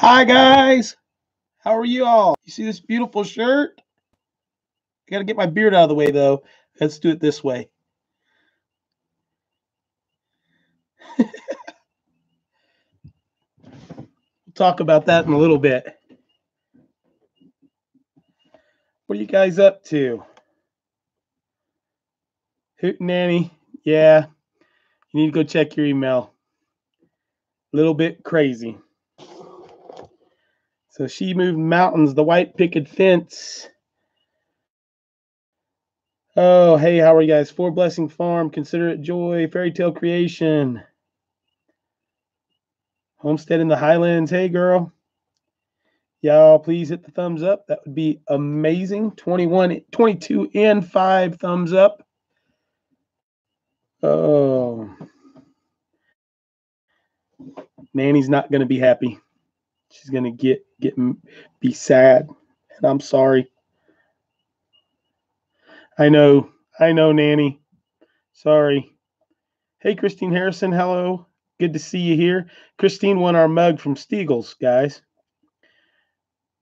Hi guys, how are you all? You see this beautiful shirt? I gotta get my beard out of the way though. Let's do it this way. We'll talk about that in a little bit. What are you guys up to? Hoot Nanny, yeah, you need to go check your email. A little bit crazy. So she moved mountains, the white picket fence. Oh, hey, how are you guys? Four Blessing Farm, Consider It Joy, Fairy Tale Creation, Homestead in the Highlands. Hey, girl. Y'all, please hit the thumbs up. That would be amazing. 21, 22, and 5 thumbs up. Oh, Nanny's not going to be happy. She's going to be sad. And I'm sorry. I know, Nanny. Sorry. Hey, Christine Harrison. Hello. Good to see you here. Christine won our mug from Steagles, guys.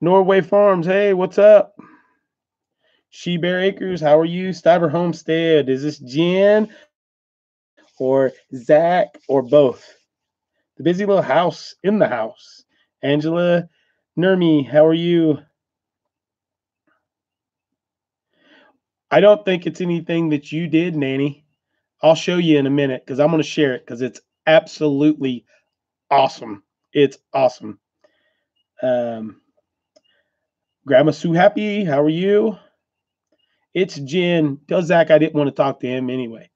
Norway Farms. Hey, what's up? She Bear Acres. How are you? Stiver Homestead. Is this Jen or Zach or both? The busy little house in the house. Angela Nermi, how are you? I don't think it's anything that you did, Nanny. I'll show you in a minute because I'm going to share it because it's absolutely awesome. It's awesome. Grandma Sue Happy, how are you? It's Jen. Tell Zach I didn't want to talk to him anyway.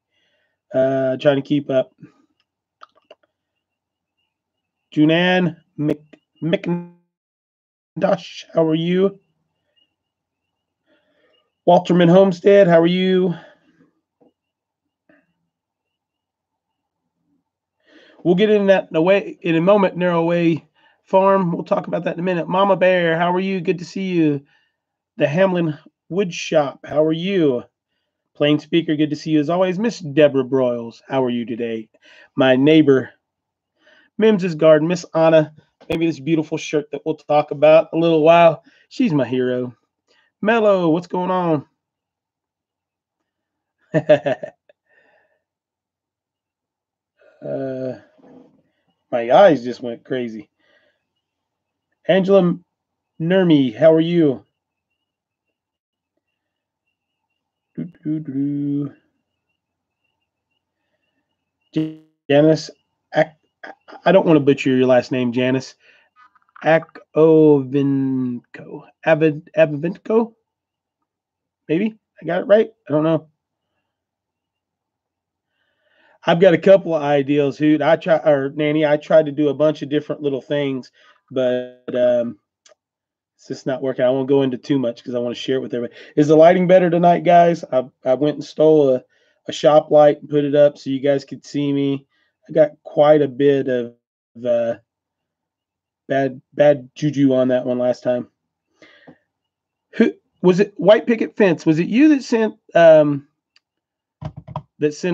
Trying to keep up. Junan McIntosh, how are you? Walterman Homestead, how are you? We'll get in that in a moment. Narrowway Farm. We'll talk about that in a minute. Mama Bear, how are you? Good to see you. The Hamlin Wood Shop, how are you? Plain Speaker, good to see you as always. Miss Deborah Broyles, how are you today? My neighbor, Mims's Garden, Miss Anna, maybe this beautiful shirt that we'll talk about a little while. She's my hero. Mello, what's going on? My eyes just went crazy. Angela Nermi, how are you? Janice, I don't want to butcher your last name, Janice. Avinco? Maybe I got it right. I don't know. I've got a couple of ideas, Hoot. Nanny. I tried to do a bunch of different little things, but it's just not working. I won't go into too much because I want to share it with everybody. Is the lighting better tonight, guys? I went and stole a shop light and put it up so you guys could see me. I got quite a bit of bad juju on that one last time. Who was it? White Picket Fence. Was it you that sent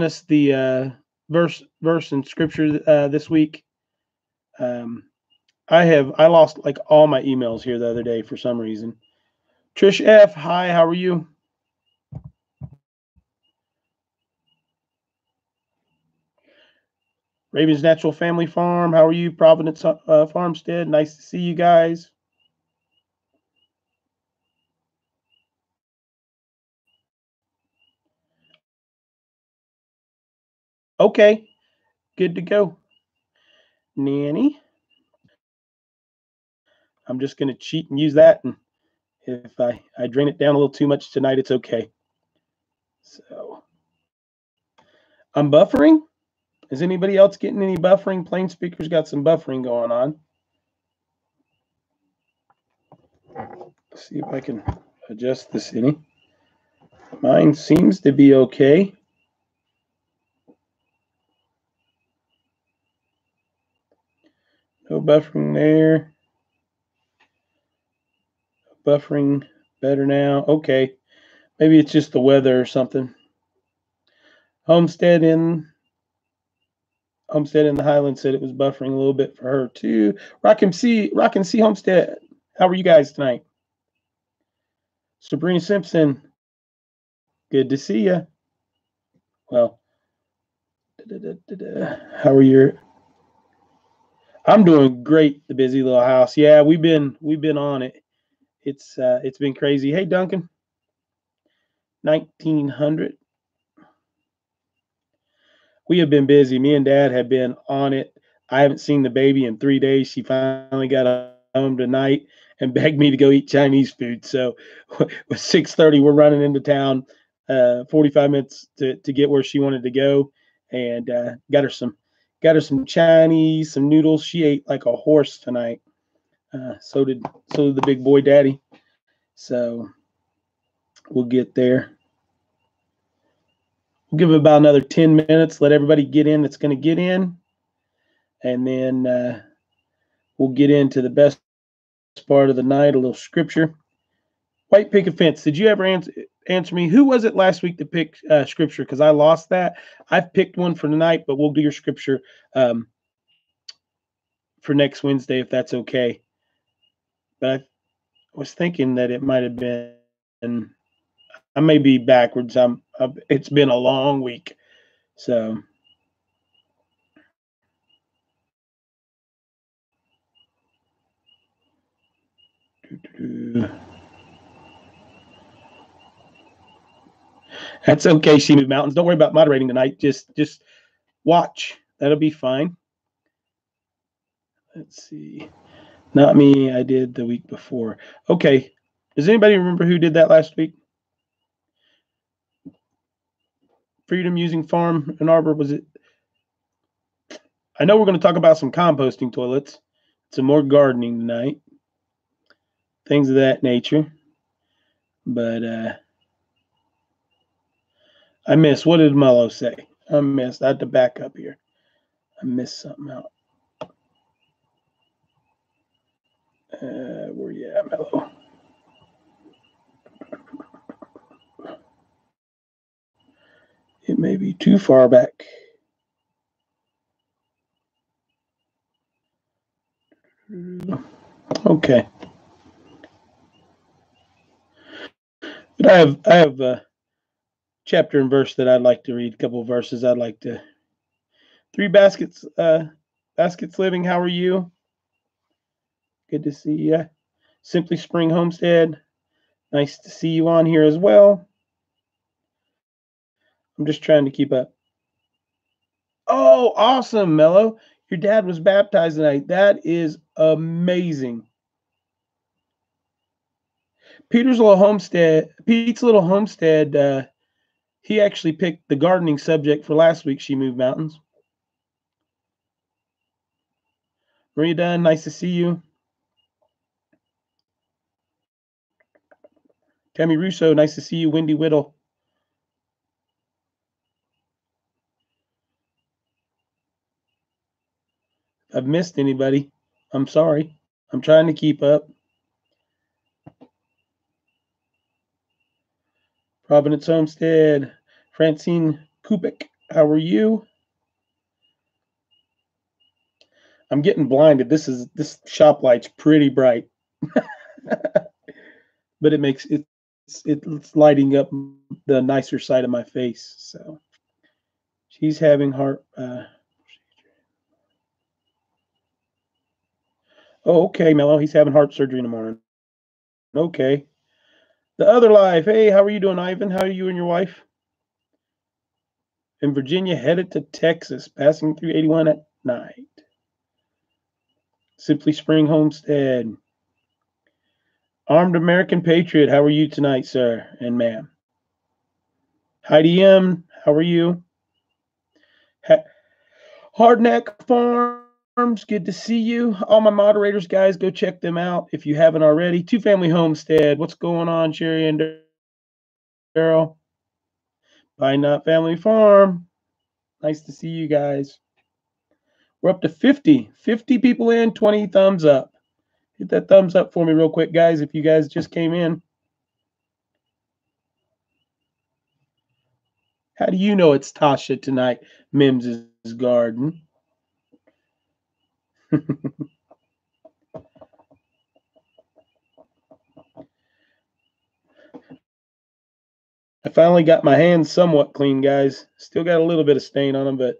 us the verse in scripture this week? I lost like all my emails here the other day for some reason. Trish F, hi, how are you? Ravens Natural Family Farm, how are you? Providence Farmstead, nice to see you guys. Okay, good to go. Nanny, I'm just going to cheat and use that, and if I drain it down a little too much tonight, it's okay. So I'm buffering. Is anybody else getting any buffering? Plain Speaker's got some buffering going on. Let's see if I can adjust this any. Mine seems to be okay. No buffering there. Buffering better now. Okay. Maybe it's just the weather or something. Homestead Homestead in the Highlands said it was buffering a little bit for her too. Rock and C Homestead. How are you guys tonight? Sabrina Simpson, good to see you. Well, how are your? I'm doing great. The busy little house. Yeah, we've been on it. It's been crazy. Hey, Duncan, 1900. We have been busy. Me and Dad have been on it. I haven't seen the baby in 3 days. She finally got home tonight and begged me to go eat Chinese food. So, with 6:30, we're running into town. 45 minutes to get where she wanted to go, and got her some Chinese, some noodles. She ate like a horse tonight. So did the big boy daddy. So we'll get there. We'll give it about another 10 minutes. Let everybody get in that's going to get in, and then we'll get into the best part of the night, a little scripture. White picket fence. Did you ever answer me? Who was it last week that picked scripture? Because I lost that. I've picked one for tonight, but we'll do your scripture for next Wednesday if that's okay. But I was thinking that it might have been. I may be backwards. It's been a long week, so. That's okay, She Moved Mountains. Don't worry about moderating tonight. Just watch. That'll be fine. Let's see. Not me. I did the week before. Okay. Does anybody remember who did that last week? Freedom Using Farm and Arbor, was it? I know we're going to talk about some composting toilets, some more gardening tonight, things of that nature. But I missed. What did Mello say? I missed. I had to back up here. I missed something out. Where you at, Mello? It may be too far back. Okay. But I have a chapter and verse that I'd like to read. A couple of verses I'd like to. Three Baskets. Baskets Living. How are you? Good to see you. Simply Spring Homestead. Nice to see you on here as well. I'm just trying to keep up. Oh, awesome, Mello. Your dad was baptized tonight. That is amazing. Pete's little homestead, he actually picked the gardening subject for last week, She Moved Mountains. Maria Dunn, nice to see you. Tammy Russo, nice to see you. Wendy Whittle. If I've missed anybody, I'm sorry. I'm trying to keep up. Providence Homestead, Francine Kupik, how are you? I'm getting blinded. This shop light's pretty bright, but it's lighting up the nicer side of my face. So she's having heart. Oh, okay, Mello. He's having heart surgery in the morning. Okay. The other life. Hey, how are you doing, Ivan? How are you and your wife? In Virginia, headed to Texas, passing through 81 at night. Simply Spring Homestead. Armed American Patriot, how are you tonight, sir and ma'am? Heidi M, how are you? Hardneck Farms, good to see you. All my moderators, guys, go check them out if you haven't already. Two Family Homestead, what's going on, Sherry and Daryl? Pine Knot Family Farm, nice to see you guys. We're up to 50 people in, 20 thumbs up. Hit that thumbs up for me real quick, guys, if you guys just came in. How do you know it's Tasha tonight, Mims's garden? I finally got my hands somewhat clean, guys. Still got a little bit of stain on them, but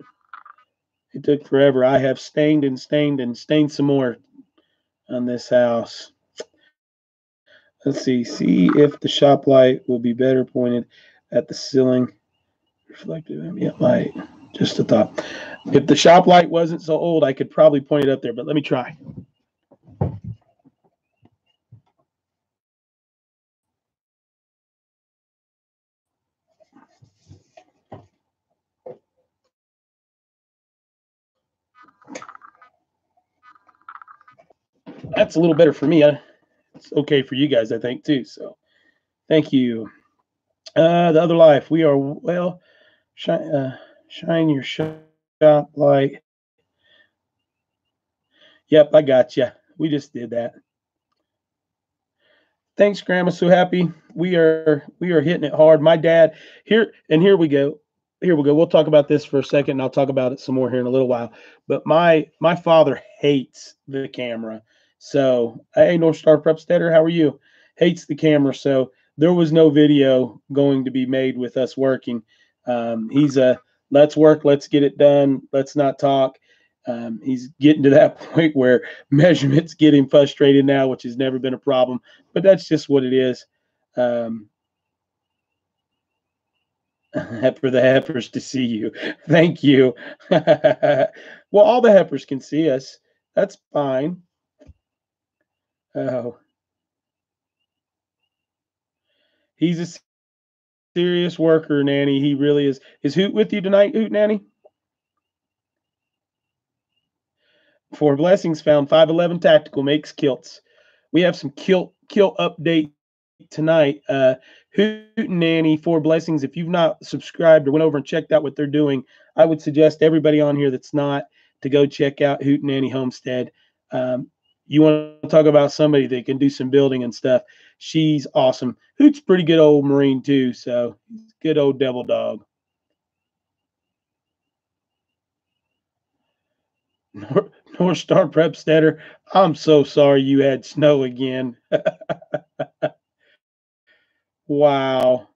it took forever. I have stained and stained and stained some more on this house. Let's see if the shop light will be better pointed at the ceiling. Reflective ambient light. Just a thought. If the shop light wasn't so old, I could probably point it up there, but let me try. That's a little better for me. It's okay for you guys, I think, too. So thank you. The other life, we are, well, shine your shop light. Yep, I got you. We just did that. Thanks, Grandma. So happy we are hitting it hard. My dad here we go. Here we go. We'll talk about this for a second, and I'll talk about it some more here in a little while. But my father hates the camera. So hey, North Star Prepstetter, how are you? Hates the camera. So there was no video going to be made with us working. He's a let's work, let's get it done, let's not talk. He's getting to that point where measurements get him frustrated now, which has never been a problem, but that's just what it is. Um, for the heifers to see you. Thank you. Well, all the heifers can see us. That's fine. Oh, he's a serious worker, Nanny. He really is. Is Hoot with you tonight, Hoot Nanny? For blessings found 511 Tactical makes kilts. We have some kilt update tonight. Hoot and Nanny, for blessings. If you've not subscribed or went over and checked out what they're doing, I would suggest everybody on here that's not to go check out Hoot and Nanny Homestead. You want to talk about somebody that can do some building and stuff? She's awesome. Hoot's pretty good old Marine too, so good old devil dog. North Star Prepstetter, I'm so sorry you had snow again. Wow.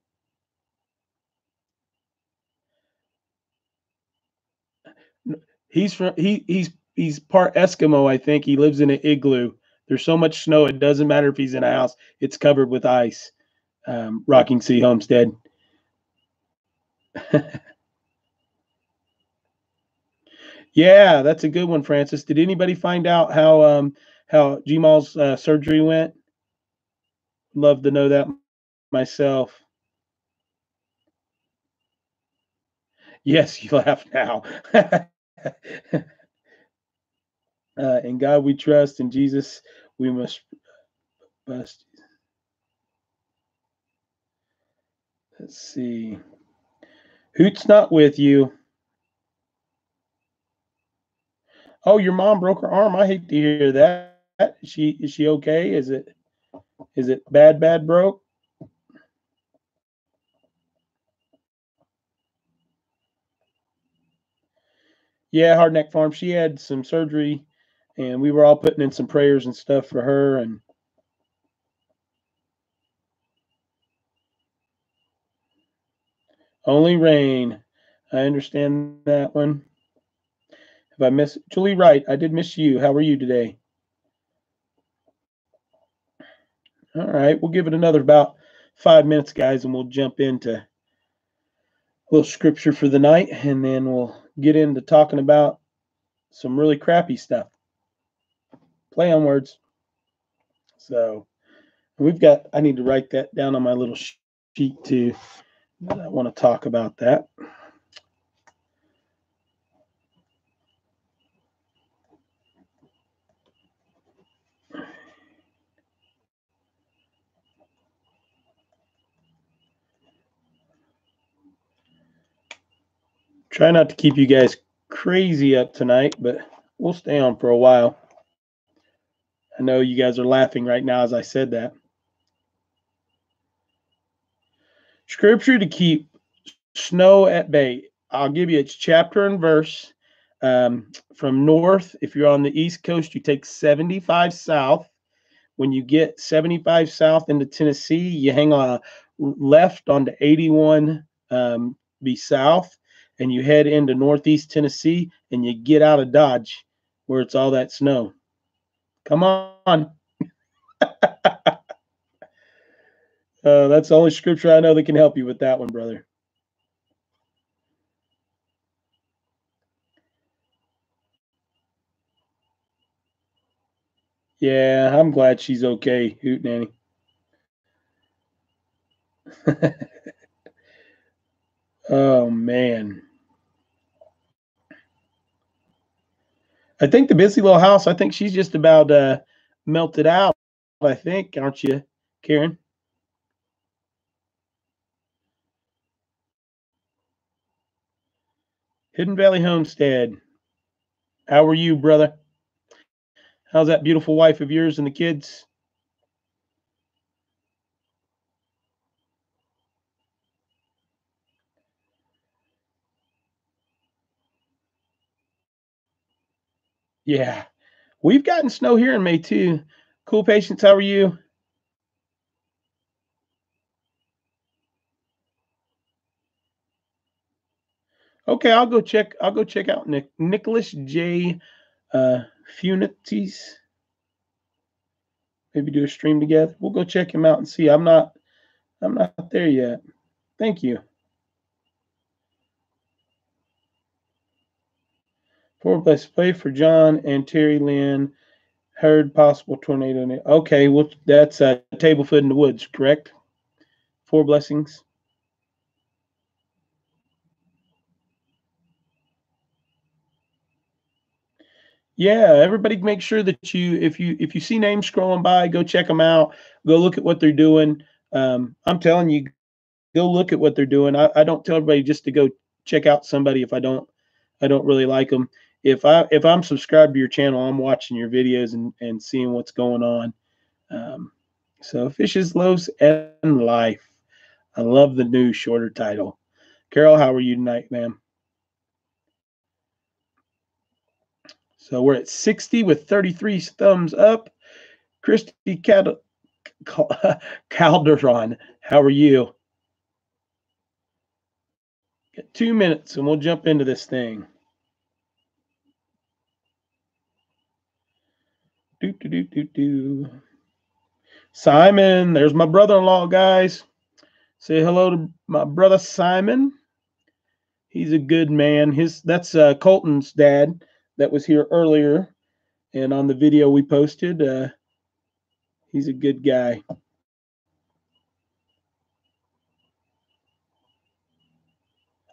He's part Eskimo, I think. He lives in an igloo. There's so much snow, it doesn't matter if he's in a house. It's covered with ice. Rocking Sea Homestead. Yeah, that's a good one, Francis. Did anybody find out how Gmal's surgery went? Love to know that myself. Yes, you laugh now. In God we trust, in Jesus we must bust. Let's see. Hoot's not with you. Oh, your mom broke her arm. I hate to hear that. Is she okay? Is it bad broke? Yeah, Hardneck Farm. She had some surgery, and we were all putting in some prayers and stuff for her. And only rain. I understand that one. If I miss Julie Wright, I did miss you. How are you today? All right, we'll give it another about 5 minutes, guys, and we'll jump into a little scripture for the night, and then we'll get into talking about some really crappy stuff. Play on words. So I need to write that down on my little sheet too. I want to talk about that. Try not to keep you guys crazy up tonight, but we'll stay on for a while. I know you guys are laughing right now as I said that. Scripture to keep snow at bay. I'll give you its chapter and verse. From north, if you're on the East Coast, you take 75 south. When you get 75 south into Tennessee, you hang on a left onto 81 be south, and you head into northeast Tennessee, and you get out of Dodge where it's all that snow. Come on. That's the only scripture I know that can help you with that one, brother. Yeah, I'm glad she's okay, Hoot Nanny. Oh man. I think the busy little house, I think she's just about melted out, I think, aren't you, Karen? Hidden Valley Homestead. How are you, brother? How's that beautiful wife of yours and the kids? Yeah. We've gotten snow here in May too. Cool Patience, how are you? Okay, I'll go check out Nicholas J. Funities. Maybe do a stream together. We'll go check him out and see. I'm not there yet. Thank you. Four Bless play for John and Terry Lynn. Heard possible tornado. Okay, well that's Tablefoot in the Woods, correct? Four blessings. Yeah, everybody make sure that if you see names scrolling by, go check them out. Go look at what they're doing. I'm telling you, go look at what they're doing. I don't tell everybody just to go check out somebody if I don't really like them. If I'm subscribed to your channel, I'm watching your videos and seeing what's going on. Um, so Fishes, Loaves, and Life. I love the new shorter title. Carol, how are you tonight, ma'am? So we're at 60 with 33 thumbs up. Christy Calderon, how are you? Got 2 minutes and we'll jump into this thing. Do, do, do, do, do. Simon, there's my brother-in-law, guys. Say hello to my brother Simon. He's a good man. That's Colton's dad that was here earlier, and on the video we posted, he's a good guy.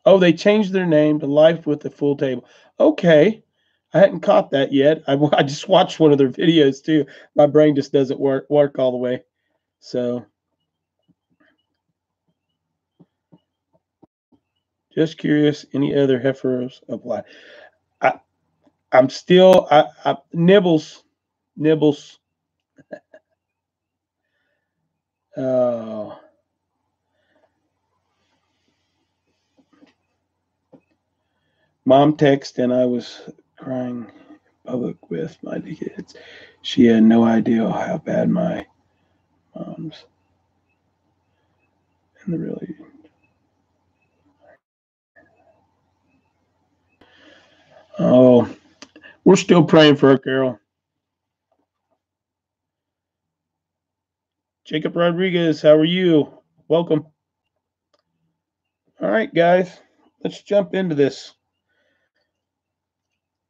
Oh, they changed their name to Life with the Full Table. Okay, I hadn't caught that yet. I just watched one of their videos too. My brain just doesn't work all the way. So just curious, any other heifers apply? I, I'm still nibbles. Oh, mom text and I was crying public with my kids. She had no idea how bad my mom's and the really. Oh, we're still praying for her, Carol. Jacob Rodriguez, how are you? Welcome. All right, guys, let's jump into this.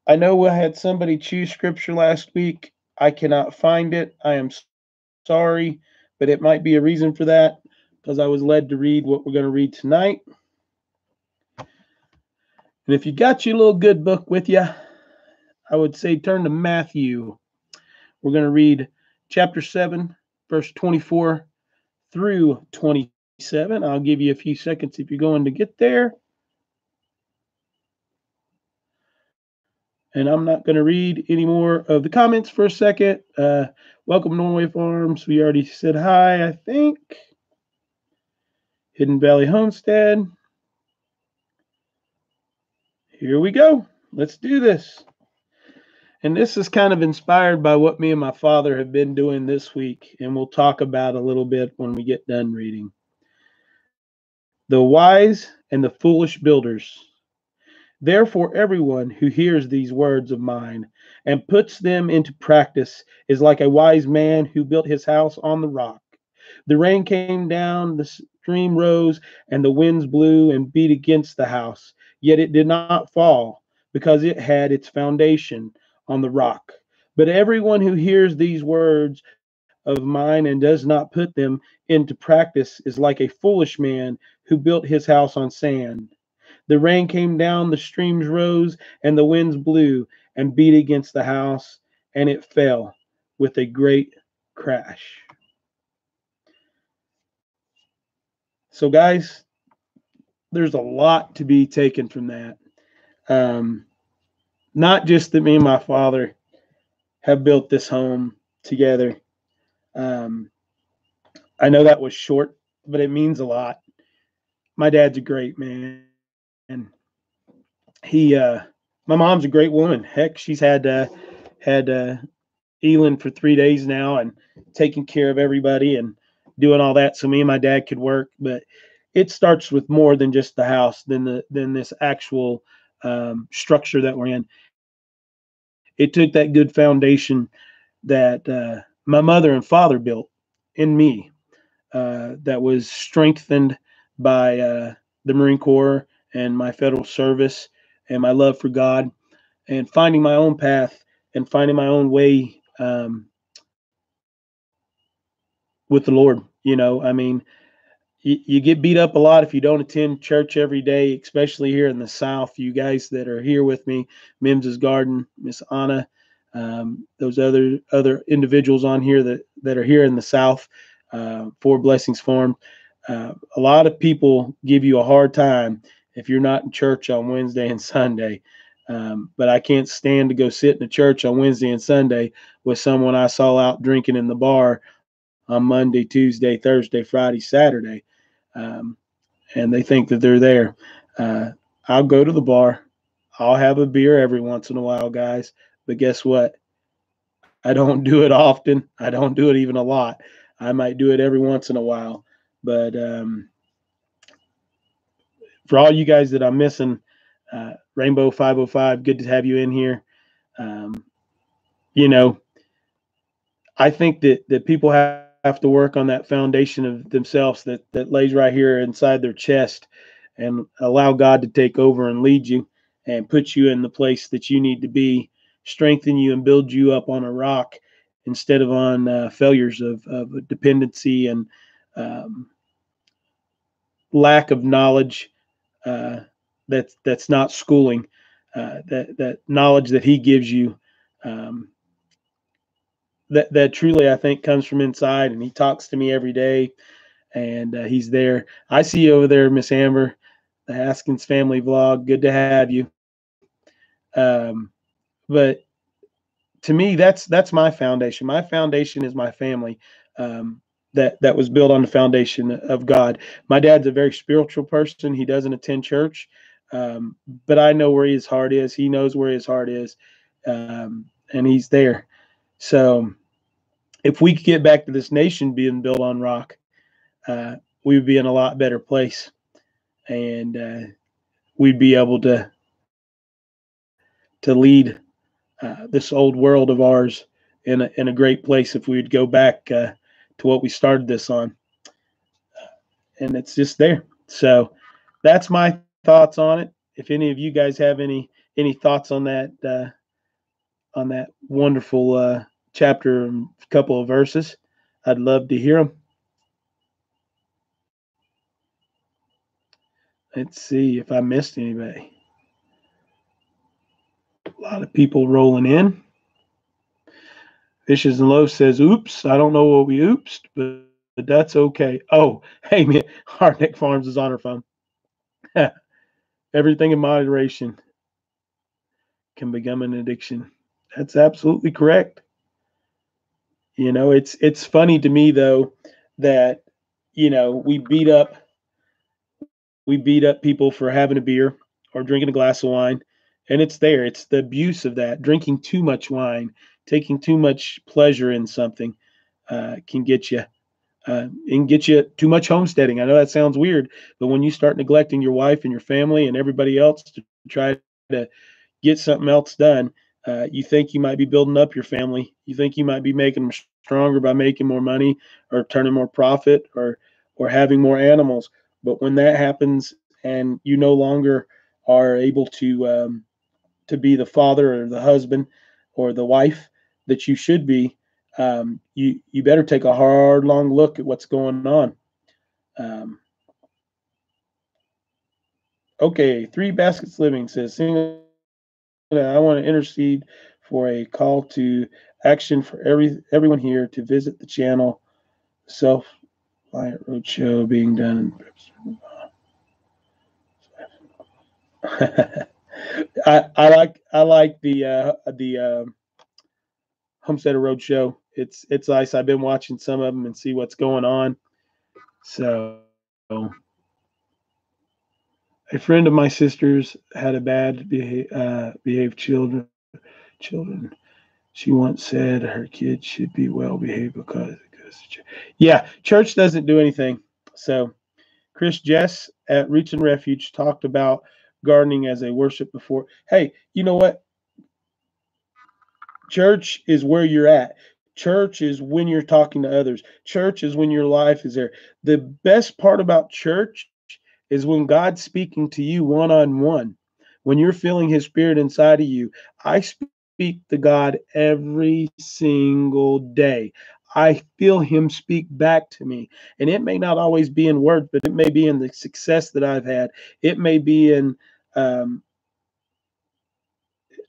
I know I had somebody choose scripture last week. I cannot find it. I am sorry, but it might be a reason for that because I was led to read what we're going to read tonight. And if you got your little good book with you, I would say turn to Matthew. We're going to read chapter 7, verse 24 through 27. I'll give you a few seconds if you're going to get there. And I'm not going to read any more of the comments for a second. Welcome, Norway Farms. We already said hi, I think. Hidden Valley Homestead. Here we go. Let's do this. And this is kind of inspired by what me and my father have been doing this week, and we'll talk about a little bit when we get done reading. The wise and the foolish builders. Therefore, everyone who hears these words of mine and puts them into practice is like a wise man who built his house on the rock. The rain came down, the stream rose, and the winds blew and beat against the house. Yet it did not fall, because it had its foundation on the rock. But everyone who hears these words of mine and does not put them into practice is like a foolish man who built his house on sand. The rain came down, the streams rose, and the winds blew and beat against the house, and it fell with a great crash. So, guys, there's a lot to be taken from that. Um, Not just that me and my father have built this home together. Um, I know that was short, but it means a lot. My dad's a great man. He, my mom's a great woman. Heck, she's had Elin for 3 days now and taking care of everybody and doing all that so me and my dad could work. But it starts with more than just the house, than this actual structure that we're in. It took that good foundation that my mother and father built in me, that was strengthened by the Marine Corps and my federal service and my love for God and finding my own path and finding my own way with the Lord. I mean, you get beat up a lot if you don't attend church every day, especially here in the South. You guys that are here with me, Mims's Garden, Miss Anna, those other individuals on here that are here in the South, for Blessings Farm. A lot of people give you a hard time if you're not in church on Wednesday and Sunday. But I can't stand to go sit in a church on Wednesday and Sunday with someone I saw out drinking in the bar on Monday, Tuesday, Thursday, Friday, Saturday, um, and they think that they're there. Uh, I'll go to the bar. I'll have a beer every once in a while, guys. But guess what? I don't do it often. I don't do it even a lot. I might do it every once in a while. But for all you guys that I'm missing, Rainbow 505, good to have you in here. Um, you know, I think that people have to work on that foundation of themselves that lays right here inside their chest, and allow God to take over and lead you and put you in the place that you need to be, strengthen you and build you up on a rock instead of on failures of dependency and um, lack of knowledge, uh, that's not schooling, that knowledge that He gives you. Um, that truly I think comes from inside, and He talks to me every day, and He's there. I see you over there, Miss Amber, the Haskins family vlog. Good to have you. But to me, that's my foundation. My foundation is my family. Um, that was built on the foundation of God. My dad's a very spiritual person. He doesn't attend church, but I know where his heart is. He knows where his heart is, and He's there. So if we could get back to this nation being built on rock, we would be in a lot better place, and we'd be able to lead this old world of ours in a great place if we would go back to what we started this on. And it's just there. So that's my thoughts on it. If any of you guys have any thoughts on that wonderful chapter and couple of verses, I'd love to hear them. Let's see if I missed anybody. A lot of people rolling in. Fishes and Loaves says, "Oops, I don't know what we oopsed, but that's okay." Oh, hey man, Hardneck Farms is on her phone. Everything in moderation can become an addiction. That's absolutely correct. It's funny to me though that we beat up people for having a beer or drinking a glass of wine, And it's there. It's the abuse of that. Drinking too much wine, taking too much pleasure in something can get you and get you too much homesteading. I know that sounds weird, but when you start neglecting your wife and your family and everybody else to try to get something else done, you think you might be building up your family. You think you might be making them stronger by making more money or turning more profit or having more animals. But when that happens and you no longer are able to be the father or the husband or the wife that you should be, you better take a hard, long look at what's going on. Um, okay, Three Baskets Living says, I want to intercede for a call to action for everyone here to visit the channel. Self Light Roadshow being done. I like the Homesteader Roadshow. It's nice. I've been watching some of them and see what's going on. So, a friend of my sister's had a bad behaved children. She once said her kids should be well behaved because it goes to church. Yeah, church doesn't do anything. So Chris Jess at Roots and Refuge talked about gardening as a worship before. Hey, you know what? Church is where you're at. Church is when you're talking to others. Church is when your life is there. The best part about church is when God's speaking to you one on one. When you're feeling his spirit inside of you. I speak to God every single day. I feel him speak back to me. And it may not always be in words, but it may be in the success that I've had. It may be in um,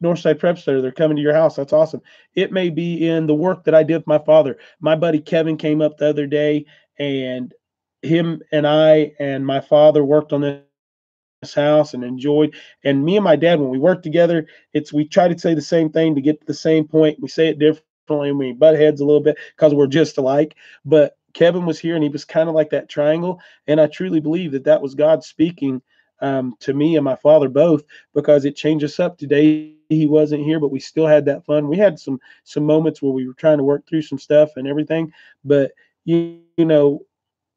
Northside Prep Center. They're coming to your house. That's awesome. It may be in the work that I did with my father. My buddy Kevin came up the other day, and him and I and my father worked on this house and enjoyed. And me and my dad, when we work together, we try to say the same thing to get to the same point. We say it differently. We butt heads a little bit because we're just alike. But Kevin was here, and he was kind of like that triangle. And I truly believe that that was God speaking to me and my father both, because it changed us up. Today he wasn't here, but we still had that fun. We had some moments where we were trying to work through some stuff and everything. But you know,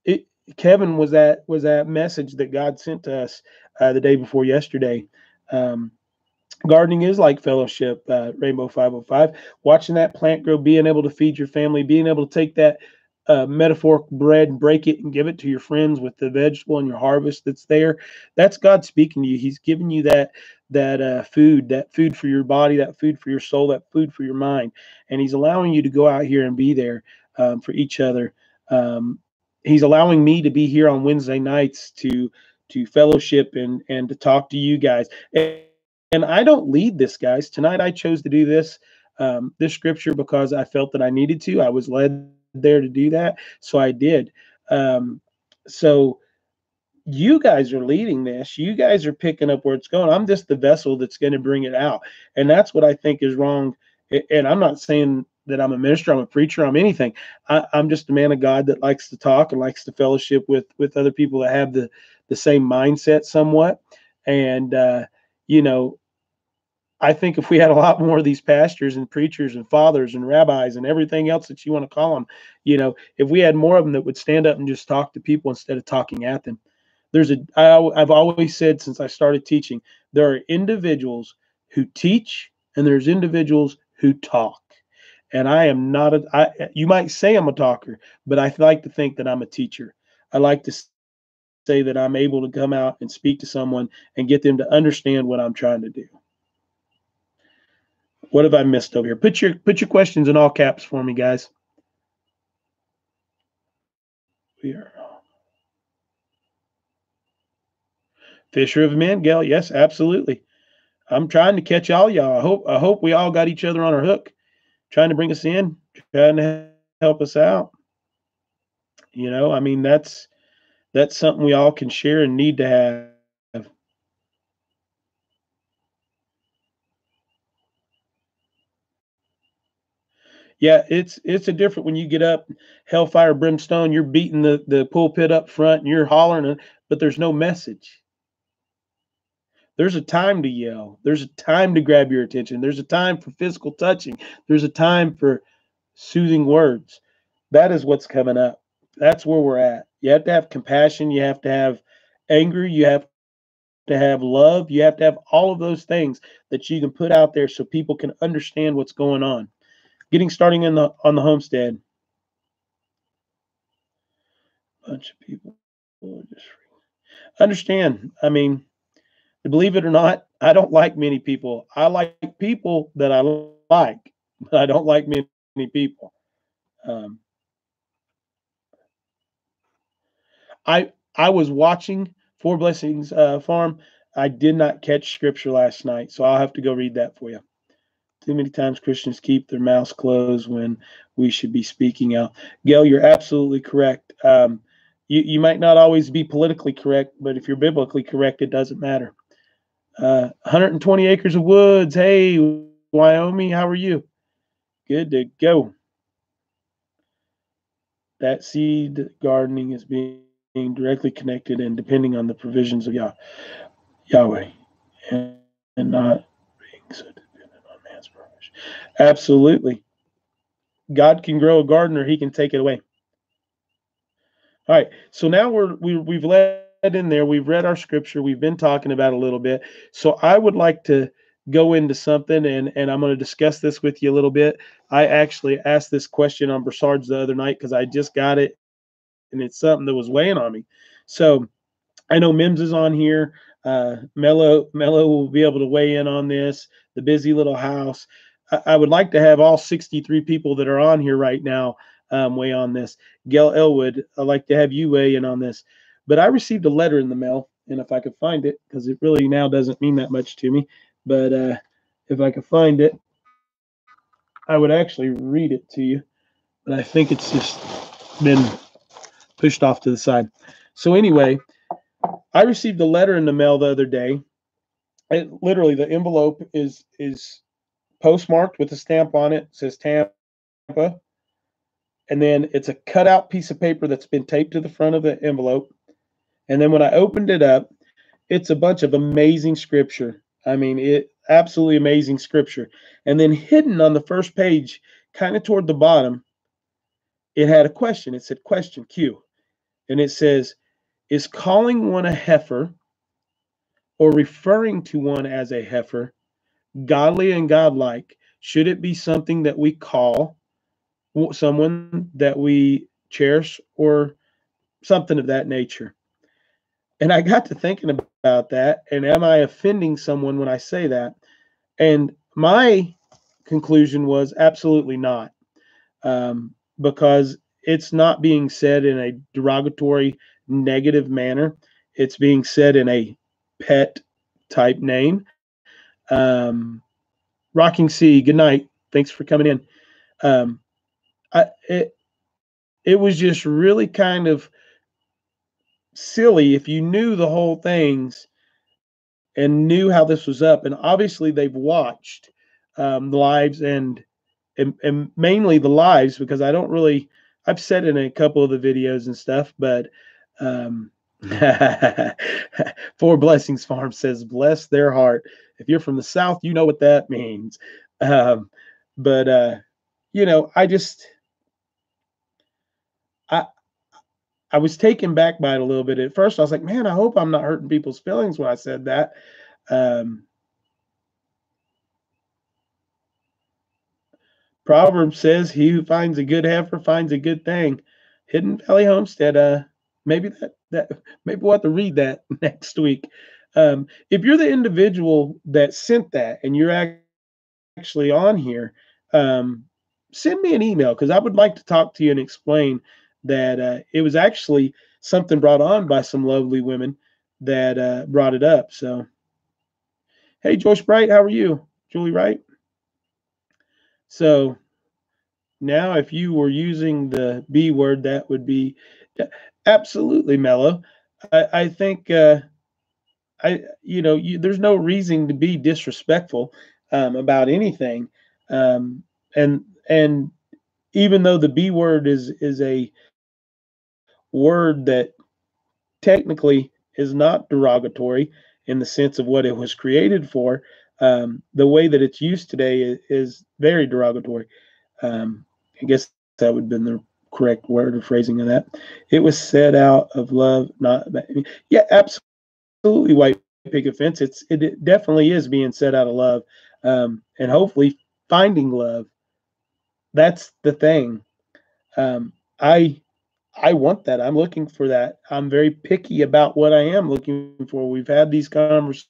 it, Kevin was that message that God sent to us the day before yesterday. Um, Gardening is like fellowship, Rainbow 505. Watching that plant grow, being able to feed your family, being able to take that metaphoric bread and break it and give it to your friends with the vegetable and your harvest that's there. That's God speaking to you. He's giving you that food for your body, that food for your soul, that food for your mind, and He's allowing you to go out here and be there for each other. He's allowing me to be here on Wednesday nights to fellowship and to talk to you guys. And I don't lead this, guys. Tonight I chose to do this scripture because I felt that I needed to. I was led there to do that, so I did. Um, so you guys are leading this. You guys are picking up where it's going. I'm just the vessel that's going to bring it out, and that's what I think is wrong. And I'm not saying that I'm a minister, I'm a preacher, I'm anything. I'm just a man of God that likes to talk and likes to fellowship with other people that have the same mindset somewhat. And you know, I think if we had a lot more of these pastors and preachers and fathers and rabbis and everything else that you want to call them, if we had more of them that would stand up and just talk to people instead of talking at them. I've always said since I started teaching, there are individuals who teach and there's individuals who talk. And I am not you might say I'm a talker, but I like to think that I'm a teacher. I like to say that I'm able to come out and speak to someone and get them to understand what I'm trying to do. What have I missed over here? Put your questions in all caps for me, guys. We are Fisher of Men, Gail. Yes, absolutely. I'm trying to catch all y'all. I hope we all got each other on our hook, trying to bring us in, trying to help us out. I mean that's something we all can share and need to have. Yeah, it's a different when you get up, hellfire, brimstone. You're beating the pulpit up front, and you're hollering, but there's no message. There's a time to yell. There's a time to grab your attention. There's a time for physical touching. There's a time for soothing words. That is what's coming up. That's where we're at. You have to have compassion. You have to have anger. You have to have love. You have to have all of those things that you can put out there so people can understand what's going on. Getting starting in the on the homestead. Bunch of people are just understand. I mean, believe it or not, I don't like many people. I like people that I like, but I don't like many people. Um, I was watching Four Blessings Farm. I did not catch scripture last night, so I'll have to go read that for you. Too many times Christians keep their mouths closed when we should be speaking out. Gail, you're absolutely correct. You might not always be politically correct, but if you're biblically correct, it doesn't matter. 120 acres of woods. Hey, Wyoming, how are you? Good to go. That seed gardening is being directly connected and depending on the provisions of Yahweh and not being so dependent on man's provision. Absolutely. God can grow a garden or he can take it away. All right. So now we've led in there. We've read our scripture. We've been talking about a little bit. So I would like to go into something and I'm going to discuss this with you a little bit. I actually asked this question on Broussard's the other night because I just got it and it's something that was weighing on me. So I know Mims is on here. Mello will be able to weigh in on this. The busy little house. I would like to have all 63 people that are on here right now weigh on this. Gail Elwood, I'd like to have you weigh in on this. But I received a letter in the mail, and if I could find it, because it really now doesn't mean that much to me, but if I could find it, I would actually read it to you. But I think it's just been pushed off to the side. So anyway, I received a letter in the mail the other day. Literally, the envelope is postmarked with a stamp on it. It says Tampa, and then it's a cutout piece of paper that's been taped to the front of the envelope. And then when I opened it up, it's a bunch of amazing scripture. I mean, it absolutely amazing scripture. And then hidden on the first page, kind of toward the bottom, it had a question. It said question Q. And it says, is calling one a heifer or referring to one as a heifer godly and godlike? Should it be something that we call someone that we cherish or something of that nature? And I got to thinking about that. And am I offending someone when I say that? And my conclusion was absolutely not, because it's not being said in a derogatory, negative manner. It's being said in a pet type name. Rocking Sea, good night. Thanks for coming in. Um, it was just really kind of silly if you knew the whole things and knew how this was up. And obviously, they've watched the lives and mainly the lives because I don't really. I've said in a couple of the videos and stuff, but um, Four Blessings Farm says, "Bless their heart." If you're from the South, you know what that means. Um, but I just I I was taken back by it a little bit at first. I was like, man, I hope I'm not hurting people's feelings when I said that. Um, Proverb says, "He who finds a good heifer finds a good thing." Hidden Valley Homestead. Maybe we'll have to read that next week. If you're the individual that sent that and you're actually on here, send me an email because I would like to talk to you and explain that it was actually something brought on by some lovely women that brought it up. So, hey, Joyce Bright, how are you? Julie Wright. So now, if you were using the B word, that would be absolutely mellow. I think there's no reason to be disrespectful about anything, and even though the B word is a word that technically is not derogatory. in the sense of what it was created for. The way that it's used today is very derogatory. I guess that would have been the correct word or phrasing of that. It was set out of love, not yeah, absolutely. White picket fence. It definitely is being set out of love, and hopefully finding love. That's the thing. I want that. I'm looking for that. I'm very picky about what I am looking for. We've had these conversations,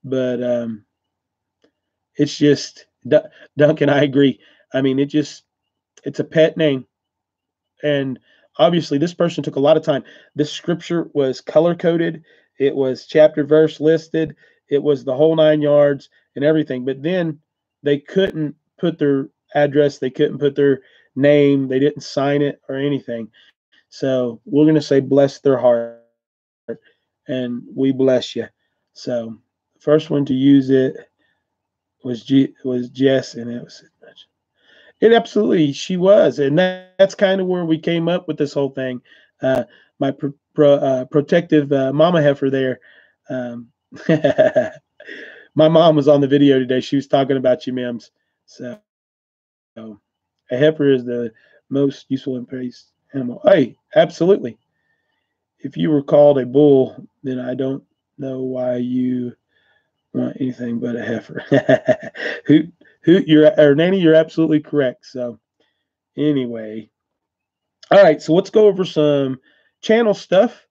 but it's just Duncan. I agree. I mean, it's a pet name, and obviously this person took a lot of time. This scripture was color coded. It was chapter verse listed. It was the whole 9 yards and everything. But then they couldn't put their address. They couldn't put their name. They didn't sign it or anything. So we're going to say bless their heart, and we bless you. So the first one to use it was Jess, and it absolutely she was, and that's kind of where we came up with this whole thing. My protective mama heifer there. Um, my mom was on the video today. She was talking about you, Mims. So a heifer is the most useful and praised animal. Hey, absolutely. If you were called a bull, then I don't know why you want anything but a heifer. Nanny, you're absolutely correct. So anyway, all right. So let's go over some channel stuff.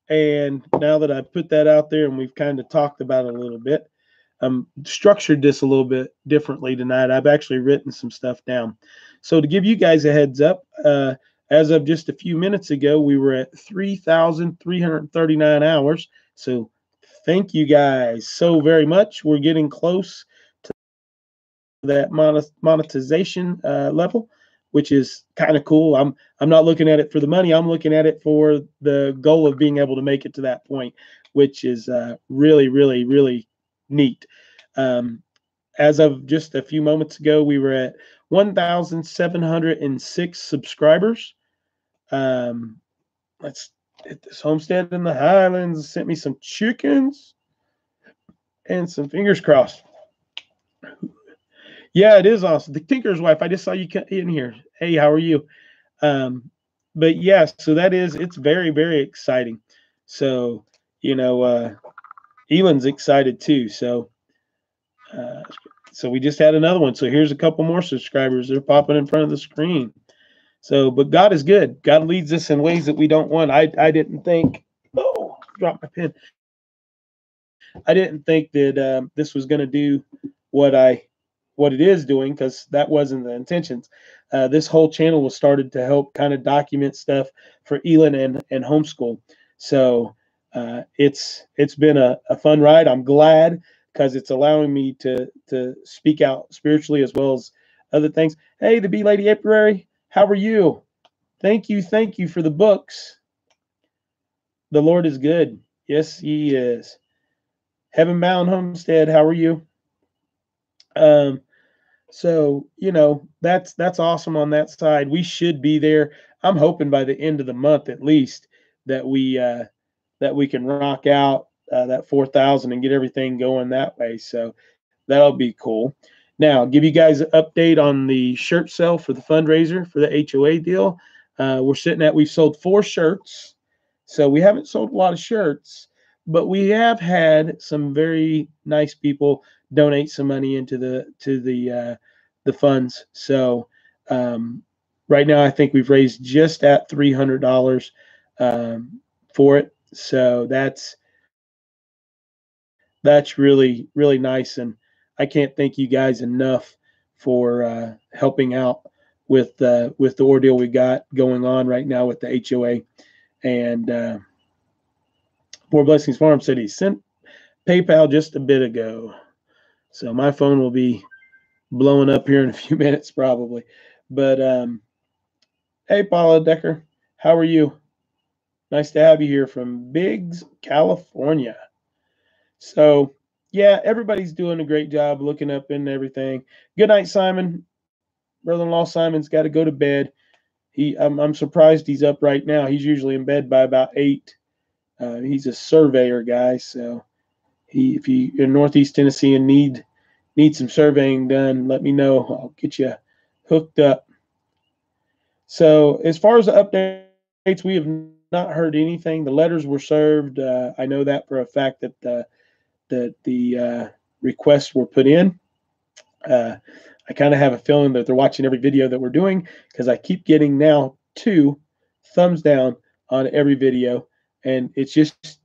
And now that I put that out there and we've kind of talked about it a little bit, structured this a little bit differently tonight. I've actually written some stuff down. So to give you guys a heads up, as of just a few minutes ago, we were at 3,339 hours. So thank you guys so very much. We're getting close to that monetization level, which is kind of cool. I'm not looking at it for the money. I'm looking at it for the goal of being able to make it to that point, which is really, really, really neat. As of just a few moments ago, we were at 1,706 subscribers. Let's hit this homestead in the Highlands. Sent me some chickens and some fingers crossed. Yeah, it is awesome. The Tinker's wife. I just saw you in here. Hey, how are you? But yeah, so it's very, very exciting. So, Elon's excited too. So we just had another one. So here's a couple more subscribers. They're popping in front of the screen. So, but God is good. God leads us in ways that we don't want. I didn't think, dropped my pen. I didn't think that this was going to do what it is doing, because that wasn't the intentions. This whole channel was started to help kind of document stuff for Elon and homeschool. So it's been a fun ride. I'm glad, because it's allowing me to speak out spiritually as well as other things. Hey, the Bee Lady Apiary, how are you? Thank you for the books. The Lord is good. Yes, He is. Heaven Bound Homestead, how are you? So that's awesome on that side. We should be there. I'm hoping by the end of the month at least that we can rock out that 4,000 and get everything going that way. So that'll be cool. Now, give you guys an update on the shirt sale for the fundraiser for the HOA deal. We've sold 4 shirts. So we haven't sold a lot of shirts, but we have had some very nice people donate some money into the funds. So right now, I think we've raised just at $300 for it. So that's really, really nice, and I can't thank you guys enough for helping out with the ordeal we got going on right now with the HOA. And More Blessings Farm said he sent PayPal just a bit ago, so my phone will be blowing up here in a few minutes probably. But hey, Paula Decker, how are you? Nice to have you here from Biggs, California. So yeah, everybody's doing a great job looking up into everything. Good night, Simon. Brother-in-law Simon's got to go to bed. I'm surprised he's up right now. He's usually in bed by about 8 He's a surveyor guy, so if you're in Northeast Tennessee and need some surveying done, let me know. I'll get you hooked up. So as far as the updates, we have not heard anything. The letters were served. I know that for a fact that the requests were put in. I kind of have a feeling that they're watching every video that we're doing because I keep getting now 2 thumbs down on every video, and it's just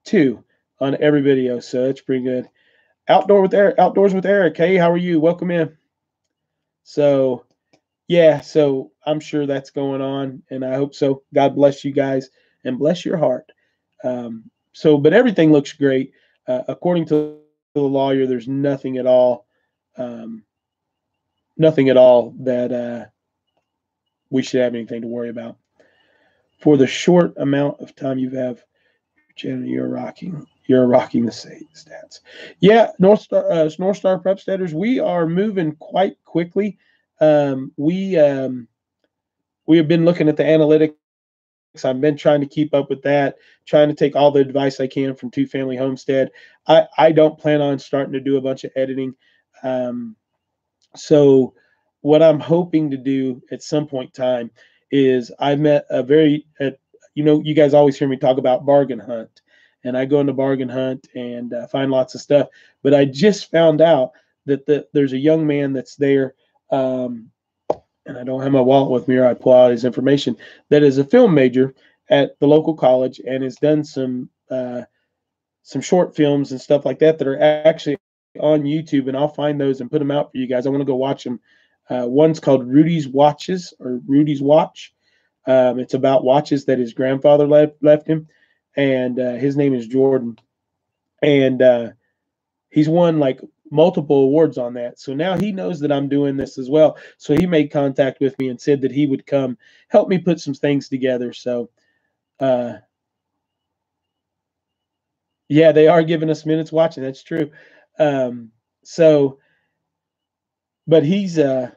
2 on every video, so that's pretty good. Outdoors with Eric. Hey, how are you? Welcome in. So yeah, so I'm sure that's going on, and I hope so. God bless you guys and bless your heart. But everything looks great. According to the lawyer, there's um, nothing at all that we should have anything to worry about. For the short amount of time you have, Jenna, you're rocking the stats. Yeah, North Star Prepsteaders, we are moving quite quickly. We have been looking at the analytics. I've been trying to keep up with that, trying to take all the advice I can from Two Family Homestead. I don't plan on starting to do a bunch of editing. So what I'm hoping to do at some point in time is I met you guys always hear me talk about bargain hunt, and I go into bargain hunt and find lots of stuff. But I just found out that there's a young man that's there, and I don't have my wallet with me, or I'd pull out his information. That is a film major at the local college and has done some short films and stuff like that are actually on YouTube, and I'll find those and put them out for you guys. I want to go watch them. One's called Rudy's Watches, or Rudy's Watch. It's about watches that his grandfather left him, and his name is Jordan, and he's won like multiple awards on that. So now he knows that I'm doing this as well. So he made contact with me and said that he would come help me put some things together. So uh, yeah, they are giving us minutes watching. That's true. Um, so, but he's going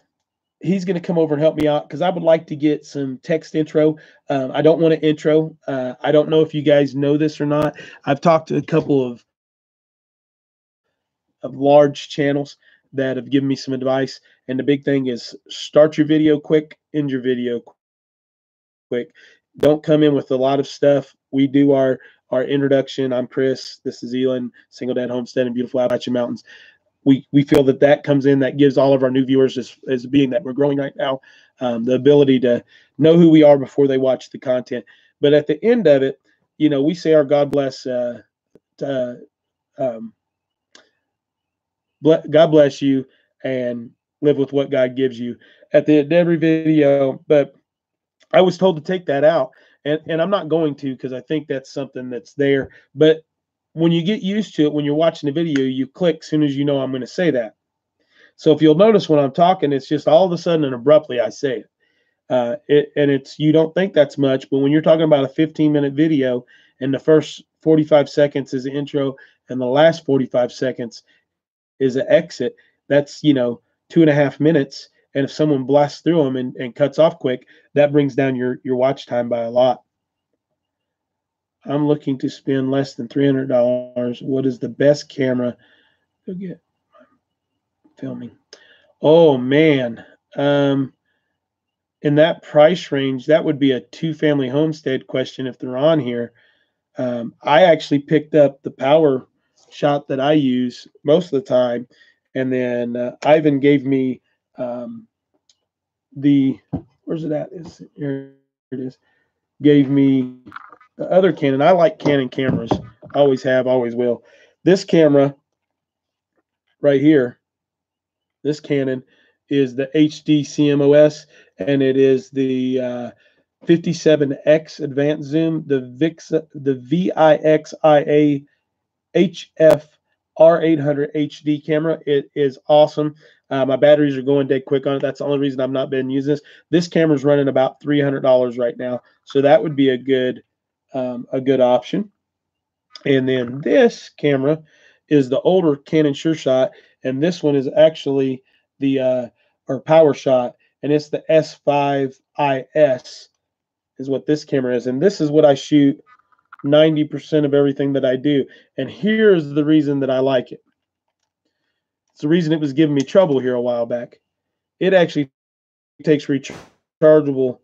to come over and help me out because I would like to get some text intro. I don't want to intro. I don't know if you guys know this or not. I've talked to a couple of large channels that have given me some advice, and the big thing is start your video quick, end your video quick. Don't come in with a lot of stuff. We do our introduction. I'm Chris. This is Elon, single dad homestead in beautiful Appalachian Mountains. We feel that comes in, that gives all of our new viewers, as being that we're growing right now, the ability to know who we are before they watch the content. But at the end of it, we say our God bless. Um, God bless you, and live with what God gives you at the end of every video. But I was told to take that out, and I'm not going to, because I think that's something that's there. But when you get used to it, when you're watching the video, you click as soon as you know I'm going to say that. So if you'll notice when I'm talking, it's just all of a sudden and abruptly I say it. You don't think that's much, but when you're talking about a 15-minute video and the first 45 seconds is the intro and the last 45 seconds is an exit, that's 2.5 minutes. And if someone blasts through them and cuts off quick, that brings down your watch time by a lot. I'm looking to spend less than $300. What is the best camera to get filming? Oh man, in that price range, that would be a two-family homestead question if they're on here. I actually picked up the power shot that I use most of the time, and then Ivan gave me the where's it at? Here it is. Gave me the other Canon. I like Canon cameras. Always have, always will. This camera right here, this Canon, is the HD CMOS, and it is the 57X advanced zoom, the VIXIA HF R800 HD camera. It is awesome. My batteries are going dead quick on it. That's the only reason I've not been using this. This camera's running about $300 right now, so that would be a good option. And then this camera is the older Canon Sure Shot, and this one is actually the or Power Shot, and it's the S5IS is what this camera is. And this is what I shoot 90% of everything that I do. And here's the reason that I like it. It's the reason it was giving me trouble here a while back. It actually takes rechargeable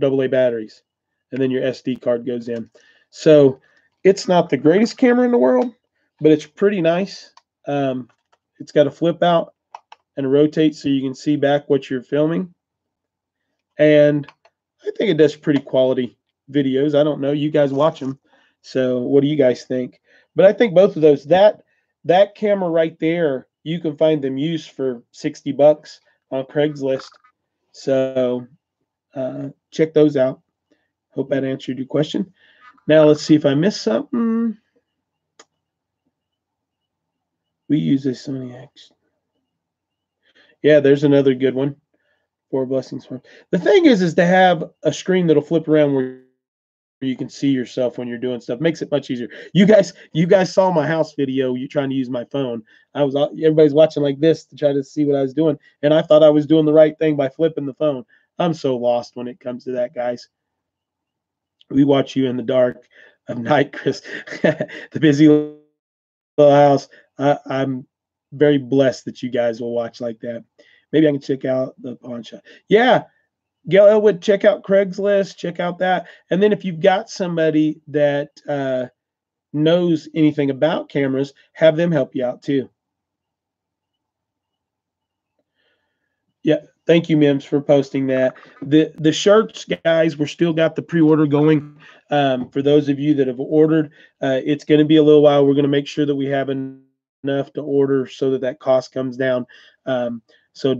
AA batteries, and then your SD card goes in. So it's not the greatest camera in the world, but it's pretty nice. It's got a flip out and a rotate so you can see back what you're filming. And I think it does pretty quality videos. I don't know. You guys watch them. So what do you guys think? But I think both of those, that camera right there, you can find them used for $60 on Craigslist. So check those out. Hope that answered your question. Now let's see if I missed something. We use this Sony X. Yeah, there's another good one. 4 blessings for. The thing is to have a screen that'll flip around where you can see yourself when you're doing stuff. Makes it much easier. You guys saw my house video. You trying to use my phone. Everybody's watching like this to try to see what I was doing, and I thought I was doing the right thing by flipping the phone. I'm so lost when it comes to that, guys. We watch you in the dark of night, Chris. The busy little house. I'm very blessed that you guys will watch like that. Maybe I can check out the pawn shop. Yeah, Gail Elwood, check out Craigslist, check out that. And then if you've got somebody that knows anything about cameras, have them help you out too. Yeah, thank you, Mims, for posting that. The shirts, guys, we're still got the pre-order going. For those of you that have ordered, it's going to be a little while. We're going to make sure that we have enough to order so that cost comes down. So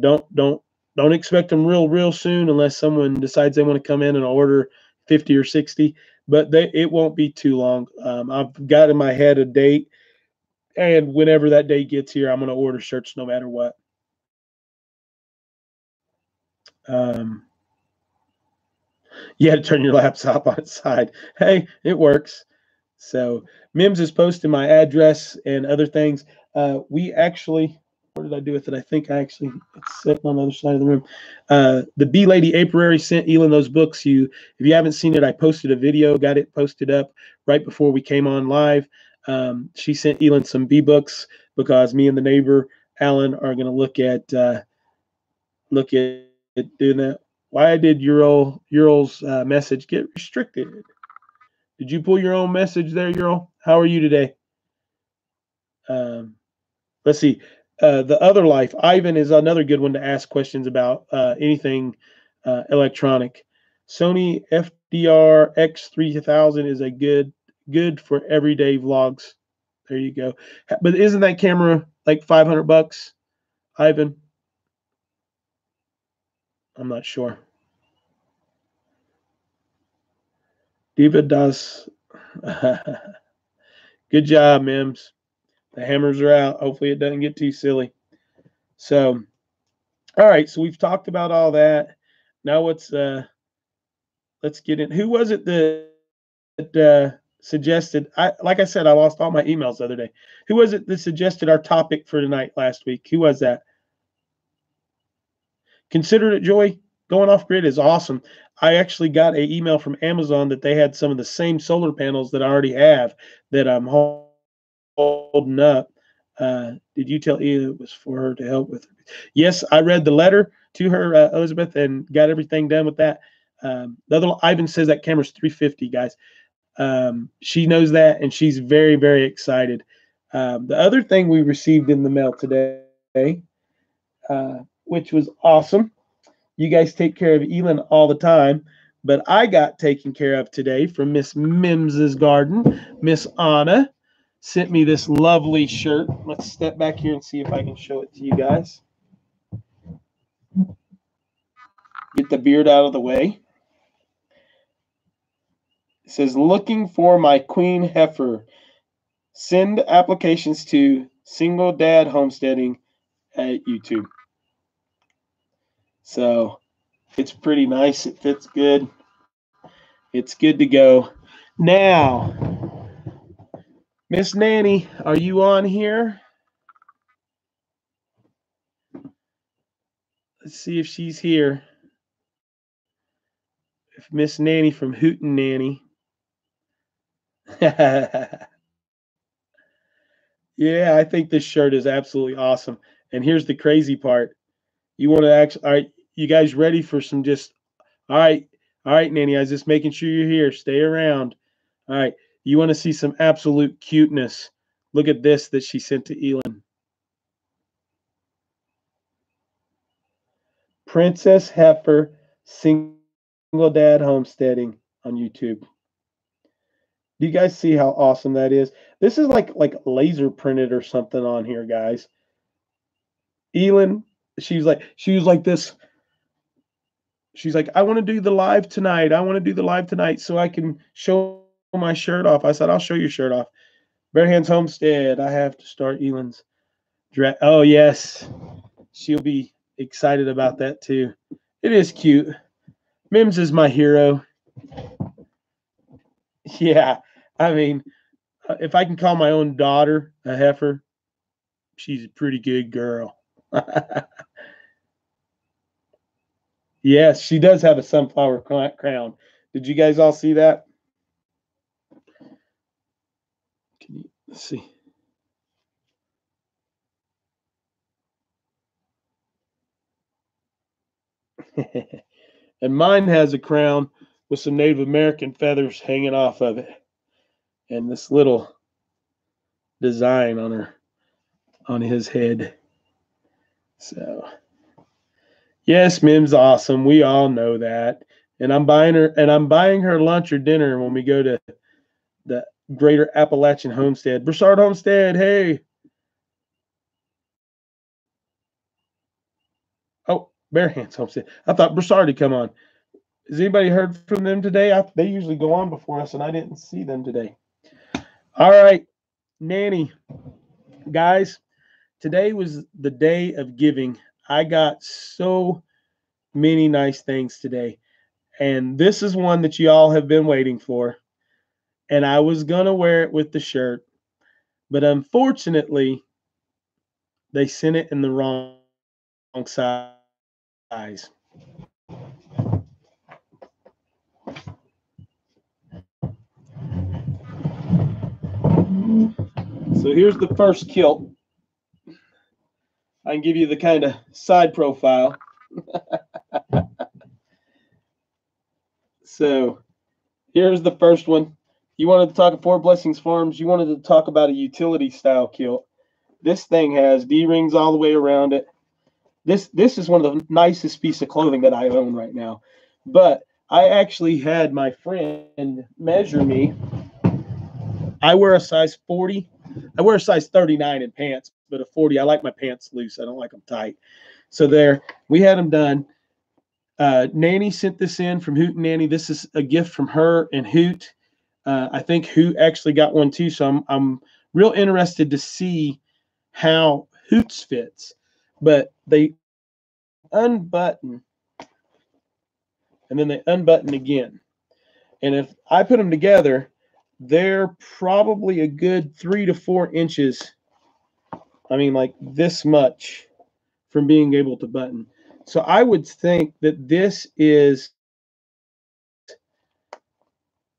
don't expect them real soon unless someone decides they want to come in and order 50 or 60. But it won't be too long. I've got in my head a date, and whenever that date gets here, I'm going to order shirts no matter what. You had to turn your laptop on its side. Hey, it works. So Mims is posting my address and other things. We actually, what did I do with it? I think it's sitting on the other side of the room. The Bee Lady Apiary sent Elin those books. If you haven't seen it, I posted a video, got it posted up right before we came on live. She sent Elin some bee books because me and the neighbor Alan are going to look at doing that. Why did Ural's message get restricted? Did you pull your own message there, Ural? How are you today? Let's see. The other life. Ivan is another good one to ask questions about anything electronic. Sony FDR X3000 is a good for everyday vlogs. There you go. But isn't that camera like $500, Ivan? I'm not sure. Diva does. Good job, Mims. The hammers are out. Hopefully it doesn't get too silly. So, all right. So we've talked about all that. Now let's get in. Who was it that suggested? Like I said, I lost all my emails the other day. Who was it that suggested our topic for tonight last week? Who was that? Considered it, Joy. Going off grid is awesome. I actually got an email from Amazon that they had some of the same solar panels that I already have that I'm holding up. Did you tell Eva it was for her to help with? Yes, I read the letter to her, Elizabeth, and got everything done with that. The other Ivan says that camera's 350, guys. She knows that, and she's very, very excited. The other thing we received in the mail today, which was awesome. You guys take care of Elin all the time, but I got taken care of today from Miss Mims's garden. Miss Anna sent me this lovely shirt. Let's step back here and see if I can show it to you guys. Get the beard out of the way. It says, looking for my queen heifer. Send applications to Single Dad Homesteading at YouTube. So it's pretty nice. It fits good. It's good to go. Now, Miss Nanny, are you on here? Let's see if she's here. If Miss Nanny from Hootin' Nanny. Yeah, I think this shirt is absolutely awesome. And here's the crazy part. You want to actually, all right, you guys ready for some just, all right, Nanny, I was just making sure you're here. Stay around. All right, you want to see some absolute cuteness. Look at this that she sent to Elon. Princess Heifer Single Dad Homesteading on YouTube. Do you guys see how awesome that is? This is like laser printed or something on here, guys. Elin, she was like this. She's like, I want to do the live tonight. I want to do the live tonight so I can show my shirt off. I said, I'll show your shirt off. Bare Hands Homestead. I have to start Elin's dress. Oh yes, she'll be excited about that too. It is cute. Mims is my hero. Yeah, I mean, if I can call my own daughter a heifer, she's a pretty good girl. Yes, she does have a sunflower crown. Did you guys all see that? Let's see. And mine has a crown with some Native American feathers hanging off of it, and this little design on his head. So yes, Mim's awesome. We all know that. And I'm buying her lunch or dinner when we go to the Greater Appalachian Homestead. Broussard Homestead, hey. Oh, Bare Hands Homestead. I thought Broussard had come on. Has anybody heard from them today? They usually go on before us, and I didn't see them today. All right, Nanny, guys, today was the day of giving. I got so many nice things today, and this is one that you all have been waiting for. And I was gonna wear it with the shirt, but unfortunately, they sent it in the wrong size. So here's the first kilt. I can give you the kind of side profile. So here's the first one. You wanted to talk of Four Blessings Farms. You wanted to talk about a utility style kilt. This thing has D-rings all the way around it. This is one of the nicest pieces of clothing that I own right now. But I actually had my friend measure me. I wear a size 40. I wear a size 39 in pants, but a 40. I like my pants loose. I don't like them tight. So there, we had them done. Nanny sent this in from Hoot and Nanny. This is a gift from her and Hoot. I think Hoot actually got one too. So I'm real interested to see how Hoot's fits. But they unbutton and then they unbutton again. And if I put them together, they're probably a good 3 to 4 inches. I mean, like this much from being able to button. So I would think that this is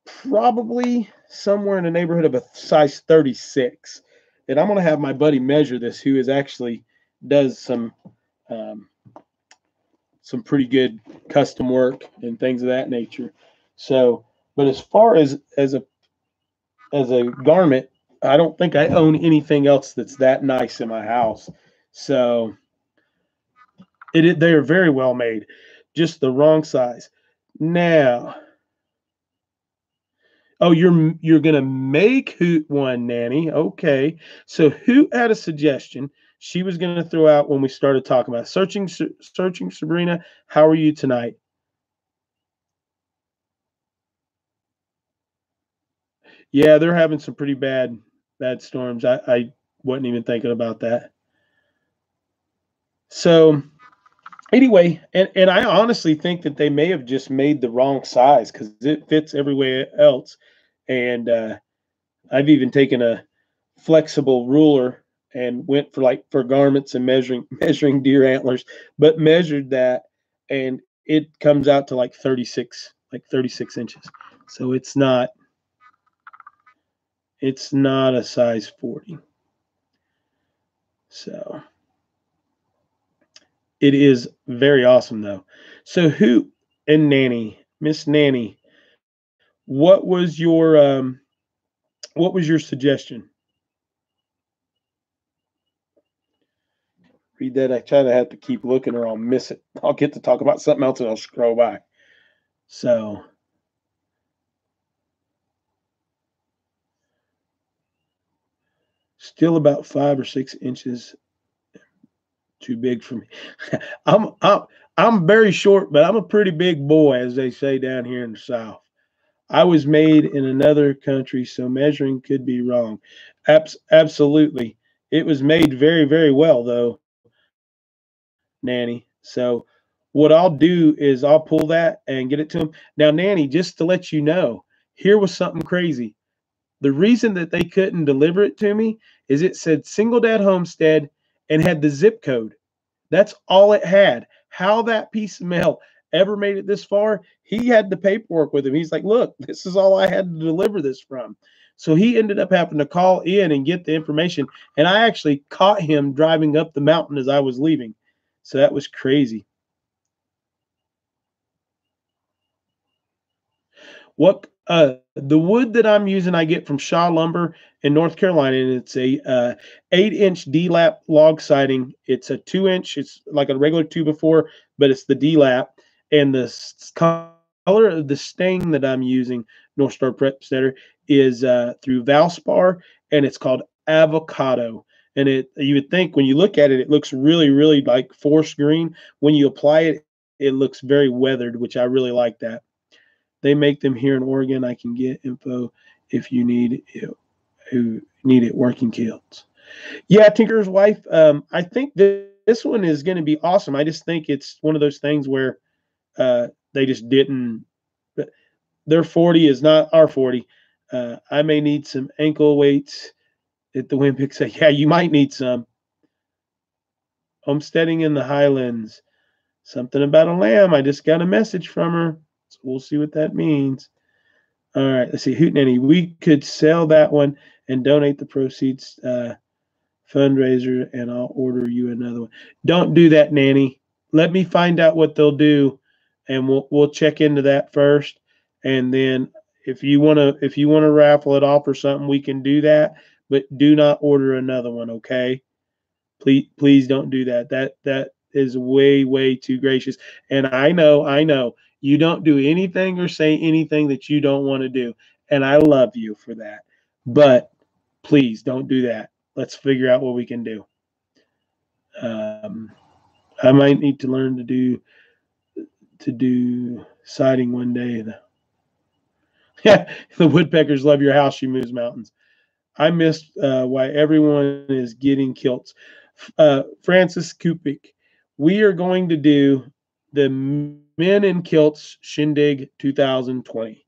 probably somewhere in the neighborhood of a size 36. And I'm going to have my buddy measure this, who is actually does um, some pretty good custom work and things of that nature. So, but as far as a garment, I don't think I own anything else that's that nice in my house. So they are very well made, just the wrong size. Now, oh, you're gonna make Hoot one, Nanny. Okay, so Hoot had a suggestion she was gonna throw out when we started talking about searching Sabrina. How are you tonight? Yeah, they're having some pretty bad storms. I wasn't even thinking about that. So anyway, and I honestly think that they may have just made the wrong size because it fits everywhere else. And I've even taken a flexible ruler and went for garments and measuring deer antlers, but measured that, and it comes out to like 36 inches. So it's not It's not a size 40. So it is very awesome though. So who and Nanny, Miss Nanny, what was your suggestion? Read that. I try to have to keep looking or I'll miss it. I'll get to talk about something else and I'll scroll by. So still about 5 or 6 inches too big for me. I'm I'm I'm very short, but I'm a pretty big boy, as they say down here in the South. I was made in another country, so measuring could be wrong. Absolutely. It was made very, very well, though, Nanny. So what I'll do is I'll pull that and get it to him. Now, Nanny, just to let you know, here was something crazy. The reason that they couldn't deliver it to me is it said single dad homestead and had the zip code. That's all it had. How that piece of mail ever made it this far, he had the paperwork with him. He's like, look, this is all I had to deliver this from. So he ended up having to call in and get the information. And I actually caught him driving up the mountain as I was leaving. So that was crazy. What the wood that I'm using, I get from Shaw Lumber in North Carolina, and it's a 8-inch D-lap log siding. It's a 2-inch. It's like a regular 2x4, but it's the D-lap. And the color of the stain that I'm using, North Star Prep Setter, is through Valspar, and it's called Avocado. And it, you would think when you look at it, it looks really, really like forest green. When you apply it, it looks very weathered, which I really like that. They make them here in Oregon. I can get info if you need it, who need it working kilts. Yeah, Tinker's Wife. I think this one is going to be awesome. I just think it's one of those things where they just didn't. Their 40 is not our 40. I may need some ankle weights at the Olympics. Say, yeah, you might need some. Homesteading in the Highlands. Something about a lamb. I just got a message from her. So we'll see what that means. All right, let's see. Hootenanny, we could sell that one and donate the proceeds fundraiser, and I'll order you another one. Don't do that, Nanny. Let me find out what they'll do, and we'll check into that first, and then if you wanna raffle it off or something, we can do that. But do not order another one, okay? Please don't do that. That is way too gracious. And I know you don't do anything or say anything that you don't want to do. And I love you for that. But please don't do that. Let's figure out what we can do. Um, I might need to learn to do siding one day. Yeah, the woodpeckers love your house. She moves mountains. I missed why everyone is getting kilts. Francis Kupik, we are going to do the Men in Kilts Shindig 2020.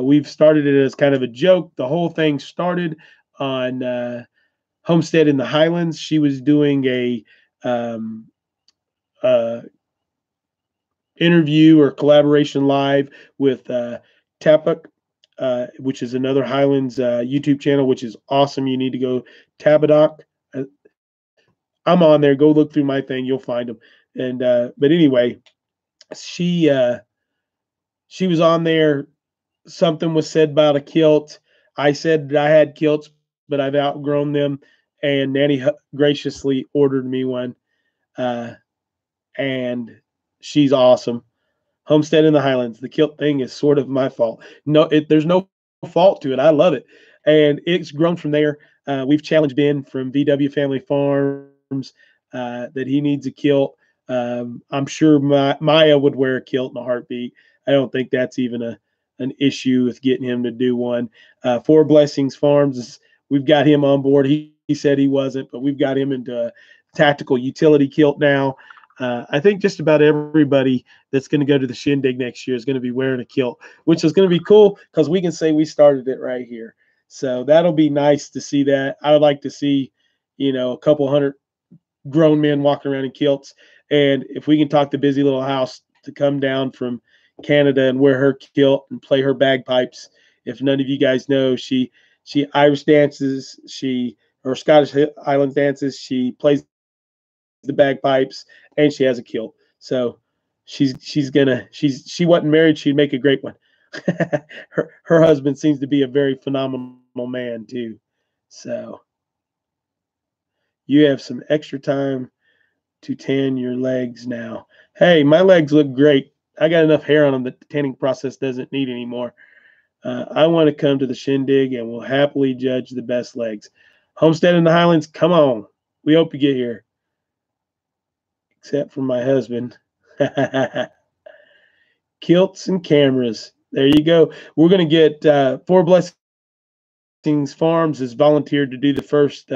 We've started it as kind of a joke. The whole thing started on Homestead in the Highlands. She was doing a uh, interview or collaboration live with Tapuk, which is another Highlands YouTube channel, which is awesome. You need to go Tabadoc. I'm on there. Go look through my thing. You'll find them. And but anyway, she she was on there. Something was said about a kilt. I said that I had kilts, but I've outgrown them. And Nanny graciously ordered me one. Uh, and she's awesome. Homestead in the Highlands. The kilt thing is sort of my fault. No, there's no fault to it. I love it, and it's grown from there. We've challenged Ben from VW Family Farms that he needs a kilt. I'm sure Maya would wear a kilt in a heartbeat. I don't think that's even an issue with getting him to do one. Four Blessings Farms, we've got him on board. He said he wasn't, but we've got him into a tactical utility kilt now. I think just about everybody that's going to go to the Shindig next year is going to be wearing a kilt, which is going to be cool because we can say we started it right here. So that'll be nice to see that. I would like to see, a couple hundred grown men walking around in kilts. And if we can talk the busy little house to come down from Canada and wear her kilt and play her bagpipes. If none of you guys know, She Irish dances, or Scottish Highlands dances. She plays the bagpipes, and she has a kilt. So she wasn't married. She'd make a great one. Her husband seems to be a very phenomenal man too. So you have some extra time to tan your legs now. Hey, my legs look great. I got enough hair on them that the tanning process doesn't need anymore. I want to come to the shindig and will happily judge the best legs. Homestead in the Highlands, come on. We hope you get here. Except for my husband. Kilts and cameras. There you go. We're going to get Four Blessings Farms has volunteered to do the first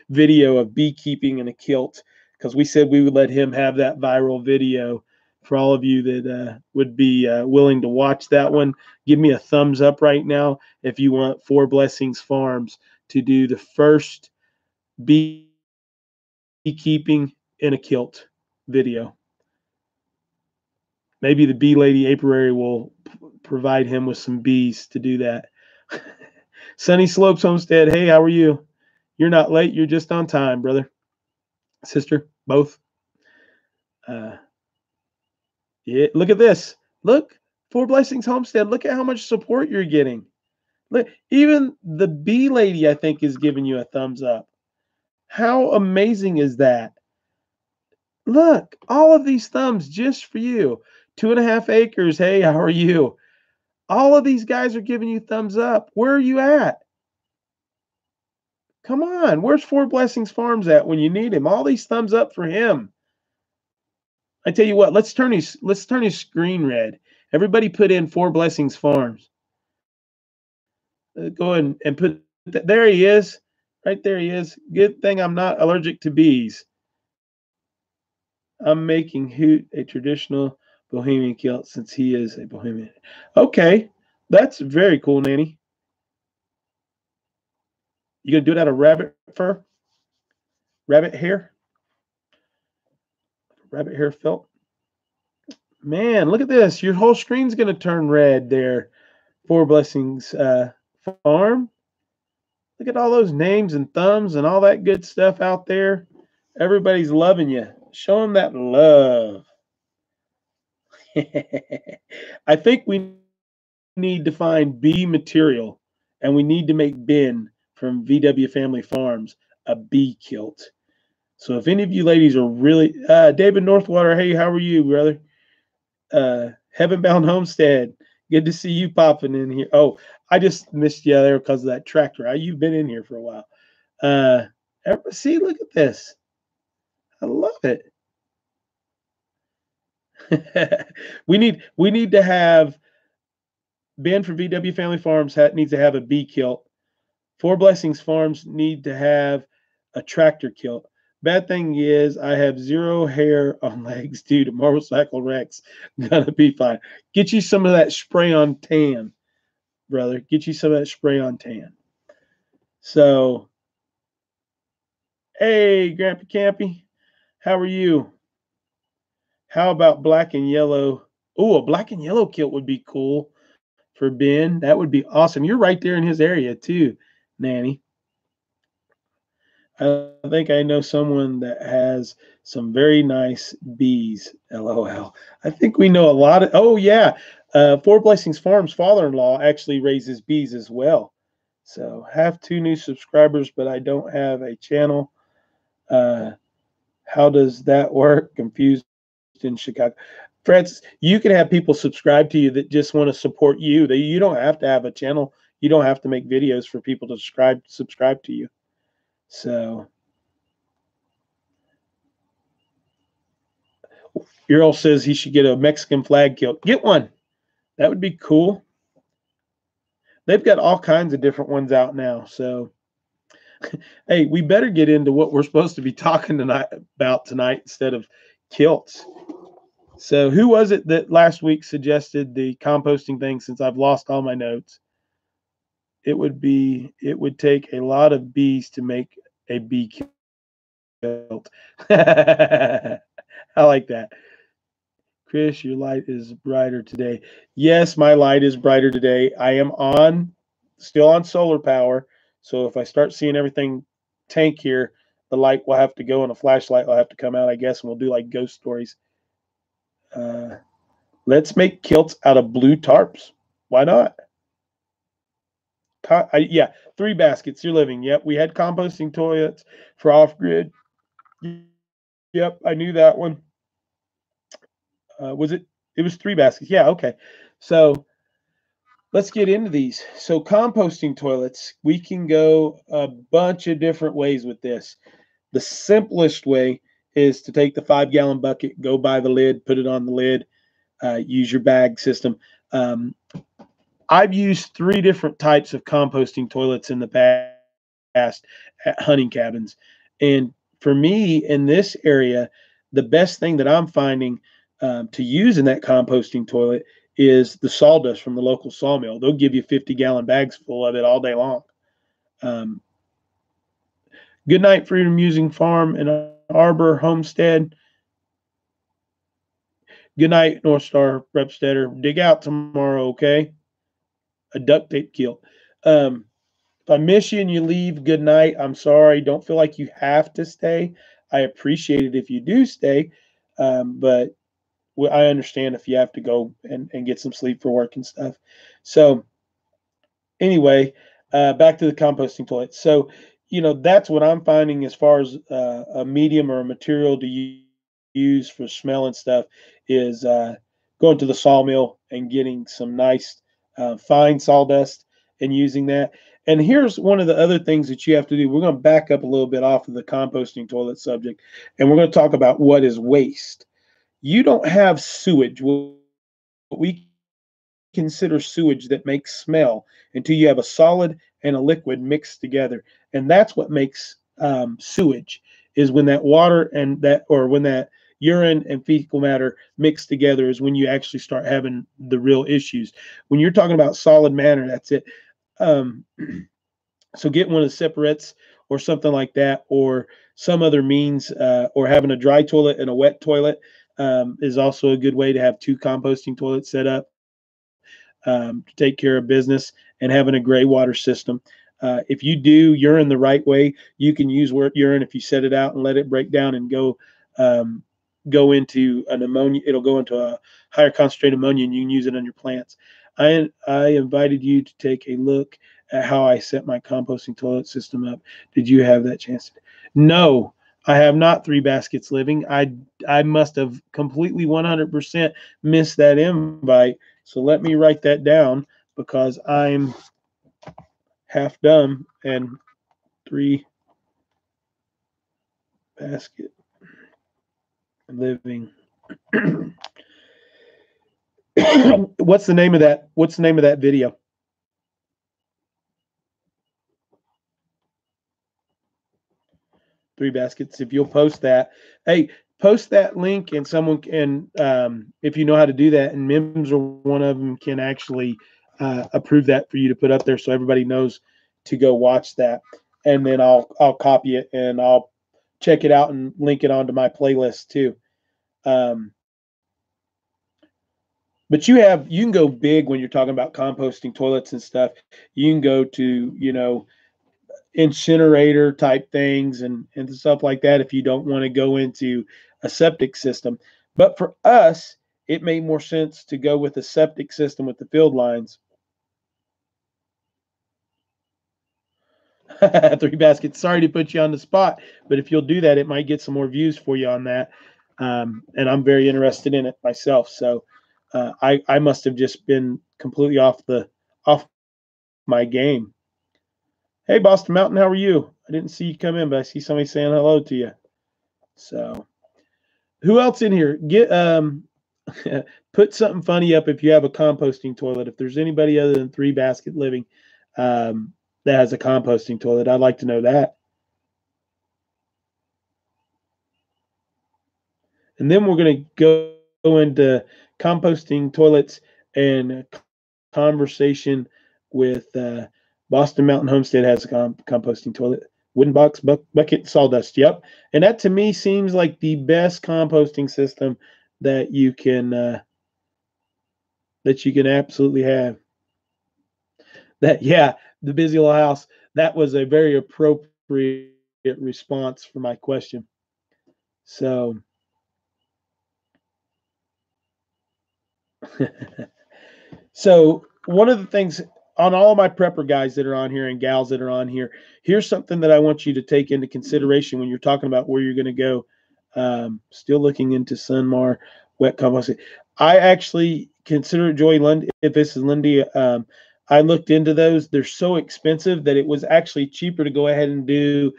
video of beekeeping in a kilt, because we said we would let him have that viral video. For all of you that would be willing to watch that one, give me a thumbs up right now if you want Four Blessings Farms to do the first beekeeping in a kilt video. Maybe the bee lady apiary will provide him with some bees to do that. Sunny Slopes Homestead, hey, how are you? You're not late. You're just on time, brother, sister, both. Yeah, look at this. Look, Four Blessings Homestead. Look at how much support you're getting. Look, even the bee lady, I think, is giving you a thumbs up. How amazing is that? Look, all of these thumbs just for you. 2.5 acres. Hey, how are you? All of these guys are giving you thumbs up. Where are you at? Come on. Where's Four Blessings Farms at when you need him? All these thumbs up for him. I tell you what, let's turn his screen red. Everybody put in Four Blessings Farms. Go ahead and put that. There he is. Right there he is. Good thing I'm not allergic to bees. I'm making Hoot a traditional Bohemian kilt since he is a Bohemian. Okay. That's very cool, Nanny. You gonna do it out of rabbit fur? Rabbit hair? Rabbit hair felt? Man, look at this. Your whole screen's gonna turn red there. Four Blessings Farm. Look at all those names and thumbs and all that good stuff out there. Everybody's loving you. Show them that love. I think we need to find bee material, and we need to make Ben from VW Family Farms a bee kilt. So if any of you ladies are really David Northwater, hey, how are you, brother? Heaven Bound Homestead, good to see you popping in here. Oh, I just missed you there because of that tractor. You've been in here for a while. See, look at this. I love it. we need to have Ben from VW Family Farms needs to have a bee kilt. Four Blessings Farms need to have a tractor kilt. Bad thing is I have zero hair on legs due to motorcycle wrecks. Gonna be fine. Get you some of that spray on tan, brother. Get you some of that spray on tan. So, hey, Grandpa Campy, how are you? How about black and yellow? Oh, a black and yellow kilt would be cool for Ben. That would be awesome. You're right there in his area too, Nanny. I think I know someone that has some very nice bees. LOL. I think we know a lot of. Oh yeah, Four Blessings Farms father-in-law actually raises bees as well. So have 2 new subscribers, but I don't have a channel. How does that work? Confused in Chicago. Francis, you can have people subscribe to you that just want to support you. You don't have to have a channel. You don't have to make videos for people to subscribe to you. So Earl says he should get a Mexican flag kilt. Get one. That would be cool. They've got all kinds of different ones out now. So, hey, we better get into what we're supposed to be talking about tonight instead of kilts. So, who was it that last week suggested the composting thing? Since I've lost all my notes, it would take a lot of bees to make a bee kilt. I like that. Chris, your light is brighter today. Yes, my light is brighter today. I am still on solar power. So if I start seeing everything tank here, the light will have to go and a flashlight will have to come out, I guess, and we'll do like ghost stories. Uh, let's make kilts out of blue tarps. Why not? Yeah, 3 baskets. You're living. Yep, we had composting toilets for off grid. Yep, I knew that one. Was it? It was 3 baskets. Yeah, okay. So let's get into these. So composting toilets, we can go a bunch of different ways with this. The simplest way is to take the 5-gallon bucket, go by the lid, put it on the lid, use your bag system. I've used 3 different types of composting toilets in the past at hunting cabins. And for me in this area, the best thing that I'm finding to use in that composting toilet is the sawdust from the local sawmill. They'll give you 50-gallon bags full of it all day long. Um, Good night, Freedom Musing Farm and Arbor Homestead. Good night, North Star Repstetter. Dig out tomorrow, okay? A duct tape kilt. If I miss you and you leave, good night. I'm sorry. Don't feel like you have to stay. I appreciate it if you do stay, but I understand if you have to go and get some sleep for work and stuff. So anyway, back to the composting toilet. So, that's what I'm finding as far as a medium or a material to use for smell and stuff is going to the sawmill and getting some nice fine sawdust and using that. And here's one of the other things that you have to do. We're going to back up a little bit off of the composting toilet subject, and we're going to talk about what is waste. You don't have sewage, what we consider sewage, that makes smell until you have a solid and a liquid mixed together. And that's what makes sewage, is when that water and when that urine and fecal matter mixed together is when you actually start having the real issues. When you're talking about solid matter, that's it. Um, so get one of the separates or something like that, or some other means, or having a dry toilet and a wet toilet is also a good way to have 2 composting toilets set up to take care of business, and having a gray water system. If you do urine the right way, you can use urine if you set it out and let it break down and go into an ammonia. It'll go into a higher concentrated ammonia, and you can use it on your plants. I invited you to take a look at how I set my composting toilet system up. Did you have that chance? No, I have not 3 baskets living. I must have completely 100% missed that invite. So let me write that down because I'm half dumb and 3 basket living. What's the name of that? What's the name of that video? 3 baskets. If you'll post that, hey, post that link, and someone can, if you know how to do that, and Mims or one of them can actually approve that for you to put up there, so everybody knows to go watch that. And then I'll copy it and I'll check it out and link it onto my playlist too. Um, but you can go big when you're talking about composting toilets and stuff. You can go to incinerator type things and stuff like that if you don't want to go into a septic system. But for us, it made more sense to go with a septic system with the field lines. 3 baskets. Sorry to put you on the spot, but if you'll do that, it might get some more views for you on that. And I'm very interested in it myself. So I must have just been completely off my game. Hey, Boston Mountain, how are you? I didn't see you come in, but I see somebody saying hello to you. So, who else in here? Get put something funny up if you have a composting toilet. If there's anybody other than 3 basket living that has a composting toilet, I'd like to know that. And then we're going to go into composting toilets and conversation with Boston Mountain Homestead has a composting toilet. Wooden box, bucket, sawdust. Yep. And that to me seems like the best composting system that you can absolutely have. That, yeah, the busy little house. that was a very appropriate response for my question. So, so one of the things on all my prepper guys that are on here and gals that are on here, here's something that I want you to take into consideration when you're talking about where you're going to go. Still looking into Sunmar wet composting. I actually consider Joy Lund. If this is Lindy, I looked into those. They're so expensive that it was actually cheaper to go ahead and do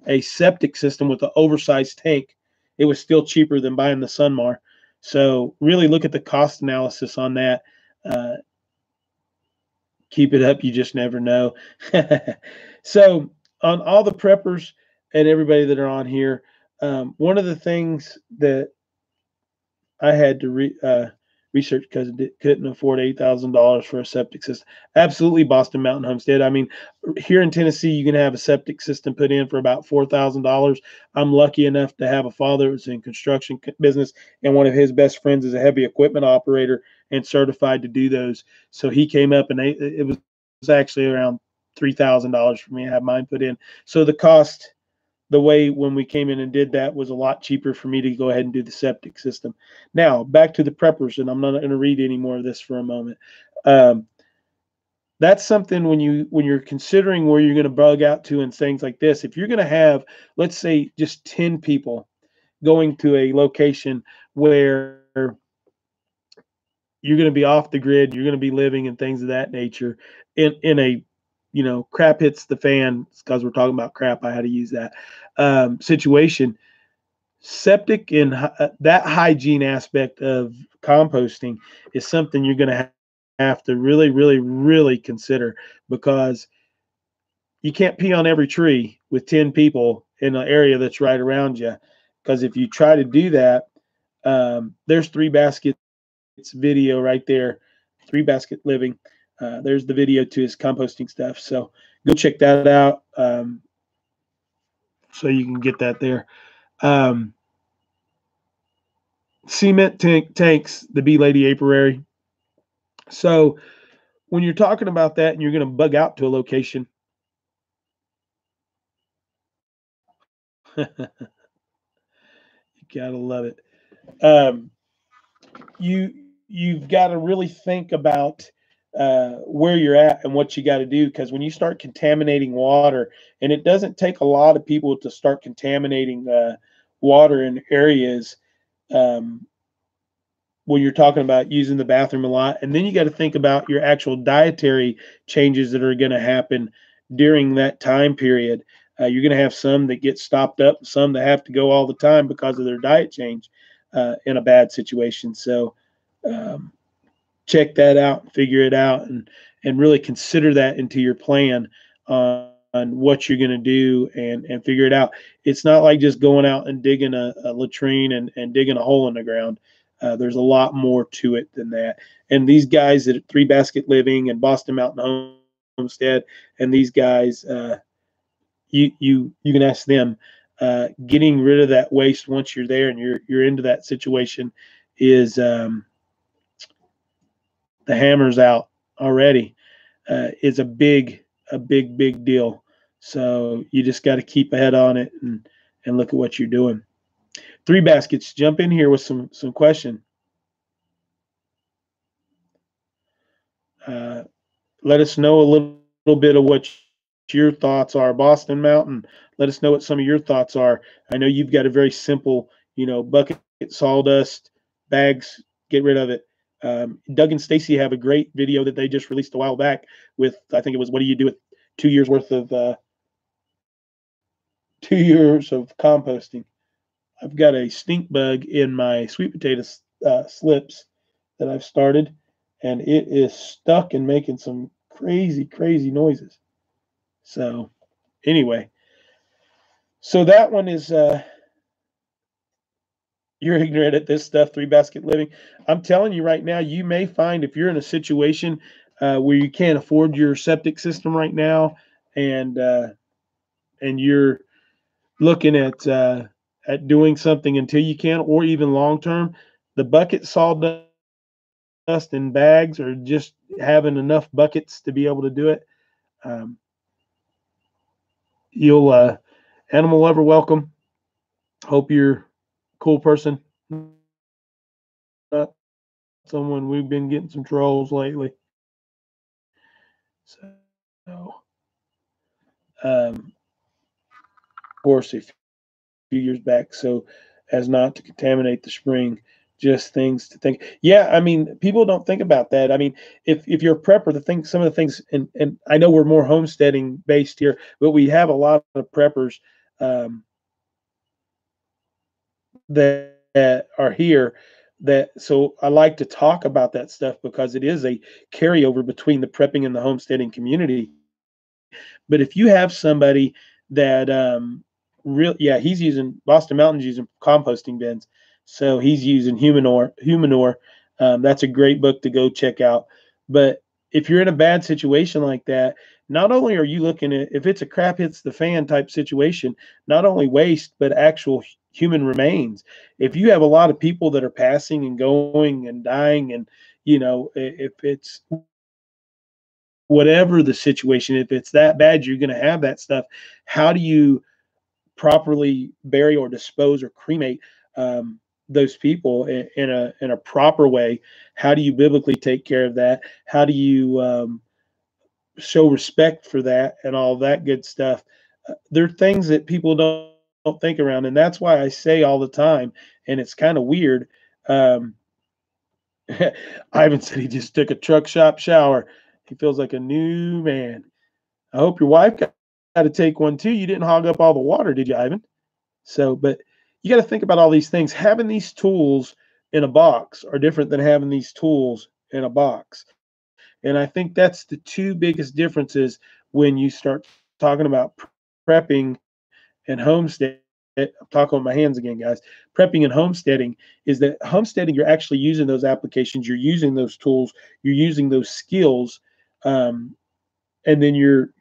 a septic system with an oversized tank. It was still cheaper than buying the Sunmar. So really look at the cost analysis on that. Uh, Keep it up. You just never know. So on all the preppers and everybody that are on here, one of the things that I had to research because I couldn't afford $8,000 for a septic system. Absolutely, Boston Mountain Homestead. I mean, here in Tennessee, you can have a septic system put in for about $4,000. I'm lucky enough to have a father who's in construction business, and one of his best friends is a heavy equipment operator and certified to do those. So he came up, and it was actually around $3,000 for me to have mine put in. So the cost, the way when we came in and did that, was a lot cheaper for me to go ahead and do the septic system. Now back to the preppers, and I'm not going to read any more of this for a moment. Um, that's something when you're considering where you're going to bug out to and things like this. If you're going to have, let's say, just 10 people going to a location where you're going to be off the grid, you're going to be living and things of that nature, in a, crap hits the fan, because we're talking about crap, I had to use that situation. Septic and that hygiene aspect of composting is something you're going to have to really, really, really consider, because you can't pee on every tree with 10 people in an area that's right around you. Because if you try to do that, there's Three Baskets video right there, Three Basket Living. There's the video to his composting stuff. So go check that out, so you can get that there. Um, Cement tanks, the Bee Lady apiary. So when you're talking about that and you're going to bug out to a location, you gotta love it. Um, you've got to really think about where you're at and what you got to do, because when you start contaminating water, and it doesn't take a lot of people to start contaminating water in areas, um, when you're talking about using the bathroom a lot. And then you got to think about your actual dietary changes that are going to happen during that time period. You're going to have some that get stopped up, some that have to go all the time because of their diet change in a bad situation. So um, check that out, figure it out, and really consider that into your plan on what you're going to do, and figure it out. It's not like just going out and digging a latrine and digging a hole in the ground. There's a lot more to it than that. And these guys at Three Basket Living and Boston Mountain Homestead, and these guys, you can ask them. Getting rid of that waste once you're there and you're into that situation is, the hammer's out already. Is a big deal. So you just got to keep ahead on it, and look at what you're doing. Three Baskets, jump in here with some question. Uh, Let us know a little bit of what your thoughts are. Boston Mountain, let us know what some of your thoughts are. I know you've got a very simple, bucket, sawdust, bags, get rid of it. Doug and Stacy have a great video that they just released a while back with, I think it was, what do you do with 2 years worth of 2 years of composting. I've got a stink bug in my sweet potato slips that I've started, and it is stuck and making some crazy, crazy noises. So, anyway, so that one is, you're ignorant at this stuff, Three Basket Living. I'm telling you right now, you may find, if you're in a situation where you can't afford your septic system right now, and you're looking at doing something until you can, or even long term, the bucket sawdust and bags, or just having enough buckets to be able to do it. Um, You'll animal lover, welcome. Hope you're a cool person, not someone we've been getting some trolls lately. So, course, a few years back, so as not to contaminate the spring. Just things to think. Yeah, I mean, people don't think about that. I mean, if you're a prepper, some of the things, and I know we're more homesteading based here, but we have a lot of preppers um, that are here. That so I like to talk about that stuff because it is a carryover between the prepping and the homesteading community. But if you have somebody that real yeah, he's using Boston Mountain's using composting bins, so he's using humanure. That's a great book to go check out. But if you're in a bad situation like that, not only are you looking at if it's a crap hits the fan type situation, not only waste but actual human remains. If you have a lot of people that are passing and going and dying, and if it's whatever the situation, if it's that bad, you're going to have that stuff. How do you properly bury or dispose or cremate those people in a proper way? How do you biblically take care of that? How do you show respect for that and all that good stuff? There are things that people don't think around, and that's why I say all the time, and it's kind of weird. Um, Ivan said he just took a truck shop shower. He feels like a new man. I hope your wife got to take one too. You didn't hog up all the water, did you, Ivan? So, but you got to think about all these things. Having these tools in a box are different than having these tools in a box. And I think that's the two biggest differences when you start talking about prepping and homestead. I'm talking with my hands again, guys. Prepping and homesteading is that homesteading, you're actually using those applications, you're using those tools, you're using those skills, um, and then you're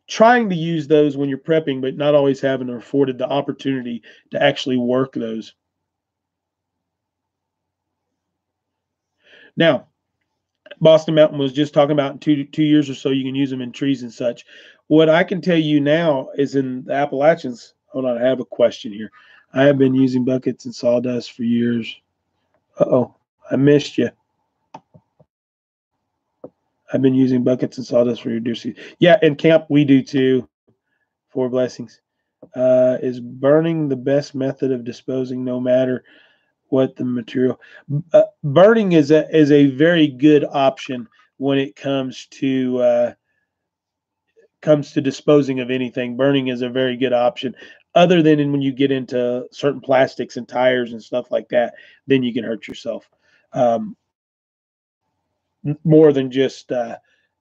trying to use those when you're prepping, but not always having afforded the opportunity to actually work those. Now, Boston Mountain was just talking about in 2 years or so you can use them in trees and such. What I can tell you now is in the Appalachians. Hold on, I have a question here. I have been using buckets and sawdust for years. Uh-oh, I missed you. I've been using buckets and sawdust for your deer seed. Yeah, in camp we do too. Four blessings. Is burning the best method of disposing, no matter what the material? Burning is a very good option when it comes to disposing of anything. Burning is a very good option. Other than when you get into certain plastics and tires and stuff like that, then you can hurt yourself. Um, More than just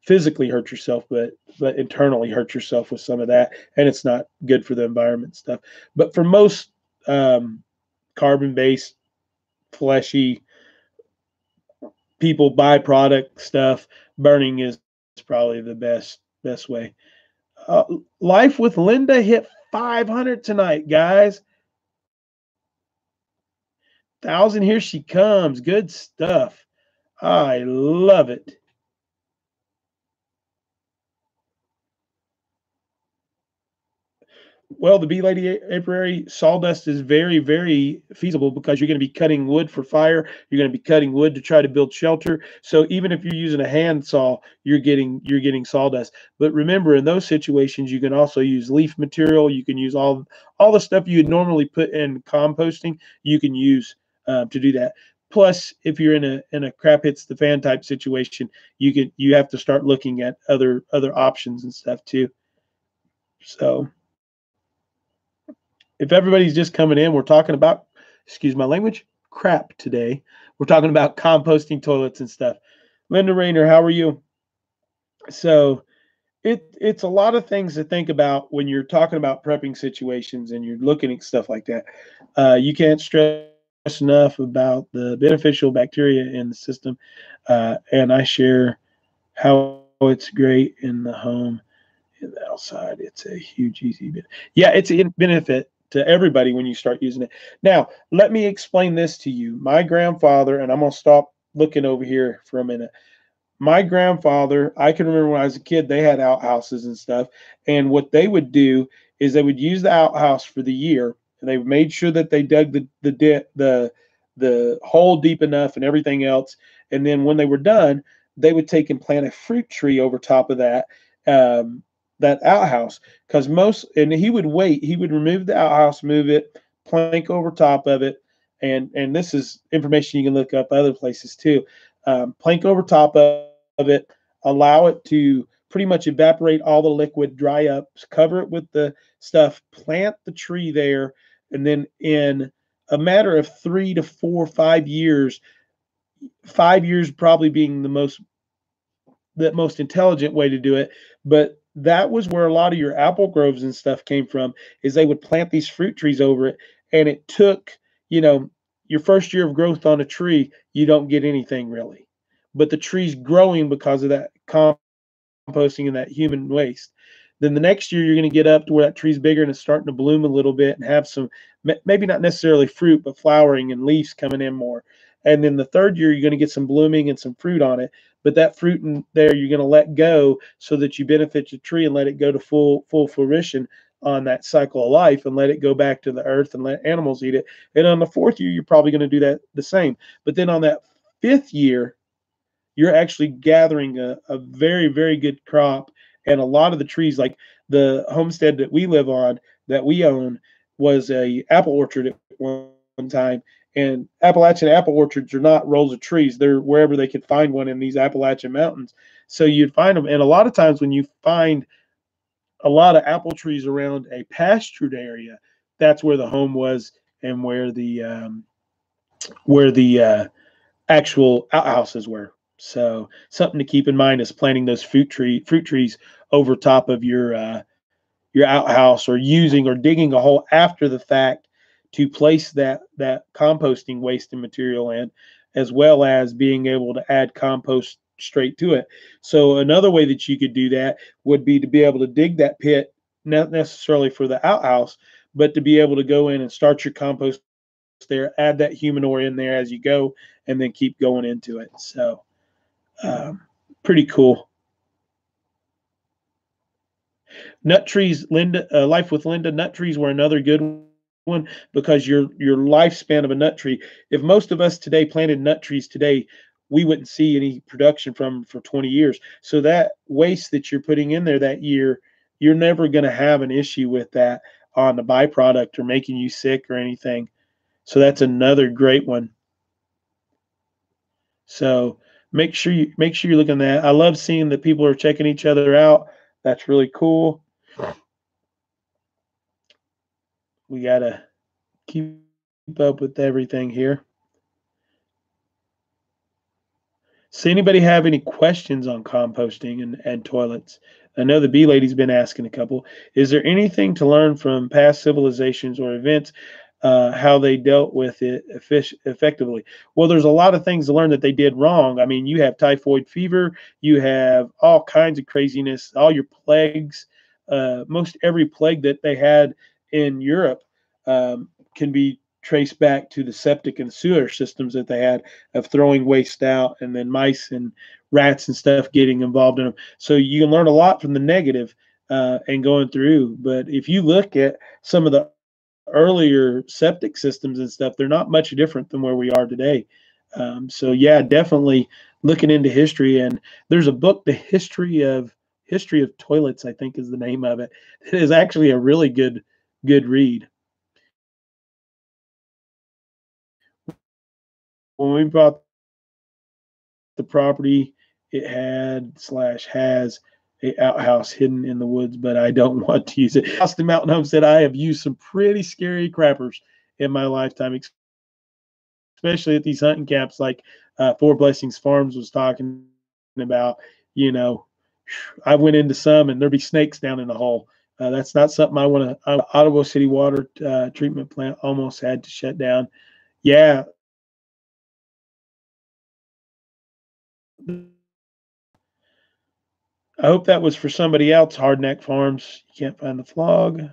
physically hurt yourself, but internally hurt yourself with some of that, and it's not good for the environment stuff. But for most carbon-based, fleshy people, byproduct stuff, burning is probably the best way. Uh, Life with Linda hit 500 tonight, guys. 1,000, here she comes. Good stuff. I love it. Well, the Bee Lady Apiary sawdust is very, very feasible because you're going to be cutting wood for fire. You're going to be cutting wood to try to build shelter. So even if you're using a hand saw, you're getting sawdust. But remember, in those situations, you can also use leaf material. You can use all the stuff you would normally put in composting. You can use to do that. Plus, if you're in a crap hits the fan type situation, you have to start looking at other options and stuff too. So if everybody's just coming in, we're talking about, excuse my language, crap today. We're talking about composting toilets and stuff. Linda Rayner, how are you? So it's a lot of things to think about when you're talking about prepping situations and you're looking at stuff like that. You can't stress enough about the beneficial bacteria in the system, and I share how it's great in the home. Outside, it's a huge easy bit. Yeah, it's a benefit to everybody when you start using it. Now let me explain this to you. My grandfather, and I'm going to stop looking over here for a minute. My grandfather, I can remember when I was a kid, they had outhouses and stuff. And what they would do is they would use the outhouse for the year, and they made sure that they dug the hole deep enough and everything else. And then when they were done, they would take and plant a fruit tree over top of um, that outhouse. Because most, and he would wait, he would remove the outhouse, move it, plank over top of it, and this is information you can look up other places too. Plank over top of it, allow it to pretty much evaporate all the liquid, dry up, cover it with the stuff, plant the tree there, and then in a matter of 3 to 4, 5 years, 5 years probably being the most intelligent way to do it. But that was where a lot of your apple groves and stuff came from, is they would plant these fruit trees over it, and it took, you know, your first year of growth on a tree, you don't get anything really. But the tree's growing because of that composting and that human waste. Then the next year you're going to get up to where that tree's bigger and it's starting to bloom a little bit and have some, maybe not necessarily fruit, but flowering and leaves coming in more. And then the third year you're going to get some blooming and some fruit on it. But that fruit in there you're going to let go so that you benefit the tree and let it go to full fruition on that cycle of life, and let it go back to the earth and let animals eat it. And on the fourth year you're probably going to do that the same. But then on that fifth year you're actually gathering a very, very good crop. And a lot of the trees, like the homestead that we live on, that we own, was a apple orchard at one time. And Appalachian apple orchards are not rows of trees; they're wherever they could find one in these Appalachian mountains. So you'd find them, and a lot of times when you find a lot of apple trees around a pastured area, that's where the home was, and where the actual outhouses were. So something to keep in mind is planting those fruit trees over top of your outhouse, or using or digging a hole after the fact to place that composting waste and material in, as well as being able to add compost straight to it. So another way that you could do that would be to be able to dig that pit, not necessarily for the outhouse, but to be able to go in and start your compost there, add that human ore in there as you go, and then keep going into it. So um, pretty cool. Nut trees, Linda, Life with Linda. Nut trees were another good one, because your lifespan of a nut tree. If most of us today planted nut trees today, we wouldn't see any production from them for 20 years. So that waste that you're putting in there that year, you're never going to have an issue with that on the byproduct or making you sick or anything. So that's another great one. So make sure you're looking at that. I love seeing that people are checking each other out. That's really cool. We gotta keep up with everything here. So anybody have any questions on composting and toilets? I know the bee lady's been asking a couple. Is there anything to learn from past civilizations or events, how they dealt with it effectively? Well, there's a lot of things to learn that they did wrong. I mean, you have typhoid fever, you have all kinds of craziness, all your plagues. Most every plague that they had in Europe can be traced back to the septic and sewer systems that they had, of throwing waste out, and then mice and rats and stuff getting involved in them. So you can learn a lot from the negative and going through. But if you look at some of the earlier septic systems and stuff, they're not much different than where we are today. So yeah, definitely looking into history. And there's a book, the history of toilets, I think is the name of it. It is actually a really good read. When we bought the property, it had slash has a outhouse hidden in the woods, but I don't want to use it. Austin Mountain Home said I have used some pretty scary crappers in my lifetime, especially at these hunting camps, like Four Blessings Farms was talking about. You know, I went into some and there'd be snakes down in the hole. That's not something I want to. Ottawa City Water Treatment Plant almost had to shut down. Yeah, I hope that was for somebody else. Hardneck Farms. You can't find the flog.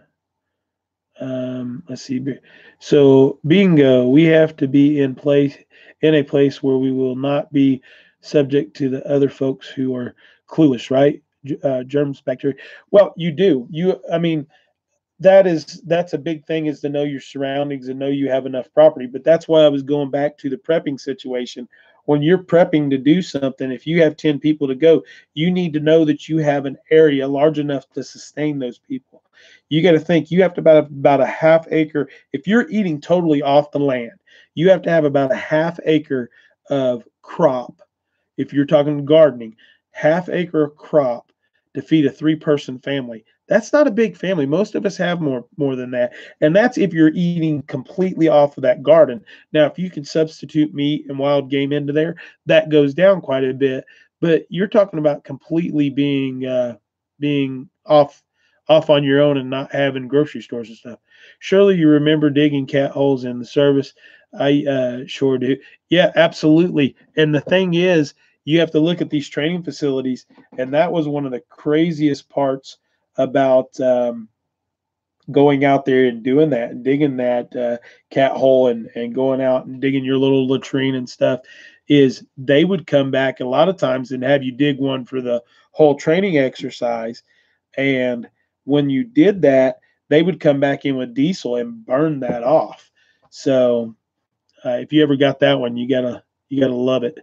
Let's see. So bingo, we have to be in a place where we will not be subject to the other folks who are clueless, right? Germs, bacteria. Well, you do. I mean, that's a big thing, is to know your surroundings and know you have enough property. But that's why I was going back to the prepping situation. When you're prepping to do something, if you have 10 people to go, you need to know that you have an area large enough to sustain those people. You got to think you have to about a half acre. If you're eating totally off the land, you have to have about a half acre of crop. If you're talking gardening, half acre of crop to feed a 3-person family. That's not a big family. Most of us have more than that. And that's if you're eating completely off of that garden. Now, if you can substitute meat and wild game into there, that goes down quite a bit. But you're talking about completely being off on your own and not having grocery stores and stuff. Surely you remember digging cat holes in the service. I sure do. Yeah, absolutely. And the thing is, you have to look at these training facilities, and that was one of the craziest parts about going out there and doing that and digging that cat hole, and going out and digging your little latrine and stuff, is they would come back a lot of times and have you dig one for the whole training exercise. And when you did that, they would come back in with diesel and burn that off. So if you ever got that one, you gotta love it.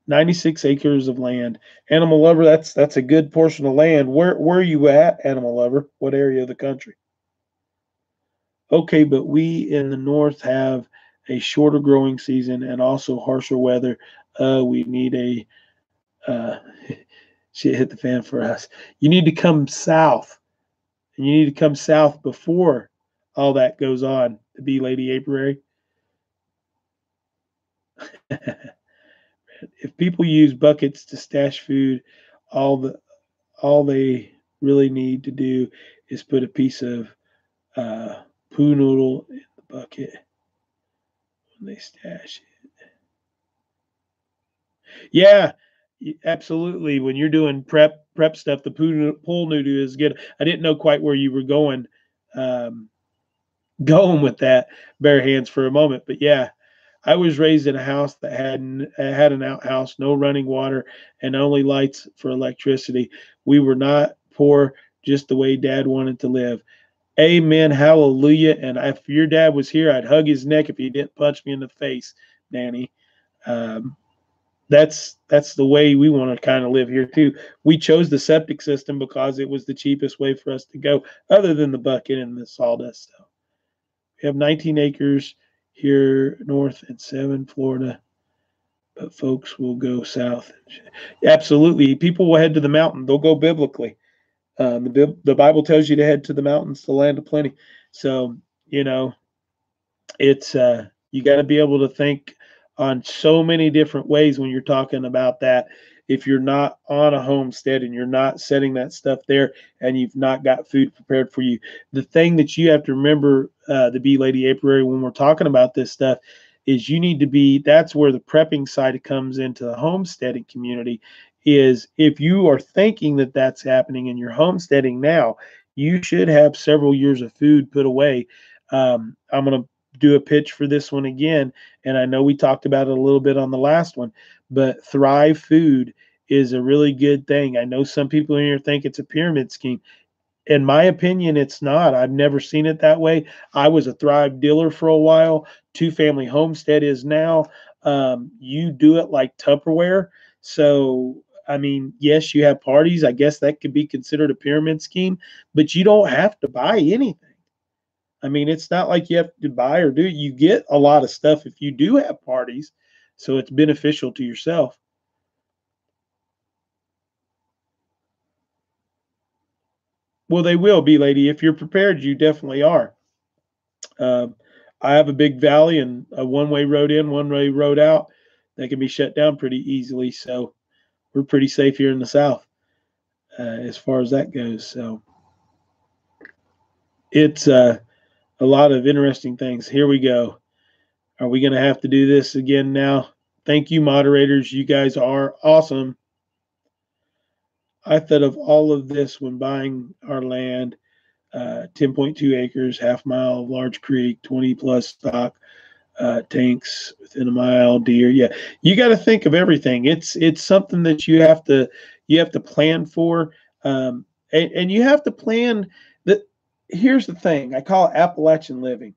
96 acres of land. Animal lover, that's a good portion of land. Where are you at, animal lover? What area of the country? Okay, but we in the north have a shorter growing season and also harsher weather. We need a uh, shit hit the fan for us. You need to come south, and you need to come south before all that goes on. The bee lady apiary. If people use buckets to stash food, all the all they really need to do is put a piece of uh, poo noodle in the bucket when they stash it. Yeah, absolutely. When you're doing prep stuff, the pool noodle is good. I didn't know quite where you were um, going with that, bare hands, for a moment, but yeah. I was raised in a house that had an outhouse, no running water, and only lights for electricity. We were not poor, just the way Dad wanted to live. Amen. Hallelujah. And if your dad was here, I'd hug his neck if he didn't punch me in the face, Danny. Um, that's the way we want to kind of live here too. We chose the septic system because it was the cheapest way for us to go, other than the bucket and the sawdust stuff. We have 19 acres here north and 7 Florida, but folks will go south. Absolutely, people will head to the mountain. They'll go biblically. The Bible tells you to head to the mountains, the land of plenty. So you know, it's you got to be able to think on so many different ways when you're talking about that. If you're not on a homestead and you're not setting that stuff there, and you've not got food prepared for you, the thing that you have to remember, the bee lady apiary, when we're talking about this stuff, is you need to be, that's where the prepping side comes into the homesteading community. Is if you are thinking that that's happening and you're homesteading now, you should have several years of food put away. I'm going to do a pitch for this one again. And I know we talked about it a little bit on the last one, but Thrive Food is a really good thing. I know some people in here think it's a pyramid scheme. In my opinion, it's not. I've never seen it that way. I was a Thrive dealer for a while. Two Family Homestead is now. You do it like Tupperware. So, I mean, yes, you have parties. I guess that could be considered a pyramid scheme, but you don't have to buy anything. I mean, it's not like you have to buy or do. You get a lot of stuff if you do have parties, so it's beneficial to yourself. Well, they will be, lady. If you're prepared, you definitely are. Um, I have a big valley and a one-way road in, one-way road out. That can be shut down pretty easily. So we're pretty safe here in the South as far as that goes. So it's a lot of interesting things. Here we go. Are we going to have to do this again now? Thank you, moderators. You guys are awesome. I thought of all of this when buying our land, 10.2 acres, half mile of large creek, 20 plus stock. Tanks within a mile, deer. Yeah, you got to think of everything. It's something that you have to plan for, and you have to plan. That Here's the thing. I call it Appalachian living.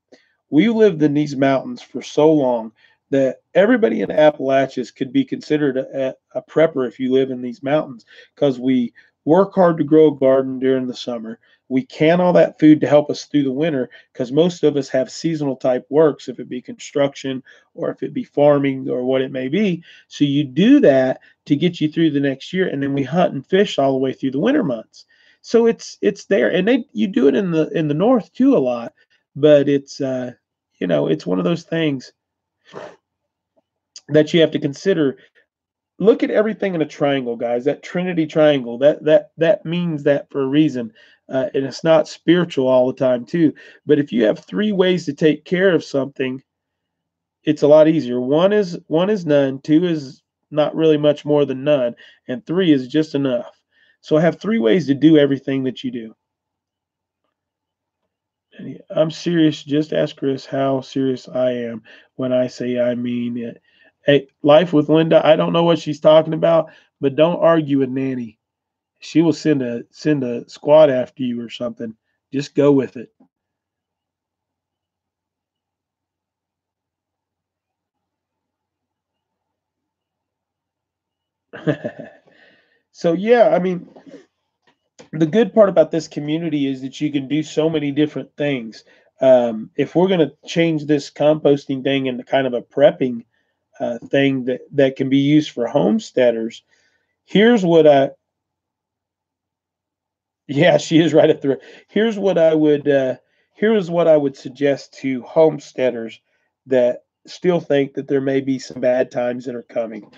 We lived in these mountains for so long that everybody in Appalachians could be considered a prepper if you live in these mountains, because we work hard to grow a garden during the summer. We can all that food to help us through the winter, because most of us have seasonal type works, if it be construction or if it be farming or what it may be. So you do that to get you through the next year, and then we hunt and fish all the way through the winter months. So it's there, and you do it in the north too a lot, but it's one of those things that you have to consider. Look at everything in a triangle, guys. That Trinity triangle, that means that for a reason. And it's not spiritual all the time too. But if you have three ways to take care of something, it's a lot easier. One is none, two is not really much more than none, and three is just enough. So I have three ways to do everything that you do. I'm serious. Just ask Chris how serious I am when I say I mean it. Hey, life with Linda, I don't know what she's talking about, but don't argue with Nanny. She will send a squad after you or something. Just go with it. So yeah, I mean, the good part about this community is that you can do so many different things. If we're going to change this composting thing into kind of a prepping thing that can be used for homesteaders, here's what I yeah, she is right up there. Here's what I would here's what I would suggest to homesteaders that still think that there may be some bad times that are coming.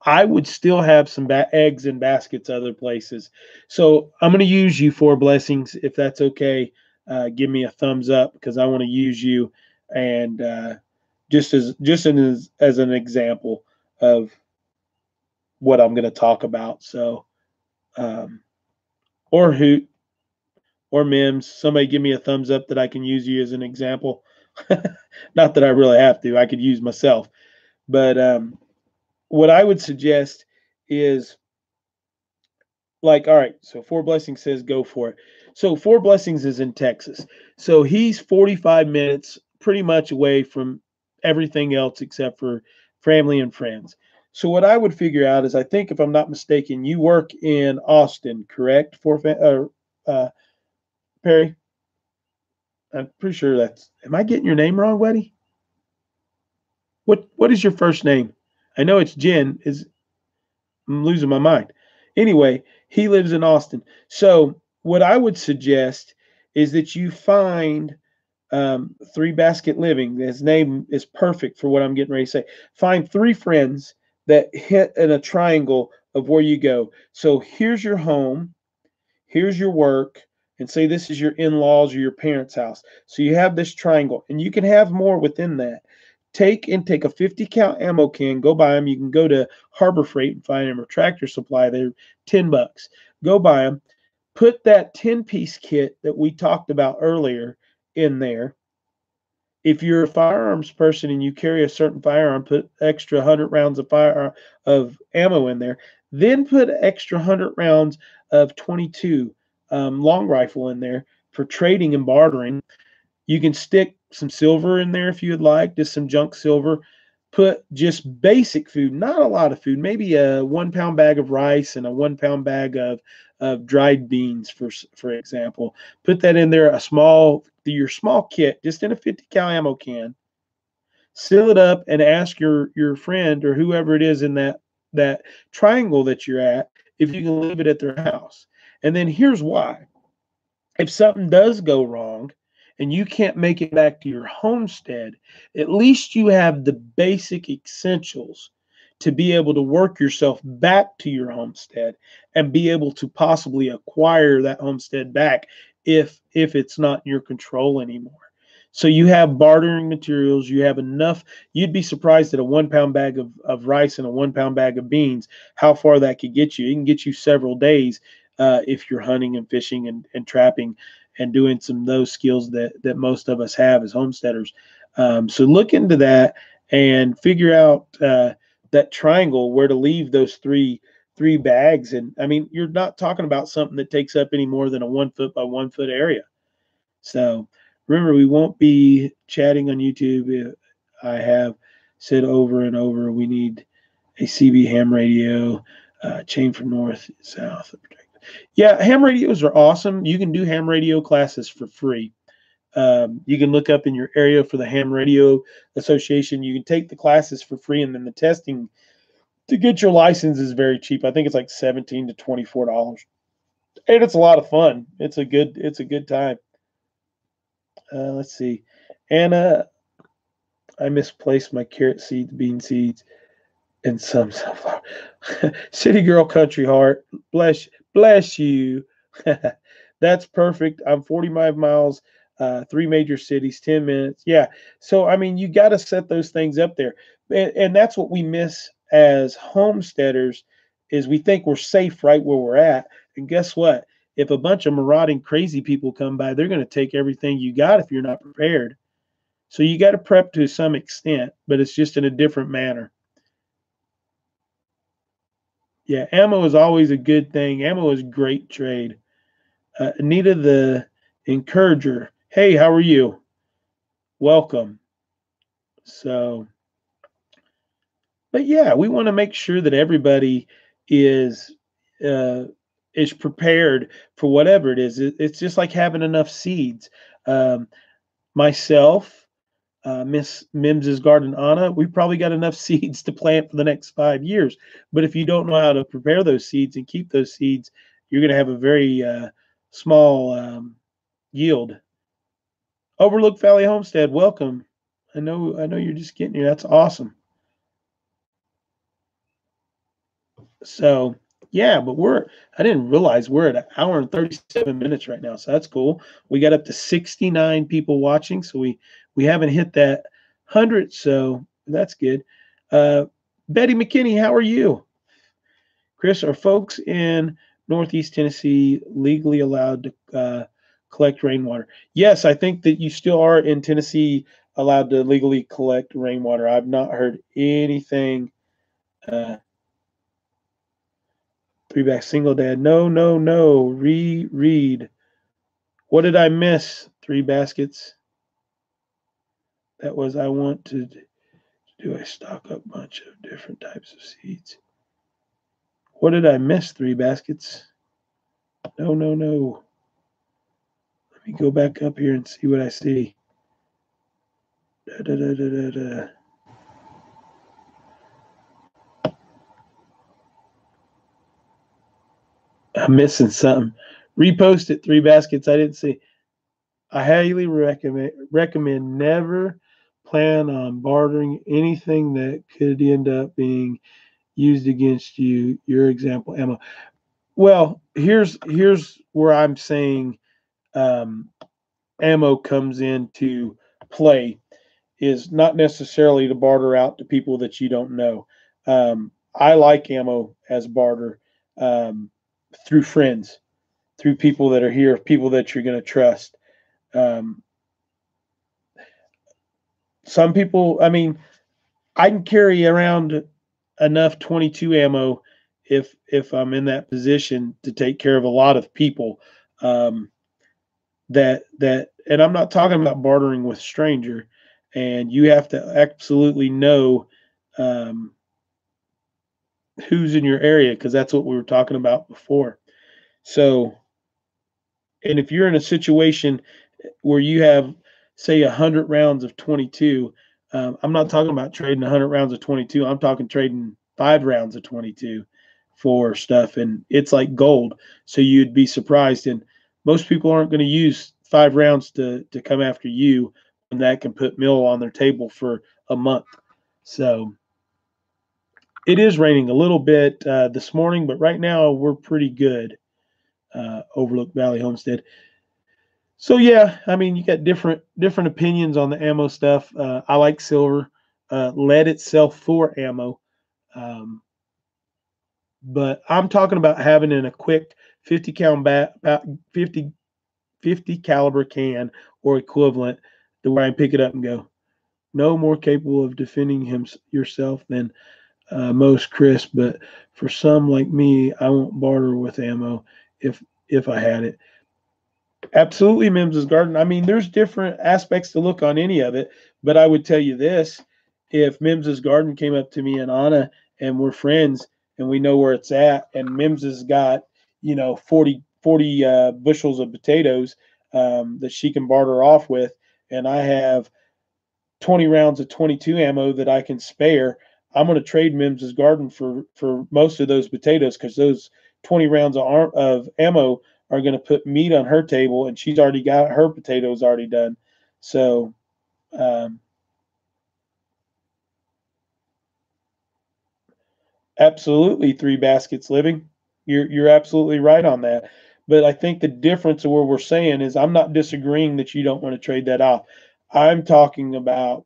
I would still have some eggs in baskets other places. So I'm going to use you for blessings, if that's okay. Give me a thumbs up, because I want to use you, and just as an example of what I'm going to talk about. So um, or Hoot or Mims, somebody give me a thumbs up that I can use you as an example. Not that I really have to. I could use myself, but what I would suggest is, like, all right, so Four Blessings says go for it. So Four Blessings is in Texas. So he's 45 minutes pretty much away from everything else except for family and friends. So what I would figure out is, I think if I'm not mistaken, you work in Austin, correct? Perry? I'm pretty sure that's, am I getting your name wrong, Weddy? What is your first name? I know it's Jen. I'm losing my mind. Anyway, he lives in Austin. So what I would suggest is that you find Three Basket Living. His name is perfect for what I'm getting ready to say. Find three friends that hit in a triangle of where you go. So here's your home, here's your work, and say this is your in-laws or your parents' house. So you have this triangle, and you can have more within that. Take a 50 cal ammo can, go buy them. You can go to Harbor Freight and find them, or Tractor Supply. They're $10. Go buy them. Put that 10-piece kit that we talked about earlier in there. If you're a firearms person and you carry a certain firearm, put extra 100 rounds of ammo in there. Then put extra 100 rounds of 22 long rifle in there for trading and bartering. You can stick some silver in there if you would like, just some junk silver. Put just basic food, not a lot of food, maybe a 1 pound bag of rice and a 1 pound bag of dried beans, for example. Put that in there, your small kit, just in a 50 cal ammo can. Seal it up and ask your friend or whoever it is in that triangle that you're at if you can leave it at their house. And then here's why: if something does go wrong and you can't make it back to your homestead, at least you have the basic essentials to be able to work yourself back to your homestead and be able to possibly acquire that homestead back if it's not in your control anymore. So you have bartering materials, you have enough. You'd be surprised at a 1 pound bag of rice and a 1 pound bag of beans, how far that could get you. It can get you several days if you're hunting and fishing and trapping and doing some of those skills that most of us have as homesteaders. So look into that and figure out that triangle where to leave those three bags. And I mean, you're not talking about something that takes up any more than a 1 foot by 1 foot area. So remember, we won't be chatting on YouTube. I have said over and over, we need a CB ham radio, chain from north, south. Yeah, ham radios are awesome. You can do ham radio classes for free. You can look up in your area for the Ham Radio Association. You can take the classes for free, and then the testing to get your license is very cheap. I think it's like $17 to $24, and it's a lot of fun. It's a good time. Let's see, Anna. I misplaced my carrot seeds, bean seeds, and some sunflower. City girl, country heart. Bless you. That's perfect. I'm 45 miles, 3 major cities, 10 minutes. Yeah. So, I mean, you got to set those things up there. And that's what we miss as homesteaders is we think we're safe right where we're at. And guess what? If a bunch of marauding crazy people come by, they're going to take everything you got if you're not prepared. So you got to prep to some extent, but it's just in a different manner. Yeah, ammo is always a good thing. Ammo is great trade. Anita the Encourager. Hey, how are you? Welcome. So, but yeah, we want to make sure that everybody is uh, is prepared for whatever it is. It's just like having enough seeds. Um, Myself, Miss Mims's Garden Anna, we probably got enough seeds to plant for the next 5 years. But if you don't know how to prepare those seeds and keep those seeds, you're going to have a very small yield. Overlook Valley Homestead, welcome. I know you're just getting here. That's awesome. So yeah, but I didn't realize we're at an hour and 37 minutes right now. So that's cool. We got up to 69 people watching. So we haven't hit that 100. So that's good. Betty McKinney, how are you? Chris, are folks in Northeast Tennessee legally allowed to collect rainwater? Yes, I think that you still are in Tennessee allowed to legally collect rainwater. I've not heard anything. Uh, Three back single dad. No, no, no. Read. What did I miss? Three baskets. That was I want to do a stock up bunch of different types of seeds. What did I miss? Three baskets. No, no, no. Let me go back up here and see what I see. Da, da, da, da, da, da. I'm missing something. Repost it. Three baskets. I didn't see. I highly recommend never plan on bartering anything that could end up being used against you. Your example, ammo. Well, here's where I'm saying um, ammo comes into play is not necessarily to barter out to people that you don't know. I like ammo as barter um, through friends, through people that are here, people that you're going to trust. Um, some people, I mean, I can carry around enough 22 ammo if I'm in that position to take care of a lot of people. Um, and I'm not talking about bartering with stranger, and you have to absolutely know um, who's in your area because that's what we were talking about before. So, and if you're in a situation where you have, say, 100 rounds of 22, I'm not talking about trading 100 rounds of 22. I'm talking trading 5 rounds of 22 for stuff, and it's like gold. So you'd be surprised, and most people aren't going to use 5 rounds to come after you when that can put meal on their table for a month. So it is raining a little bit this morning, but right now we're pretty good. Overlook Valley Homestead. So yeah, I mean, you got different opinions on the ammo stuff. I like silver, lead itself for ammo, um, but I'm talking about having in a quick 50 cal 50 caliber can or equivalent to where I can pick it up and go. no more capable of defending yourself than most, Chris. But for some like me, I won't barter with ammo if if I had it. Absolutely, Mims's Garden. I mean, there's different aspects to look on any of it, but I would tell you this: if Mims's Garden came up to me and Anna, and we're friends, and we know where it's at, and Mims has got 40 bushels of potatoes that she can barter off with, and I have 20 rounds of 22 ammo that I can spare, I'm going to trade Mims's Garden for most of those potatoes, because those 20 rounds of ammo are going to put meat on her table, and she's already got her potatoes already done. So, um, absolutely, three baskets living. You're absolutely right on that. But I think the difference of what we're saying is, I'm not disagreeing that you don't want to trade that off. I'm talking about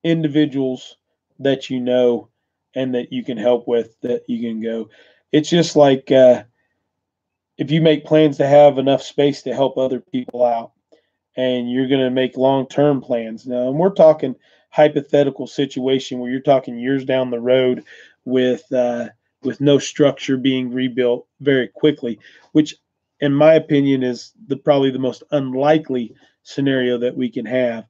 individuals that you know and that you can help with, that you can go. It's just like if you make plans to have enough space to help other people out, and you're going to make long-term plans. Now, and we're talking hypothetical situation where you're talking years down the road with no structure being rebuilt very quickly, which, in my opinion, is probably the most unlikely scenario that we can have.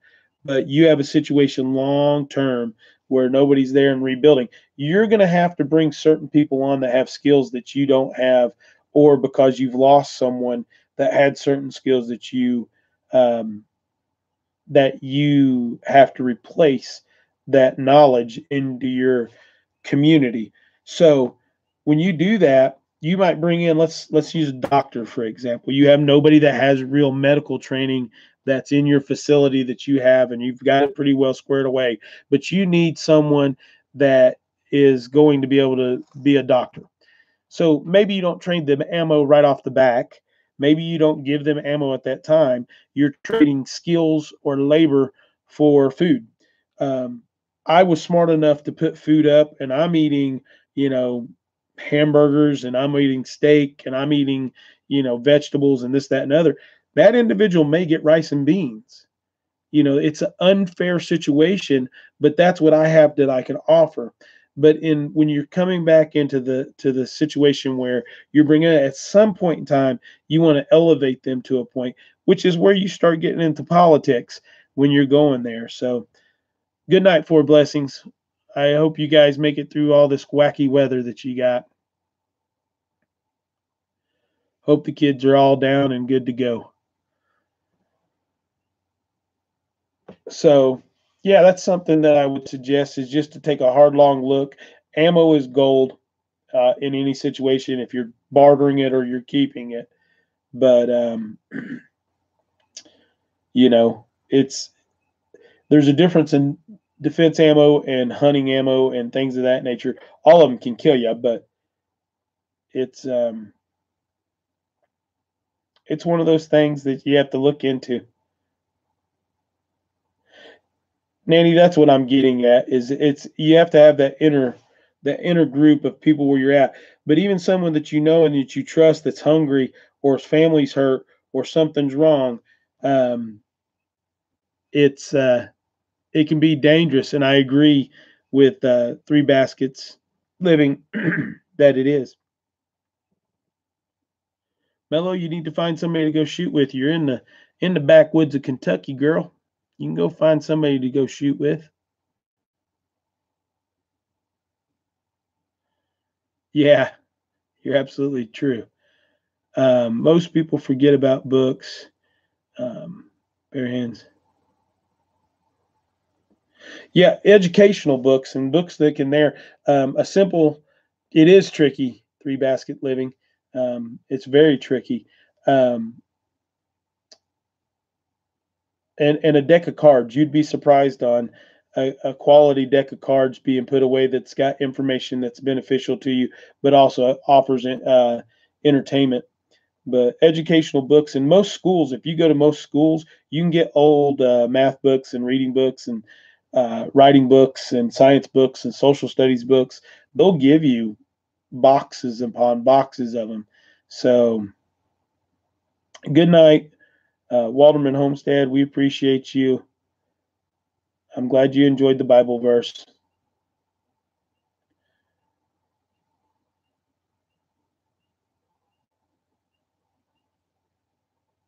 But you have a situation long term where nobody's there and rebuilding. You're going to have to bring certain people on that have skills that you don't have, or because you've lost someone that had certain skills um, that you have to replace that knowledge into your community. So when you do that, you might bring in, let's use a doctor for example. You have nobody that has real medical training that's in your facility that you have, and you've got it pretty well squared away, but you need someone that is going to be able to be a doctor. So maybe you don't train them ammo right off the back. Maybe you don't give them ammo at that time. You're trading skills or labor for food. Um, I was smart enough to put food up, and I'm eating, you know, hamburgers, and I'm eating steak, and I'm eating, vegetables, and this, that, and other. That individual may get rice and beans. It's an unfair situation, but that's what I have that I can offer. But in when you're coming back into the situation where you're bringing it, at some point in time, you want to elevate them to a point, which is where you start getting into politics when you're going there. So good night, four blessings. I hope you guys make it through all this wacky weather that you got. Hope the kids are all down and good to go. So, yeah, that's something that I would suggest, is just to take a hard, long look. Ammo is gold in any situation, if you're bartering it or you're keeping it. But it's there's a difference in defense ammo and hunting ammo and things of that nature. All of them can kill you, but it's um, it's one of those things that you have to look into. Nanny, that's what I'm getting at. Is it's you have to have that inner group of people where you're at. But even someone that you know and that you trust that's hungry, or his family's hurt, or something's wrong, um, it's it can be dangerous. And I agree with Three Baskets Living that it is. Mello, you need to find somebody to go shoot with. You're in the backwoods of Kentucky, girl. You can go find somebody to go shoot with. Yeah, you're absolutely true. Most people forget about books. Bare hands. Yeah, educational books and books that can there. A simple, it is tricky. Three basket living. It's very tricky. Um, and a deck of cards. You'd be surprised on a quality deck of cards being put away that's got information that's beneficial to you, but also offers entertainment. But educational books in most schools, if you go to most schools, you can get old math books and reading books and writing books and science books and social studies books. They'll give you boxes upon boxes of them. So, good night, Walterman Homestead. We appreciate you. I'm glad you enjoyed the Bible verse.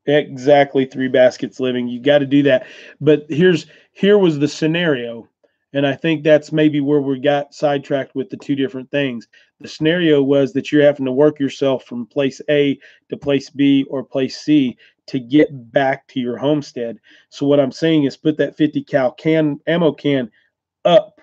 Exactly, 3 baskets living. You got to do that. But here was the scenario, and I think that's maybe where we got sidetracked with the two different things. The scenario was that you're having to work yourself from place A to place B or place C to get back to your homestead. So what I'm saying is put that 50 cal ammo can up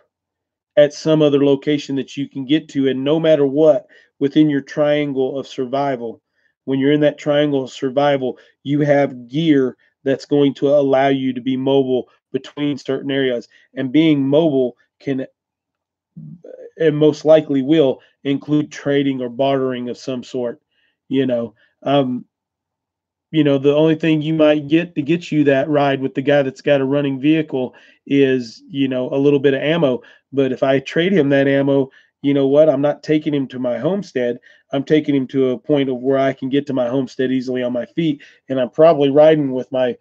at some other location that you can get to, and no matter what, within your triangle of survival, when you're in that triangle of survival, you have gear that's going to allow you to be mobile between certain areas. And being mobile can, and most likely will, include trading or bartering of some sort. You know, um, the only thing you might get to get you that ride with the guy that's got a running vehicle is, a little bit of ammo. But if I trade him that ammo, you know what? I'm not taking him to my homestead. I'm taking him to a point of where I can get to my homestead easily on my feet, and I'm probably riding with my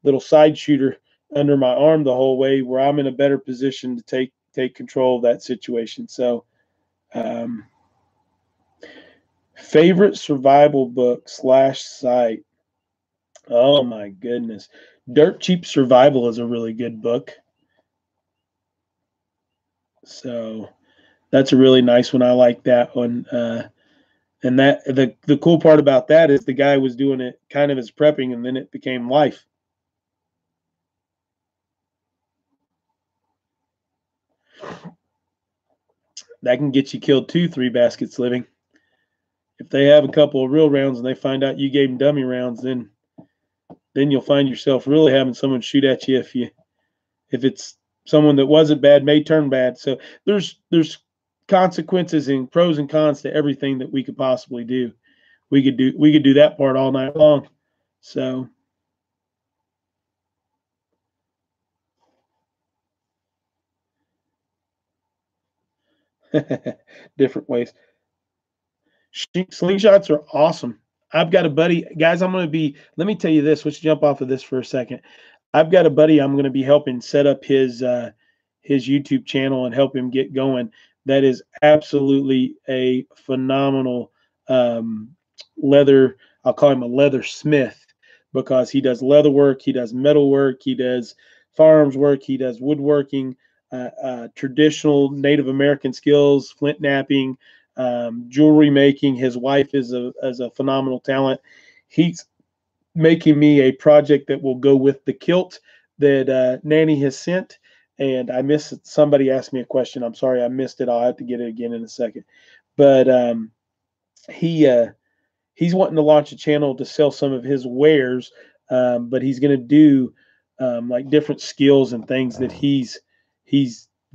little side shooter under my arm the whole way, where I'm in a better position to take control of that situation. So, um, favorite survival book slash site. Oh my goodness. Dirt Cheap Survival is a really good book. So that's a really nice one. I like that one. And that the cool part about that is the guy was doing it kind of as prepping, and then it became life. That can get you killed too, 3 baskets living. If they have a couple of real rounds and they find out you gave them dummy rounds, then you'll find yourself really having someone shoot at you if it's someone that wasn't bad may turn bad. So there's consequences and pros and cons to everything that we could possibly do. We could do that part all night long. So different ways. Slingshots are awesome. I've got a buddy, guys. Let me tell you this. Let's jump off of this for a second. I've got a buddy I'm going to be helping set up his YouTube channel and help him get going. That is absolutely a phenomenal leather. I'll call him a leather smith because he does leather work, he does metal work, he does firearms work, he does woodworking, traditional Native American skills, flint knapping, jewelry making. His wife is a phenomenal talent. He's making me a project that will go with the kilt that Nanny has sent. And I missed it. Somebody asked me a question. I'm sorry I missed it. I'll have to get it again in a second. But he he's wanting to launch a channel to sell some of his wares, but he's going to do like different skills and things that he's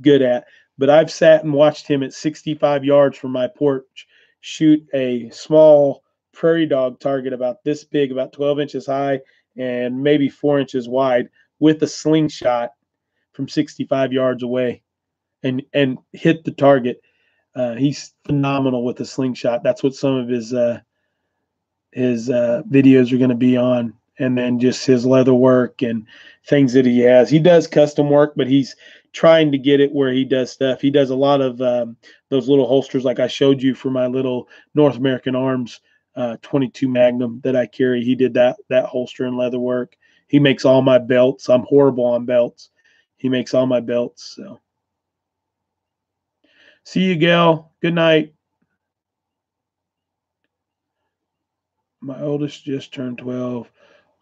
good at. But I've sat and watched him at 65 yards from my porch shoot a small prairie dog target about this big, about 12 inches high and maybe 4 inches wide, with a slingshot from 65 yards away, and hit the target. He's phenomenal with a slingshot. That's what some of his videos are going to be on, and then just his leather work and things that he has. He does custom work, but he's trying to get it where he does stuff. He does a lot of those little holsters like I showed you for my little North American Arms 22 Magnum that I carry. He did that holster and leather work. He makes all my belts. I'm horrible on belts. He makes all my belts. So see you, Gail. Good night. My oldest just turned 12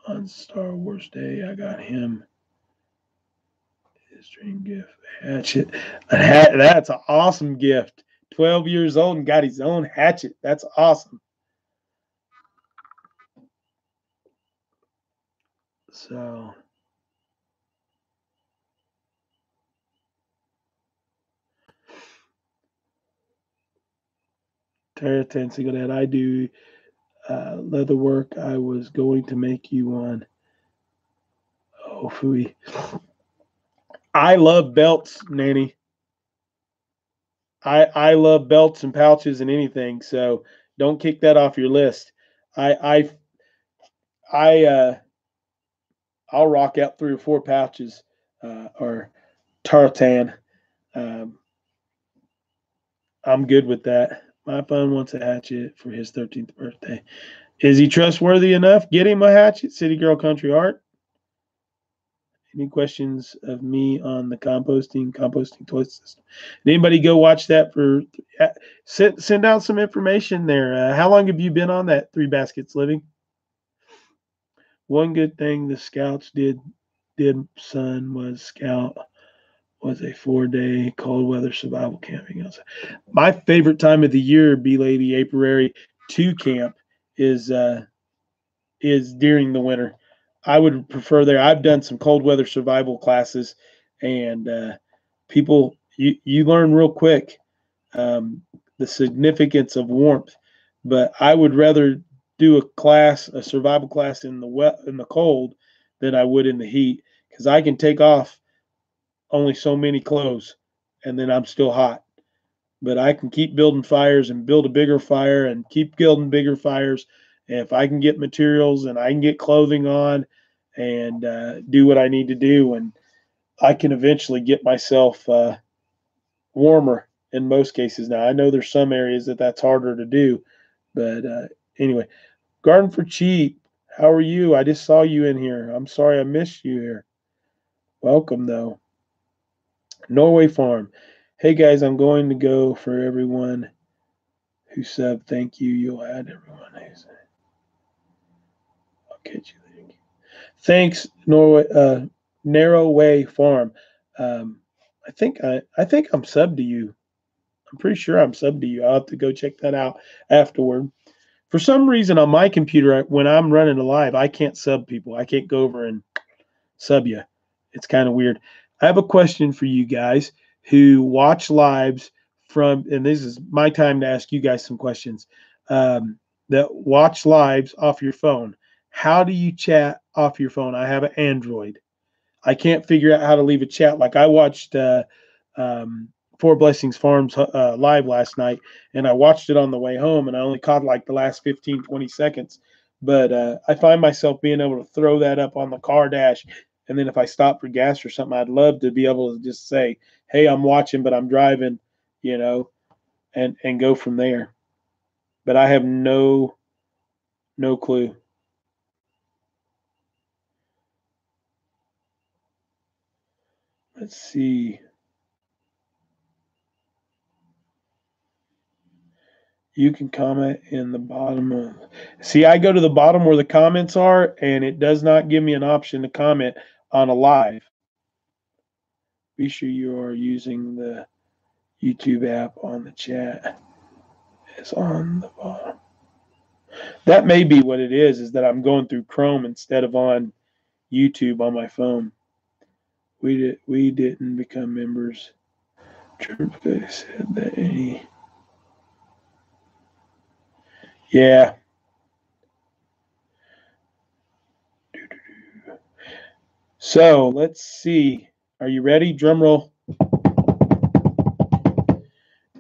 on Star Wars Day. I got him his dream gift, hatchet. That's an awesome gift. 12 years old and got his own hatchet. That's awesome. So, Tara Tansigo, that I do leather work. I was going to make you one. Oh, fooey. I love belts, Nanny. I love belts and pouches and anything. So don't kick that off your list. I I I'll rock out 3 or 4 pouches or tartan. Um, I'm good with that. My son wants a hatchet for his 13th birthday. Is he trustworthy enough? Get him a hatchet, City Girl Country Art. Any questions of me on the composting toy system? Anybody go watch that for send out some information there. How long have you been on that 3 baskets living? One good thing the scouts did son was a 4-day cold weather survival camping outside. My favorite time of the year, B Lady Apiary 2 camp is during the winter. I would prefer there. I've done some cold weather survival classes, and people you learn real quick the significance of warmth. But I would rather do a survival class in the cold than I would in the heat, because I can take off only so many clothes, and then I'm still hot. But I can keep building fires and build a bigger fire and keep building bigger fires. And if I can get materials and I can get clothing on and do what I need to do, and I can eventually get myself warmer in most cases. Now, I know there's some areas that's harder to do, but anyway, Garden for Cheap, how are you? I just saw you in here. I'm sorry I missed you here. Welcome, though. Norway Farm. Hey, guys, I'm going to go for everyone who subbed. Thank you. You'll add everyone who's. I'll catch you later. Thanks, Narrow Way Farm. I think I'm subbed to you. I'm pretty sure I'm subbed to you. I'll have to go check that out afterward. For some reason on my computer, when I'm running a live, I can't sub people. I can't go over and sub you. It's kind of weird. I have a question for you guys who watch lives and this is my time to ask you guys some questions, that watch lives off your phone. How do you chat off your phone? I have an Android. I can't figure out how to leave a chat. Like I watched Four Blessings Farms live last night, and I watched it on the way home, and I only caught like the last 15, 20 seconds. But I find myself being able to throw that up on the car dash. And then if I stop for gas or something, I'd love to be able to just say, hey, I'm watching, but I'm driving, and go from there. But I have no clue. Let's see. You can comment in the bottom of. See, I go to the bottom where the comments are, and it does not give me an option to comment on a live. Be sure you are using the YouTube app on the chat. It's on the bottom. That may be what it is that I'm going through Chrome instead of on YouTube on my phone. We didn't become members. Church said that any. Yeah. So let's see. Are you ready? Drum roll.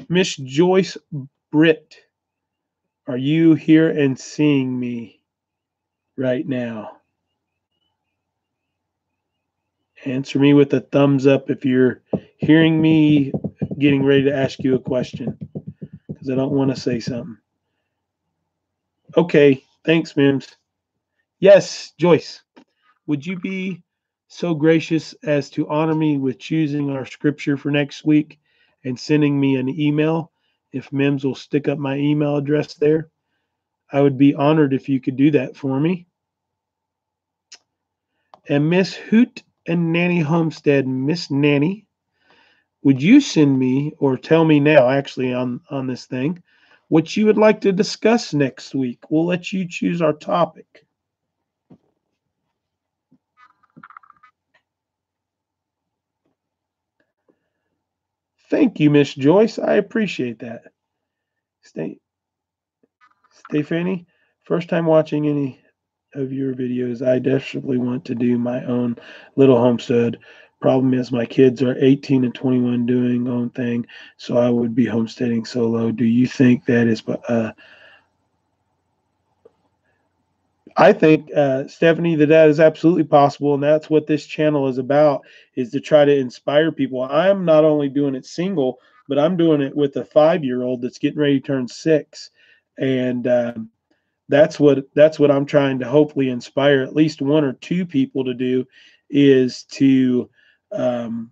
Miss Joyce Britt, are you here and seeing me right now? Answer me with a thumbs up if you're hearing me getting ready to ask you a question, because I don't want to say something. Okay, thanks, Mims. Yes, Joyce, would you be so gracious as to honor me with choosing our scripture for next week and sending me an email? If Mims will stick up my email address there, I would be honored if you could do that for me. And Miss Hoot and Nanny Homestead, Miss Nanny, would you send me or tell me now, actually, on this thing, what you would like to discuss next week? We'll let you choose our topic. Thank you, Miss Joyce. I appreciate that. Fanny, first time watching any of your videos. I desperately want to do my own little homestead. Problem is my kids are 18 and 21 doing own thing, so I would be homesteading solo. Do you think that is I think, Stephanie, that is absolutely possible, and that's what this channel is about, is to try to inspire people. I'm not only doing it single, but I'm doing it with a 5-year-old that's getting ready to turn 6, and that's what I'm trying to hopefully inspire at least one or two people to do, is to um,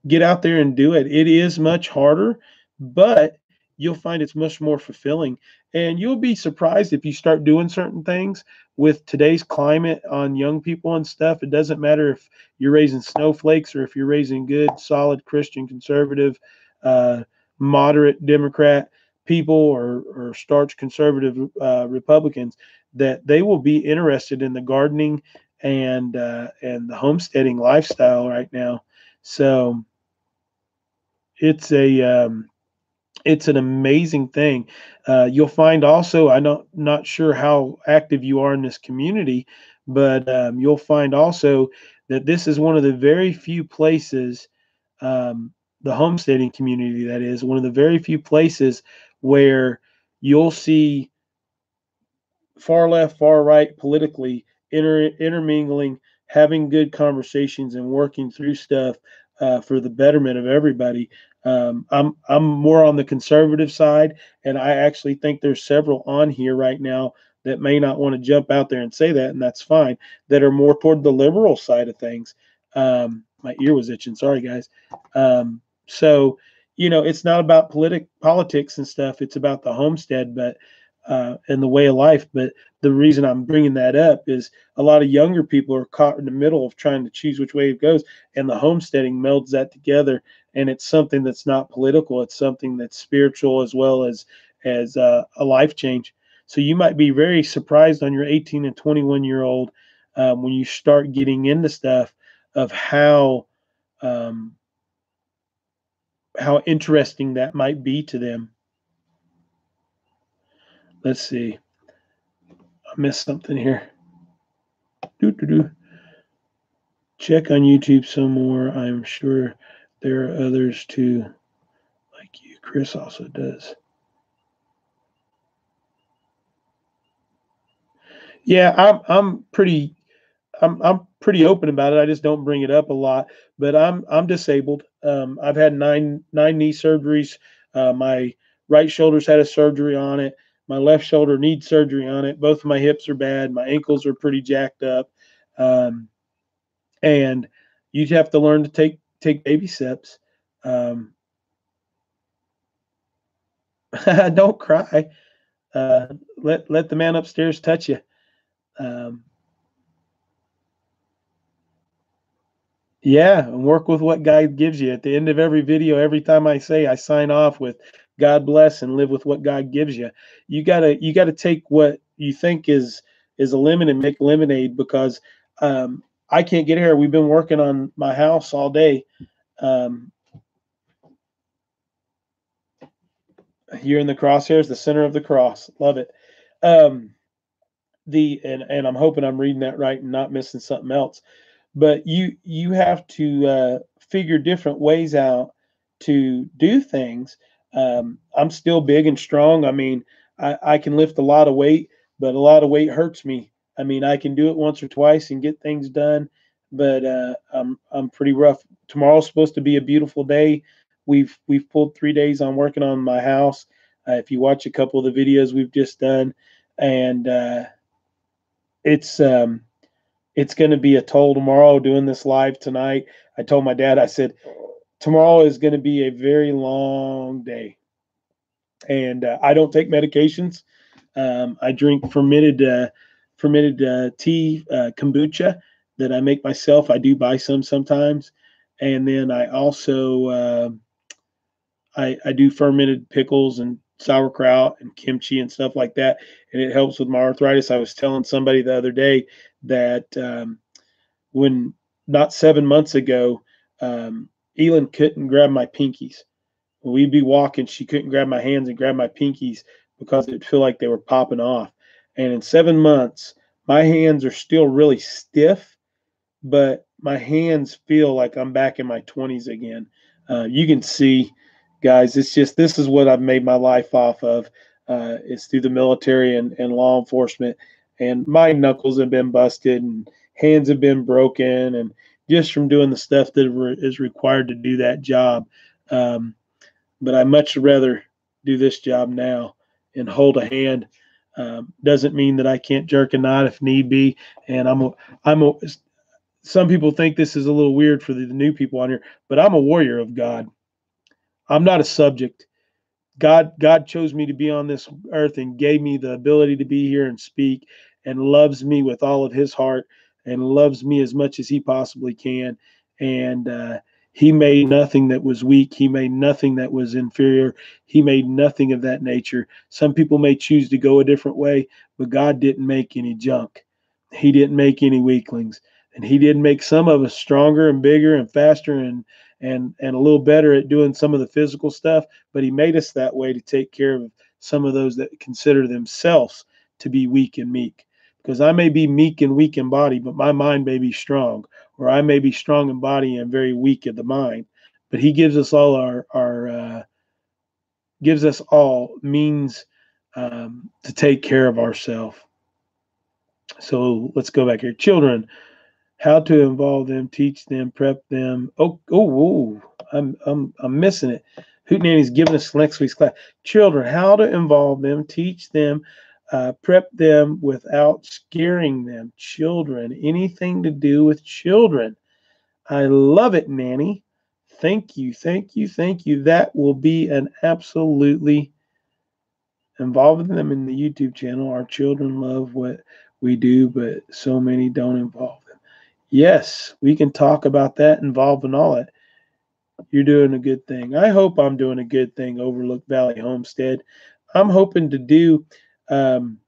get out there and do it. It is much harder, but you'll find it's much more fulfilling. And you'll be surprised if you start doing certain things with today's climate on young people and stuff. It doesn't matter if you're raising snowflakes or if you're raising good, solid Christian, conservative, uh, moderate Democrat people, or starch conservative Republicans, that they will be interested in the gardening and the homesteading lifestyle right now. So it's a it's an amazing thing. You'll find also, not sure how active you are in this community, but you'll find also that this is one of the very few places, um, the homesteading community, that is one of the very few places where you'll see far left, far right politically intermingling, having good conversations, and working through stuff for the betterment of everybody. I'm more on the conservative side, and I actually think there's several on here right now that may not want to jump out there and say that, and that's fine. That are more toward the liberal side of things. My ear was itching. Sorry, guys. So it's not about politics and stuff. It's about the homestead, but and the way of life. But the reason I'm bringing that up is a lot of younger people are caught in the middle of trying to choose which way it goes, and the homesteading melds that together. And it's something that's not political. It's something that's spiritual as well as a life change. So you might be very surprised on your 18 and 21-year-old, when you start getting into stuff, of um, how interesting that might be to them. Let's see. I missed something here. Doo-doo-doo. Check on YouTube some more. I'm sure there are others too, like you. Chris also does. Yeah, I'm pretty open about it. I just don't bring it up a lot. But I'm disabled. I've had nine knee surgeries. My right shoulder's had a surgery on it. My left shoulder needs surgery on it. Both of my hips are bad. My ankles are pretty jacked up. Um, and you have to learn to take baby steps. Um, don't cry. Let the man upstairs touch you. Um, yeah, and work with what God gives you. At the end of every video, every time I say, I sign off with God bless and live with what God gives you. You gotta take what you think is a lemon and make lemonade, because I can't get here. We've been working on my house all day. Um, you're in the crosshairs, the center of the cross. Love it. Um, and I'm hoping I'm reading that right and not missing something else. But you have to figure different ways out to do things. I'm still big and strong. I mean, I can lift a lot of weight, but a lot of weight hurts me. I mean, I can do it once or twice and get things done, but I'm pretty rough. Tomorrow's supposed to be a beautiful day. We've pulled 3 days on working on my house. If you watch a couple of the videos we've just done, and it's it's going to be a toll tomorrow doing this live tonight. I told my dad, I said, tomorrow is going to be a very long day. And I don't take medications. I drink fermented tea, kombucha, that I make myself. I do buy some sometimes. And then I also I do fermented pickles and sauerkraut and kimchi and stuff like that, and it helps with my arthritis. I was telling somebody the other day that when not 7 months ago, Elin couldn't grab my pinkies. When we'd be walking, she couldn't grab my hands and grab my pinkies because it'd feel like they were popping off. And in 7 months, my hands are still really stiff, but my hands feel like I'm back in my 20s again. You can see, guys, it's just, this is what I've made my life off of. It's through the military and law enforcement. and my knuckles have been busted and hands have been broken, and just from doing the stuff that is required to do that job. Um, but I much rather do this job now and hold a hand. Doesn't mean that I can't jerk a knot if need be. And I'm a, some people think this is a little weird for the new people on here, but I'm a warrior of God. I'm not a subject. God chose me to be on this earth and gave me the ability to be here and speak, and loves me with all of his heart, and loves me as much as he possibly can. And he made nothing that was weak. He made nothing that was inferior. He made nothing of that nature. Some people may choose to go a different way, but God didn't make any junk. He didn't make any weaklings. And he did make some of us stronger and bigger and faster and a little better at doing some of the physical stuff, but he made us that way to take care of some of those that consider themselves to be weak and meek. Because I may be meek and weak in body, but my mind may be strong, or I may be strong in body and very weak in the mind. But he gives us all our gives us all means to take care of ourselves. So let's go back here. Children, how to involve them, teach them, prep them. I'm missing it. Hoot Nanny's giving us next week's class. Children, how to involve them, teach them, prep them without scaring them. Children, anything to do with children. I love it, Nanny. Thank you, thank you, thank you. That will be an absolutely involving them in the YouTube channel. Our children love what we do, but so many don't involve them. Yes, we can talk about that, involving all it. You're doing a good thing. I hope I'm doing a good thing, Overlook Valley Homestead. I'm hoping to do. Um,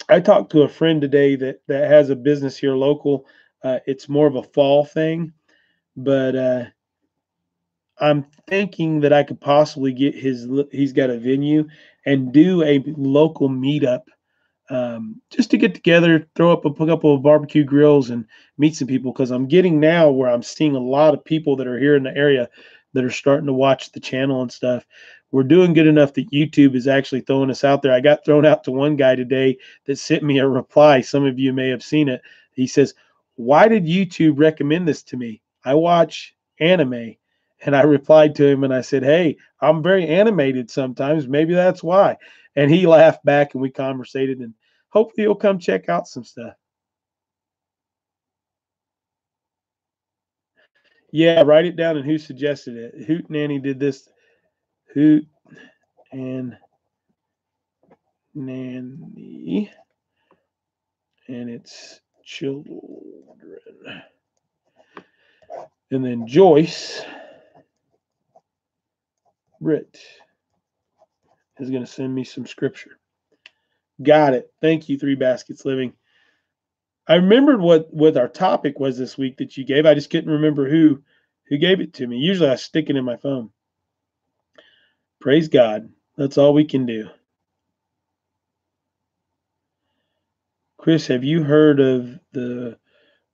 I talked to a friend today that has a business here local. It's more of a fall thing, but I'm thinking that I could possibly get his. He's got a venue and do a local meetup, just to get together, throw up a couple of barbecue grills and meet some people. Because I'm getting now where I'm seeing a lot of people that are here in the area that are starting to watch the channel and stuff. We're doing good enough that YouTube is actually throwing us out there. I got thrown out to one guy today that sent me a reply. Some of you may have seen it. He says, "Why did YouTube recommend this to me? I watch anime." And I replied to him and I said, "Hey, I'm very animated sometimes. Maybe that's why." And he laughed back and we conversated, and hopefully you'll come check out some stuff. Yeah, write it down and who suggested it. Hoot Nanny did this. Hoot and Nanny and its children. And then Joyce Britt is going to send me some scripture. Got it. Thank you, Three Baskets Living. I remembered what our topic was this week that you gave. I just couldn't remember who gave it to me. Usually I stick it in my phone. Praise God. That's all we can do. Chris, have you heard of the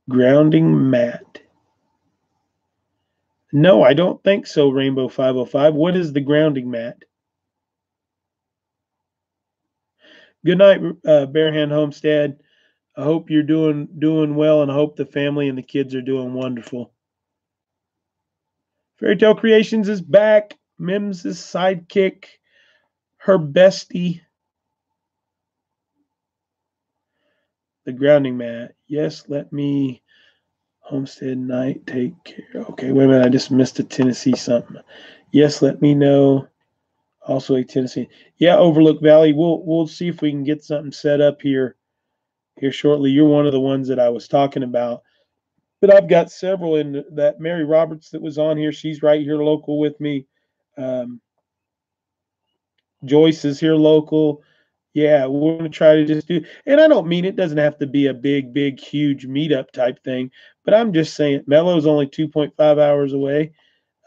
grounding mat? No, I don't think so, Rainbow 505. What is the grounding mat? Good night, Bare Hand Homestead. I hope you're doing well, and I hope the family and the kids are doing wonderful. Fairy Tale Creations is back. Mims' sidekick, her bestie. The grounding mat. Yes, let me Homestead night take care. Okay, wait a minute. I just missed a Tennessee something. Yes, let me know. Also a Tennessee. Yeah, Overlook Valley. We'll see if we can get something set up here shortly. You're one of the ones that I was talking about. But I've got several in that. Mary Roberts that was on here. She's right here local with me. Um, Joyce is here local. Yeah, we're going to try to just do, and I don't mean it doesn't have to be a big, huge meetup type thing, but I'm just saying Mellow's only 2.5 hours away.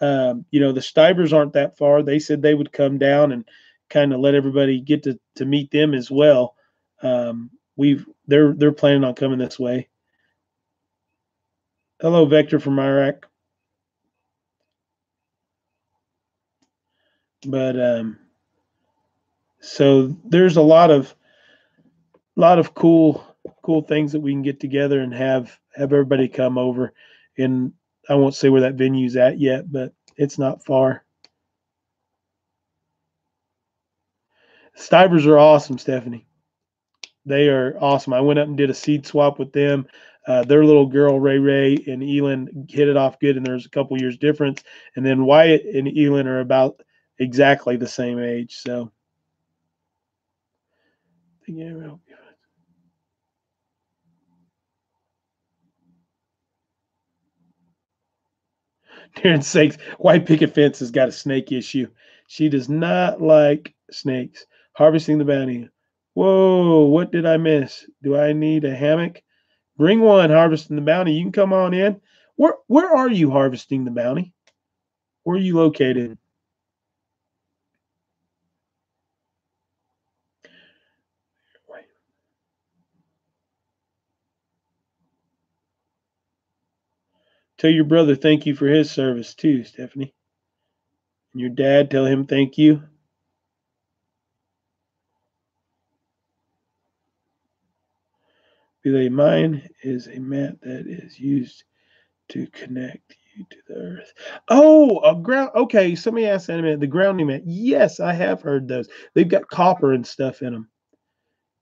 The Stivers aren't that far. They said they would come down and kind of let everybody get to meet them as well. They're planning on coming this way. Hello, Vector from Iraq. But so there's a lot of lot of cool things that we can get together and have everybody come over. And I won't say where that venue's at yet, but it's not far. Stivers are awesome, Stephanie. They are awesome. I went up and did a seed swap with them. Their little girl Ray Ray and Elin hit it off good, and there's a couple years difference. And then Wyatt and Elin are about exactly the same age. So, yeah, well, Darren sakes, white picket fence has got a snake issue. She does not like snakes. Harvesting the bounty. Whoa, what did I miss? Do I need a hammock? Bring one, harvesting the bounty. You can come on in. Where are you harvesting the bounty? Where are you located? Tell your brother thank you for his service too, Stephanie. And your dad, tell him thank you. Belay, mine is a mat that is used to connect you to the earth. Oh, a ground. Okay, somebody asked that in a minute. The grounding mat. Yes, I have heard those. They've got copper and stuff in them.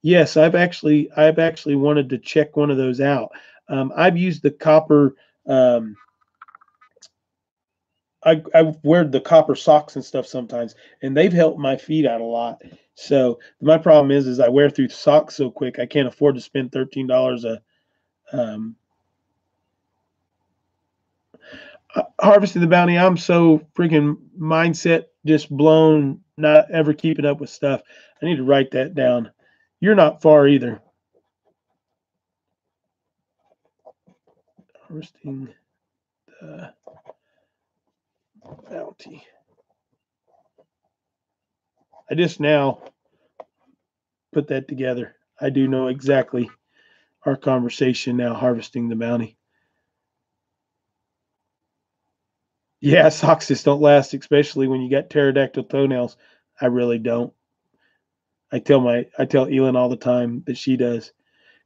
Yes, I've actually wanted to check one of those out. I've used the copper. I wear the copper socks and stuff sometimes, and they've helped my feet out a lot. So my problem is I wear through socks so quick I can't afford to spend $13 a um, harvesting the bounty. I'm so freaking mindset just blown, not ever keeping up with stuff. I need to write that down. You're not far either. Harvesting the bounty. I just now put that together. I do know exactly our conversation now, harvesting the bounty. Yeah, socks just don't last, especially when you got pterodactyl toenails. I really don't. I tell Elin all the time that she does.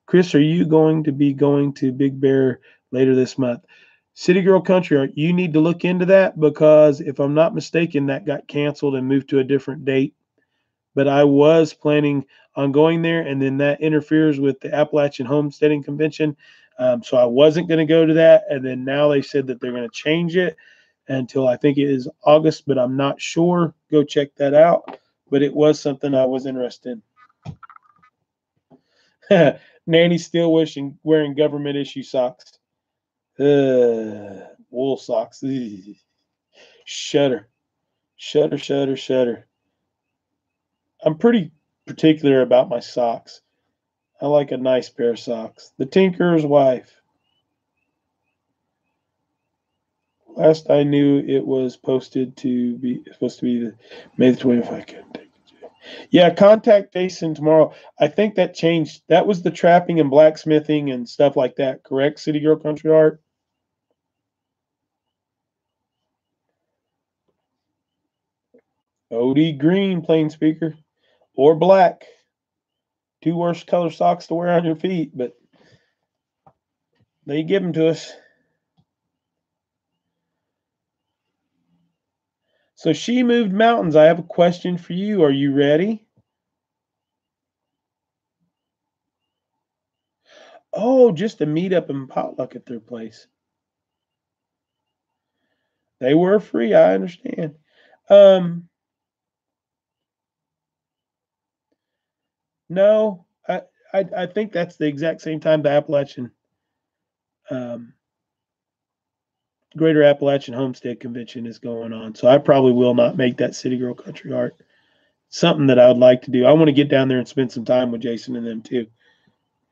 Chris, are you going to be going to Big Bear later this month? City Girl Country, you need to look into that because if I'm not mistaken, that got canceled and moved to a different date. But I was planning on going there, and then that interferes with the Appalachian Homesteading Convention. So I wasn't going to go to that. And then now they said that they're going to change it until I think it is August, but I'm not sure. Go check that out. But it was something I was interested in. Nanny's still wishing wearing government issue socks. Wool socks. Ugh. Shudder. Shudder, shudder, shudder. I'm pretty particular about my socks. I like a nice pair of socks. The Tinker's Wife. Last I knew, it was posted to be supposed to be the May the 25th. I couldn't take it. Yeah, contact Jason tomorrow. I think that changed. That was the trapping and blacksmithing and stuff like that. Correct, City Girl Country Art. OD green plain speaker or black. Two worst color socks to wear on your feet, but they give them to us. So she moved mountains. I have a question for you. Are you ready? Oh, just a meet up and potluck at their place. They were free. I understand. Um, no, I think that's the exact same time the Appalachian, um, Greater Appalachian Homestead Convention is going on. So I probably will not make that City Girl Country Art. Something that I would like to do. I want to get down there and spend some time with Jason and them too.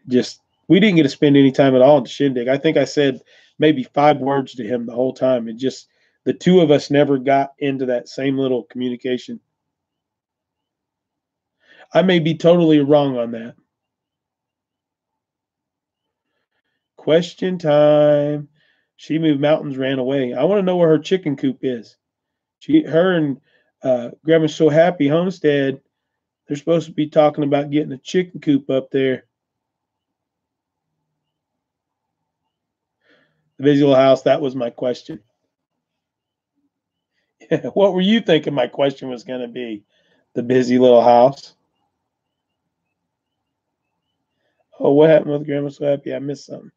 Just we didn't get to spend any time at all at the shindig. I think I said maybe 5 words to him the whole time. It just the two of us never got into that same little communication. I may be totally wrong on that. Question time. She moved mountains, ran away. I want to know where her chicken coop is. Her and Grandma's So Happy Homestead, they're supposed to be talking about getting a chicken coop up there. The busy little house. That was my question. What were you thinking my question was going to be? The busy little house. Oh, what happened with Grandma So Happy? I missed something.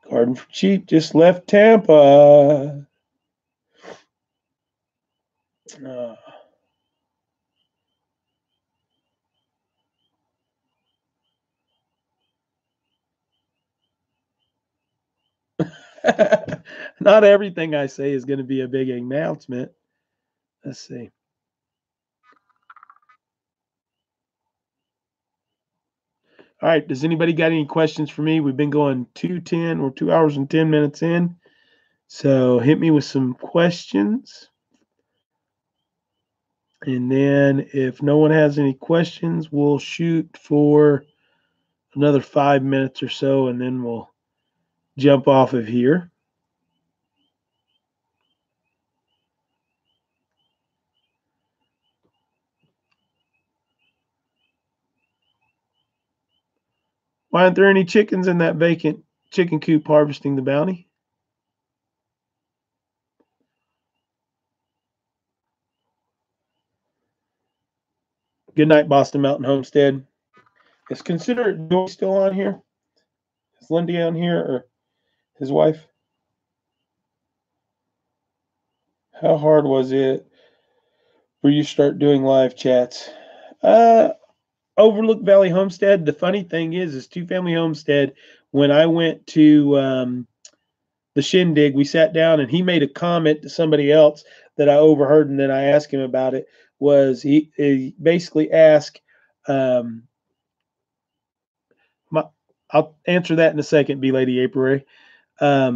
Garden for Cheap just left Tampa. Uh, not everything I say is going to be a big announcement. Let's see. All right. Does anybody got any questions for me? We've been going 2:10 or 2 hours and 10 minutes in. So hit me with some questions. And then if no one has any questions, we'll shoot for another 5 minutes or so, and then we'll jump off of here. Why aren't there any chickens in that vacant chicken coop harvesting the bounty? Good night, Boston Mountain Homestead. Is Considerate Joy still on here? Is Lindy on here or his wife? How hard was it for you start doing live chats? Overlook Valley Homestead. The funny thing is Two Family Homestead, when I went to the shindig, we sat down and he made a comment to somebody else that I overheard, and then I asked him about it. Was he basically asked, I'll answer that in a second, B Lady April. But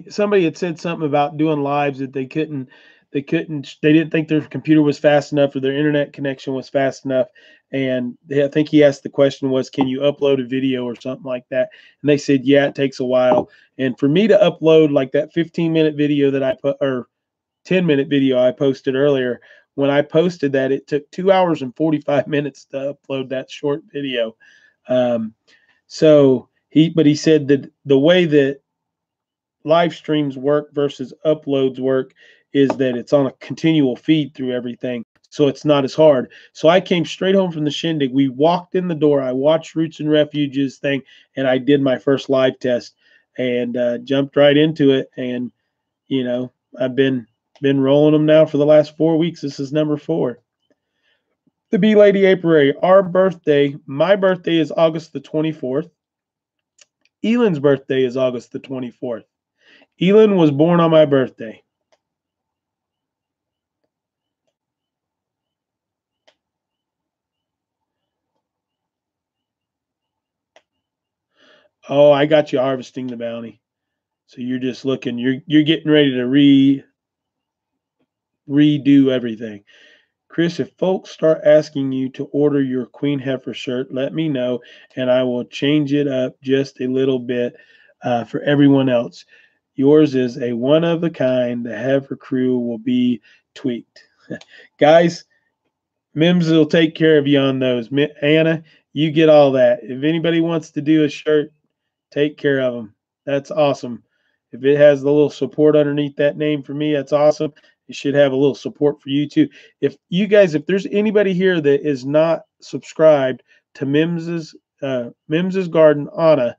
somebody had said something about doing lives that they didn't think their computer was fast enough or their internet connection was fast enough. And I think he asked the question was, can you upload a video or something like that? And they said, yeah, it takes a while. And for me to upload like that 15-minute video that I put, or 10-minute video I posted earlier, when I posted that, it took 2 hours and 45 minutes to upload that short video. But he said that the way that live streams work versus uploads work is that it's on a continual feed through everything. So it's not as hard. So I came straight home from the shindig. We walked in the door. I watched Roots and Refuges thing, and I did my first live test and jumped right into it. And, I've been rolling them now for the last 4 weeks. This is number 4. The Bee Lady Apiary. My birthday is August the 24th. Elon's birthday is August the 24th. Elon was born on my birthday. Oh, I got you harvesting the bounty. So you're just looking, you're getting ready to redo everything. Chris, if folks start asking you to order your Queen Heifer shirt, let me know and I will change it up just a little bit for everyone else. Yours is a one of a kind. The Heifer crew will be tweaked. Guys, Mims will take care of you on those. Anna, you get all that. If anybody wants to do a shirt, take care of them. That's awesome. If it has the little support underneath that name for me, that's awesome. It should have a little support for you too. If there's anybody here that is not subscribed to Mims's Garden, Anna,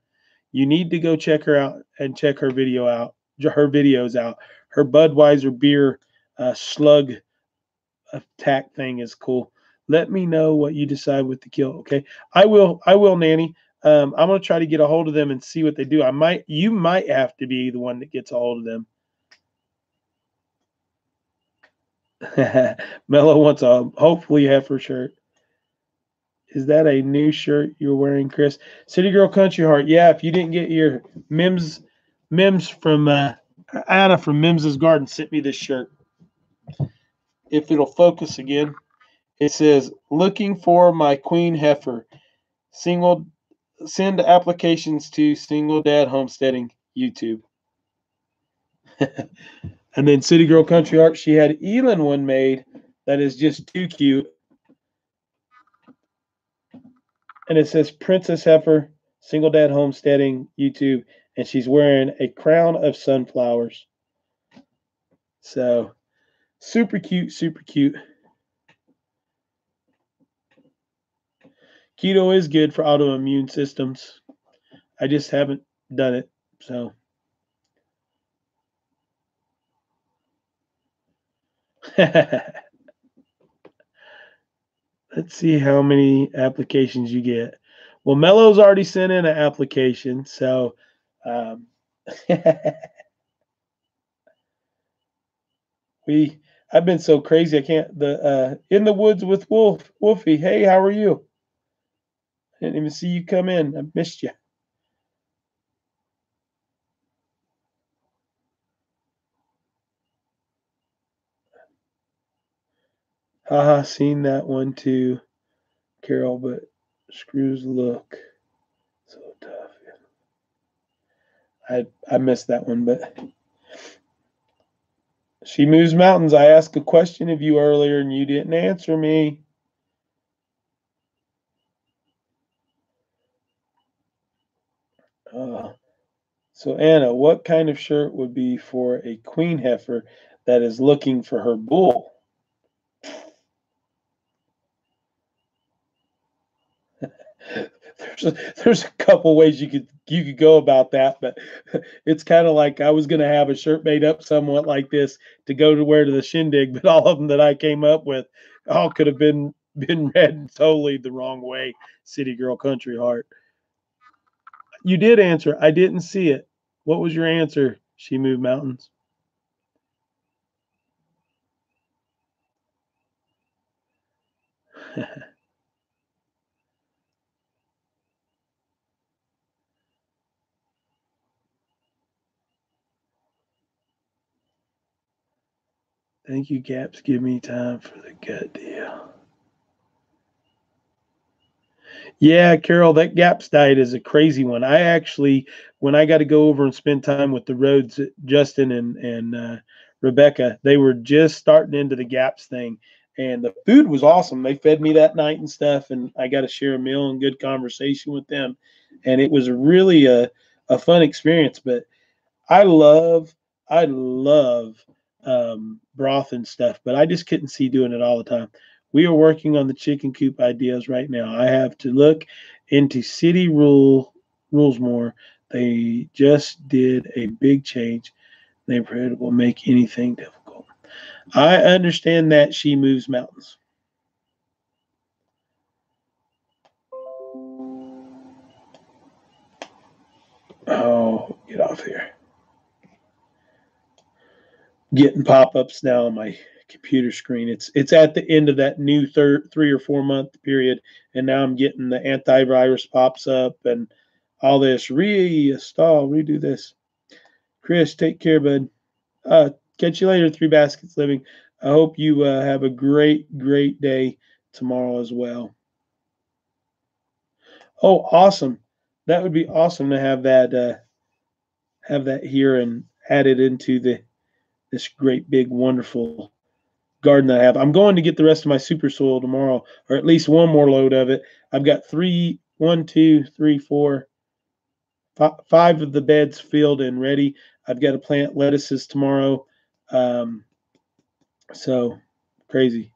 you need to go check her out and check her videos out. Her Budweiser beer slug attack thing is cool. Let me know what you decide with the kill. Okay. I will, Nanny. I'm going to try to get a hold of them and see what they do. You might have to be the one that gets a hold of them. Mello wants a hopefully heifer shirt. Is that a new shirt you're wearing, Chris? City Girl Country Heart. Yeah, if you didn't get your Mims from Anna from Mims's Garden sent me this shirt. If it'll focus again, it says, looking for my Queen Heifer. Send applications to Single Dad Homesteading YouTube. And then City Girl Country Art, she had Elon one made that is just too cute. And it says Princess Heifer, Single Dad Homesteading, YouTube, and she's wearing a crown of sunflowers. So super cute, super cute. Keto is good for autoimmune systems. I just haven't done it. So let's see how many applications you get. Well, Mello's already sent in an application, so I've been so crazy I can't the in the woods with Wolfie. Hey, how are you? I didn't even see you come in. I missed you. Haha, seen that one too, Carol, but screws look so tough. I missed that one, but she moves mountains. I asked a question of you earlier and you didn't answer me. So Anna, what kind of shirt would be for a queen heifer that is looking for her bull? There's a couple ways you could go about that, but it's kind of like I was going to have a shirt made up somewhat like this to go to wear to the shindig, but all of them that I came up with all could have been read totally the wrong way. City girl, country heart. You did answer. I didn't see it. What was your answer? She moved mountains. Thank you, Gaps. Give me time for the gut deal. Yeah, Carol, that GAPS diet is a crazy one. I actually, when I got to go over and spend time with the Rhodes, Justin and Rebecca, they were just starting into the GAPS thing, and the food was awesome. They fed me that night and stuff, and I got to share a meal and good conversation with them, and it was really a fun experience. But I love broth and stuff, but I just couldn't see doing it all the time. We are working on the chicken coop ideas right now. I have to look into city rules more. They just did a big change. Neighborhood will make anything difficult. I understand that she moves mountains. Oh, get off here. Getting pop-ups now on my computer screen. It's at the end of that new 3 or 4 month period, and now I'm getting the antivirus pops up and all this. Reinstall, redo this. Chris, take care, bud. Catch you later, Three Baskets Living. I hope you have a great day tomorrow as well. Oh, awesome! That would be awesome to have that here and add it into this great big wonderful garden I have. I'm going to get the rest of my super soil tomorrow, or at least one more load of it. I've got one, two, three, four, five of the beds filled and ready. I've got to plant lettuces tomorrow. Um, so crazy.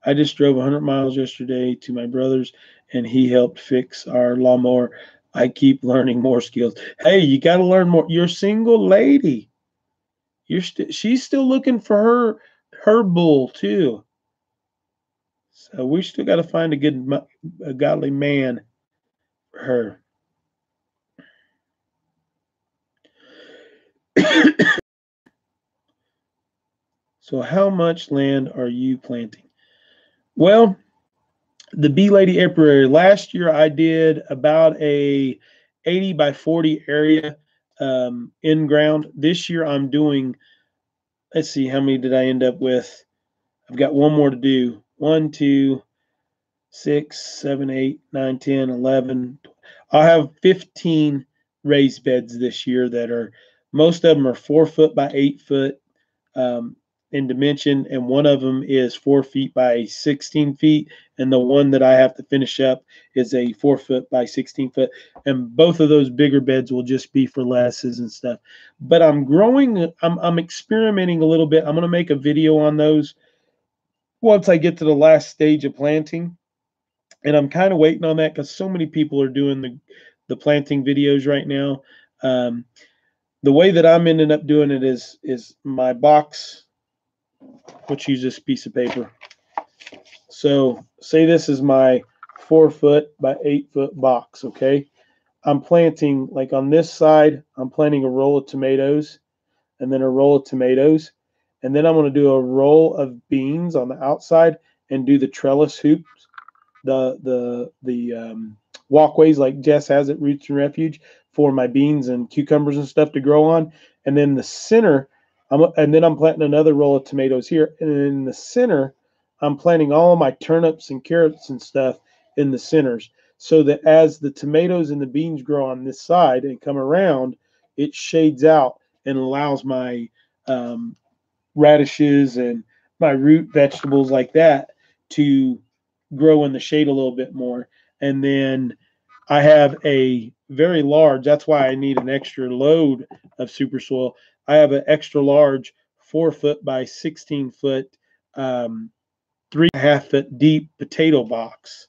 I just drove 100 miles yesterday to my brother's, and he helped fix our lawnmower. I keep learning more skills. Hey, you got to learn more. You're a single lady. She's still looking for her bull too. So we still got to find a godly man for her. So how much land are you planting? Well, the Bee Lady Apiary. Last year I did about a 80 by 40 area in ground. This year I'm doing. Let's see, how many did I end up with? I've got one more to do. 1, 2, 6, 7, 8, 9, 10, 11. I'll have 15 raised beds this year that are, most of them are 4 foot by 8 foot. Um, in dimension, and one of them is 4 feet by 16 feet, and the one that I have to finish up is a 4 foot by 16 foot. And both of those bigger beds will just be for lettuces and stuff. But I'm experimenting a little bit. I'm going to make a video on those once I get to the last stage of planting. And I'm kind of waiting on that because so many people are doing the planting videos right now. The way that I'm ending up doing it is my box. Let's use this piece of paper. So say this is my 4 foot by 8 foot box. Okay, I'm planting, like on this side, I'm planting a row of tomatoes, and then a row of tomatoes, and then I'm going to do a row of beans on the outside and do the trellis hoops, the walkways like Jess has at Roots and Refuge for my beans and cucumbers and stuff to grow on. And then the center, and then I'm planting another row of tomatoes here. And in the center, I'm planting all my turnips and carrots and stuff in the centers, so that as the tomatoes and the beans grow on this side and come around, it shades out and allows my radishes and my root vegetables like that to grow in the shade a little bit more. And then I have a very large, that's why I need an extra load of super soil. I have an extra large 4 foot by 16 foot, 3.5 foot deep potato box.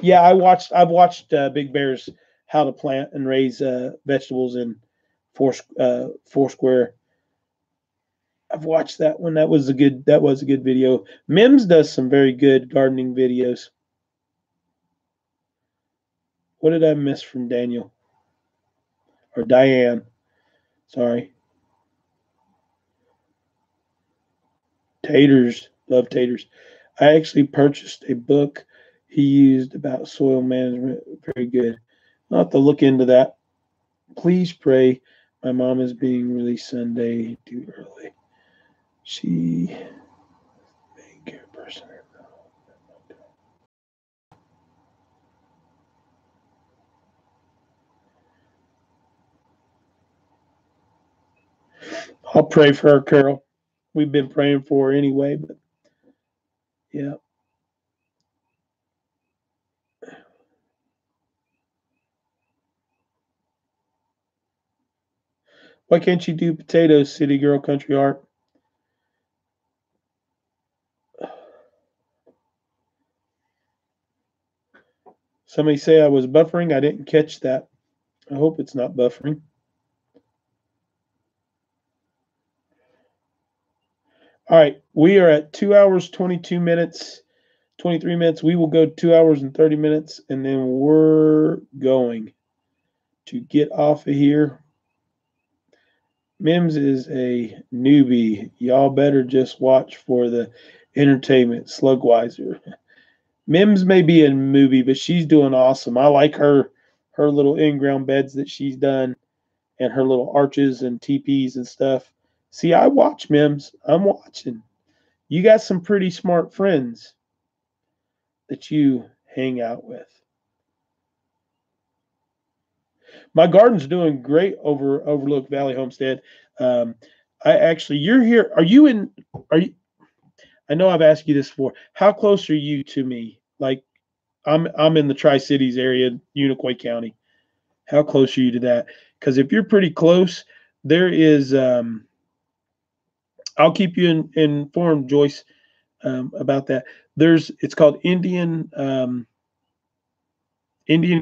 Yeah, I've watched Big Bear's how to plant and raise vegetables in Foursquare. I've watched that one. That was a good video. Mims does some very good gardening videos. What did I miss from Daniel? Or Diane? Sorry. Taters. Love taters. I actually purchased a book he used about soil management. Very good. I'll have to look into that. Please pray. My mom is being released Sunday too early. She may care person. I'll pray for her, Carol. We've been praying for her anyway, but yeah. Why can't you do potatoes, City Girl Country Art? Somebody say I was buffering. I didn't catch that. I hope it's not buffering. All right, we are at 2 hours, 22 minutes, 23 minutes. We will go 2 hours and 30 minutes, and then we're going to get off of here. Mims is a newbie. Y'all better just watch for the entertainment. Slugwiser. Mims may be a movie, but she's doing awesome. I like her little in-ground beds that she's done, and her little arches and teepees and stuff. See, I watch, Mims. I'm watching. You got some pretty smart friends that you hang out with. My garden's doing great over Overlook Valley Homestead. I actually, you're here. Are you in? Are you? I know I've asked you this before. How close are you to me? Like, I'm in the Tri-Cities area, Unicoi County. How close are you to that? Because if you're pretty close, there is. I'll keep you informed, Joyce, about that. It's called Indian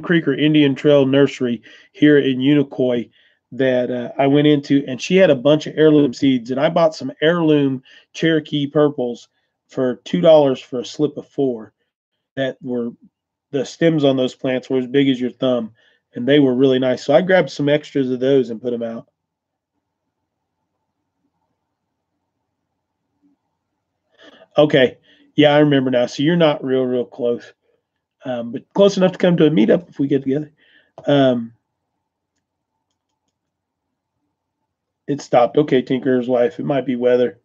Creek or Indian Trail Nursery here in Unicoi that I went into, and she had a bunch of heirloom seeds, and I bought some heirloom Cherokee purples for $2 for a slip of 4. That were the stems on those plants were as big as your thumb, and they were really nice. So I grabbed some extras of those and put them out. Okay, yeah, I remember now. So you're not real close, but close enough to come to a meetup if we get together. It stopped. Okay, Tinker's wife. It might be weather.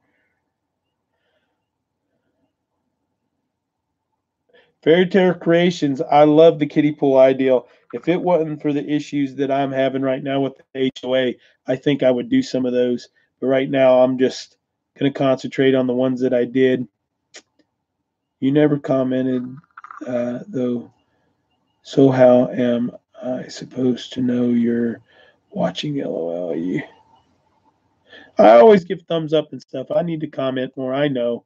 Fairy Tale Creations. I love the kiddie pool ideal. If it wasn't for the issues that I'm having right now with the HOA, I think I would do some of those. But right now, I'm just going to concentrate on the ones that I did. You never commented, though. So how am I supposed to know you're watching? LOL. I always give thumbs up and stuff. I need to comment more. I know.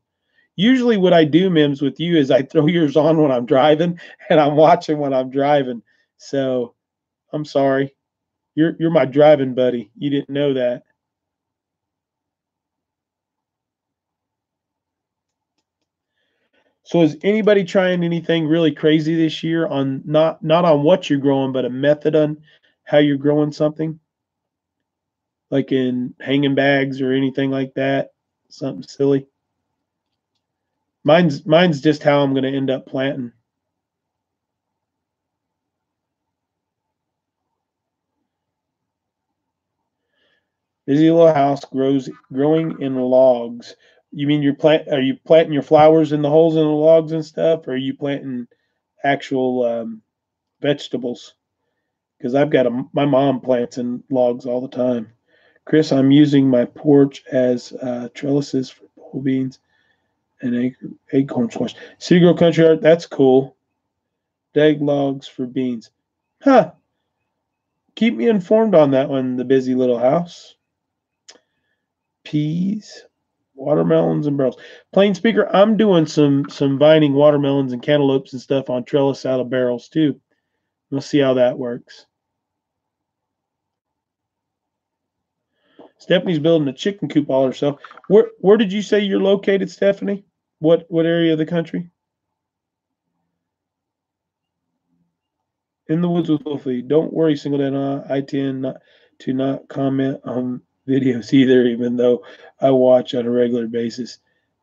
Usually, what I do, Mims, with you is I throw yours on when I'm driving, and I'm watching when I'm driving. So I'm sorry. You're my driving buddy. You didn't know that. So is anybody trying anything really crazy this year on not on what you're growing, but a method on how you're growing something, like in hanging bags or anything like that? Something silly. Mine's just how I'm going to end up planting. Busy little house growing in logs. You mean are you planting your flowers in the holes in the logs and stuff, or are you planting actual vegetables? Because my mom plants in logs all the time. Chris, I'm using my porch as trellises for pole beans and acorn squash. City Girl Country Art, that's cool. Dag logs for beans. Huh. Keep me informed on that one, the busy little house. Peas, watermelons, and barrels. Plain speaker, I'm doing some vining watermelons and cantaloupes and stuff on trellis out of barrels too. We'll see how that works. Stephanie's building a chicken coop all herself. Where did you say you're located, Stephanie? What area of the country? In the woods with Wolfie. Don't worry, single dad. I tend not to not comment on videos either, even though I watch on a regular basis.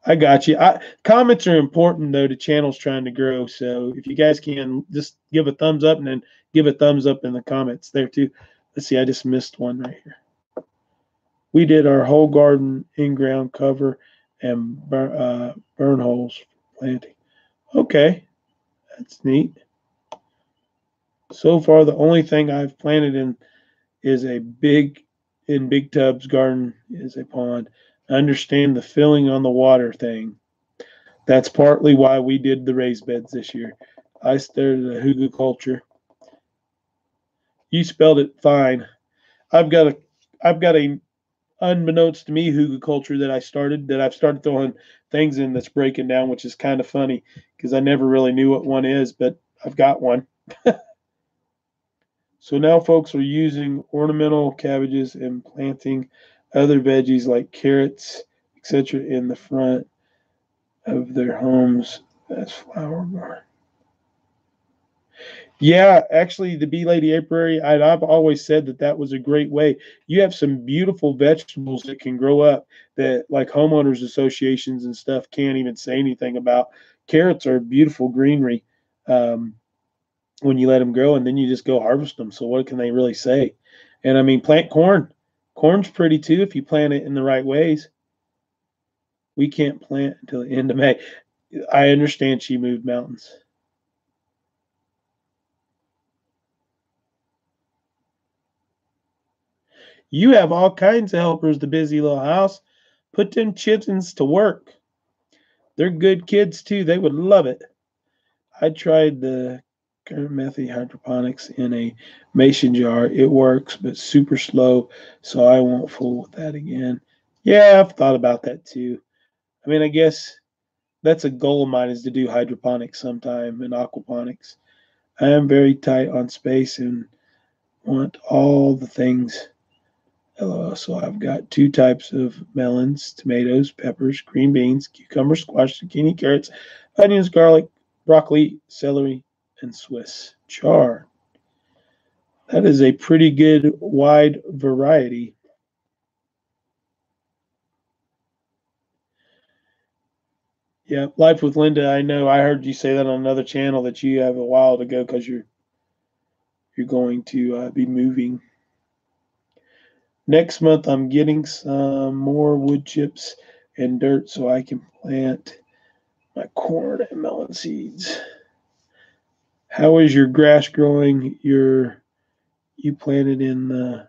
I got you. Comments are important though to channels trying to grow. So if you guys can just give a thumbs up and then give a thumbs up in the comments there too. Let's see, I just missed one right here. We did our whole garden in ground cover and burn holes for planting. Okay, that's neat. So far, the only thing I've planted is in big tubs garden is a pond. I understand the filling on the water thing. That's partly why we did the raised beds this year. I started a hygge culture. You spelled it fine. I've got a I've got a unbeknownst to me hygge culture that I've started throwing things in that's breaking down, which is kind of funny because I never really knew what one is, but I've got one. So now folks are using ornamental cabbages and planting other veggies like carrots, etc., in the front of their homes as flower garden. Yeah, actually, the Bee Lady Apiary, I've always said that was a great way. You have some beautiful vegetables that can grow up that, like homeowners associations and stuff, can't even say anything about. Carrots are beautiful greenery when you let them grow, and then you just go harvest them. So what can they really say? And I mean, plant corn. Corn's pretty too if you plant it in the right ways. We can't plant until the end of May. I understand she moved mountains. You have all kinds of helpers, the busy little house. Put them chickens to work. They're good kids too. They would love it. I tried the current method hydroponics in a mason jar. It works, but super slow, so I won't fool with that again. Yeah, I've thought about that too. I mean, I guess that's a goal of mine is to do hydroponics sometime and aquaponics. I am very tight on space and want all the things. So I've got two types of melons, tomatoes, peppers, green beans, cucumber, squash, zucchini, carrots, onions, garlic, broccoli, celery, and Swiss chard. That is a pretty good wide variety. Yeah, Life with Linda. I know. I heard you say that on another channel that you have a while to go because you're going to be moving. Next month, I'm getting some more wood chips and dirt so I can plant my corn and melon seeds. How is your grass growing? You planted in the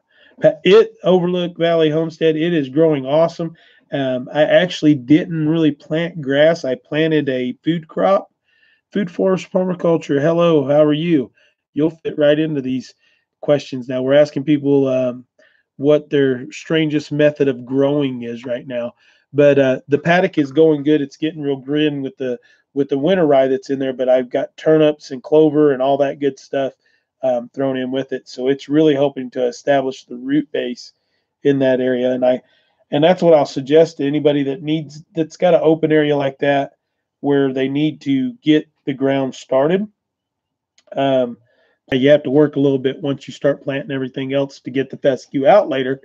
Overlook Valley Homestead. It is growing awesome. I actually didn't really plant grass. I planted a food crop, food forest permaculture. Hello, how are you? You'll fit right into these questions now. We're asking people what their strangest method of growing is right now. But the paddock is going good. It's getting real green with the winter rye that's in there. But I've got turnips and clover and all that good stuff thrown in with it. So it's really helping to establish the root base in that area. And that's what I'll suggest to anybody that's got an open area like that where they need to get the ground started. Um, you have to work a little bit once you start planting everything else to get the fescue out later,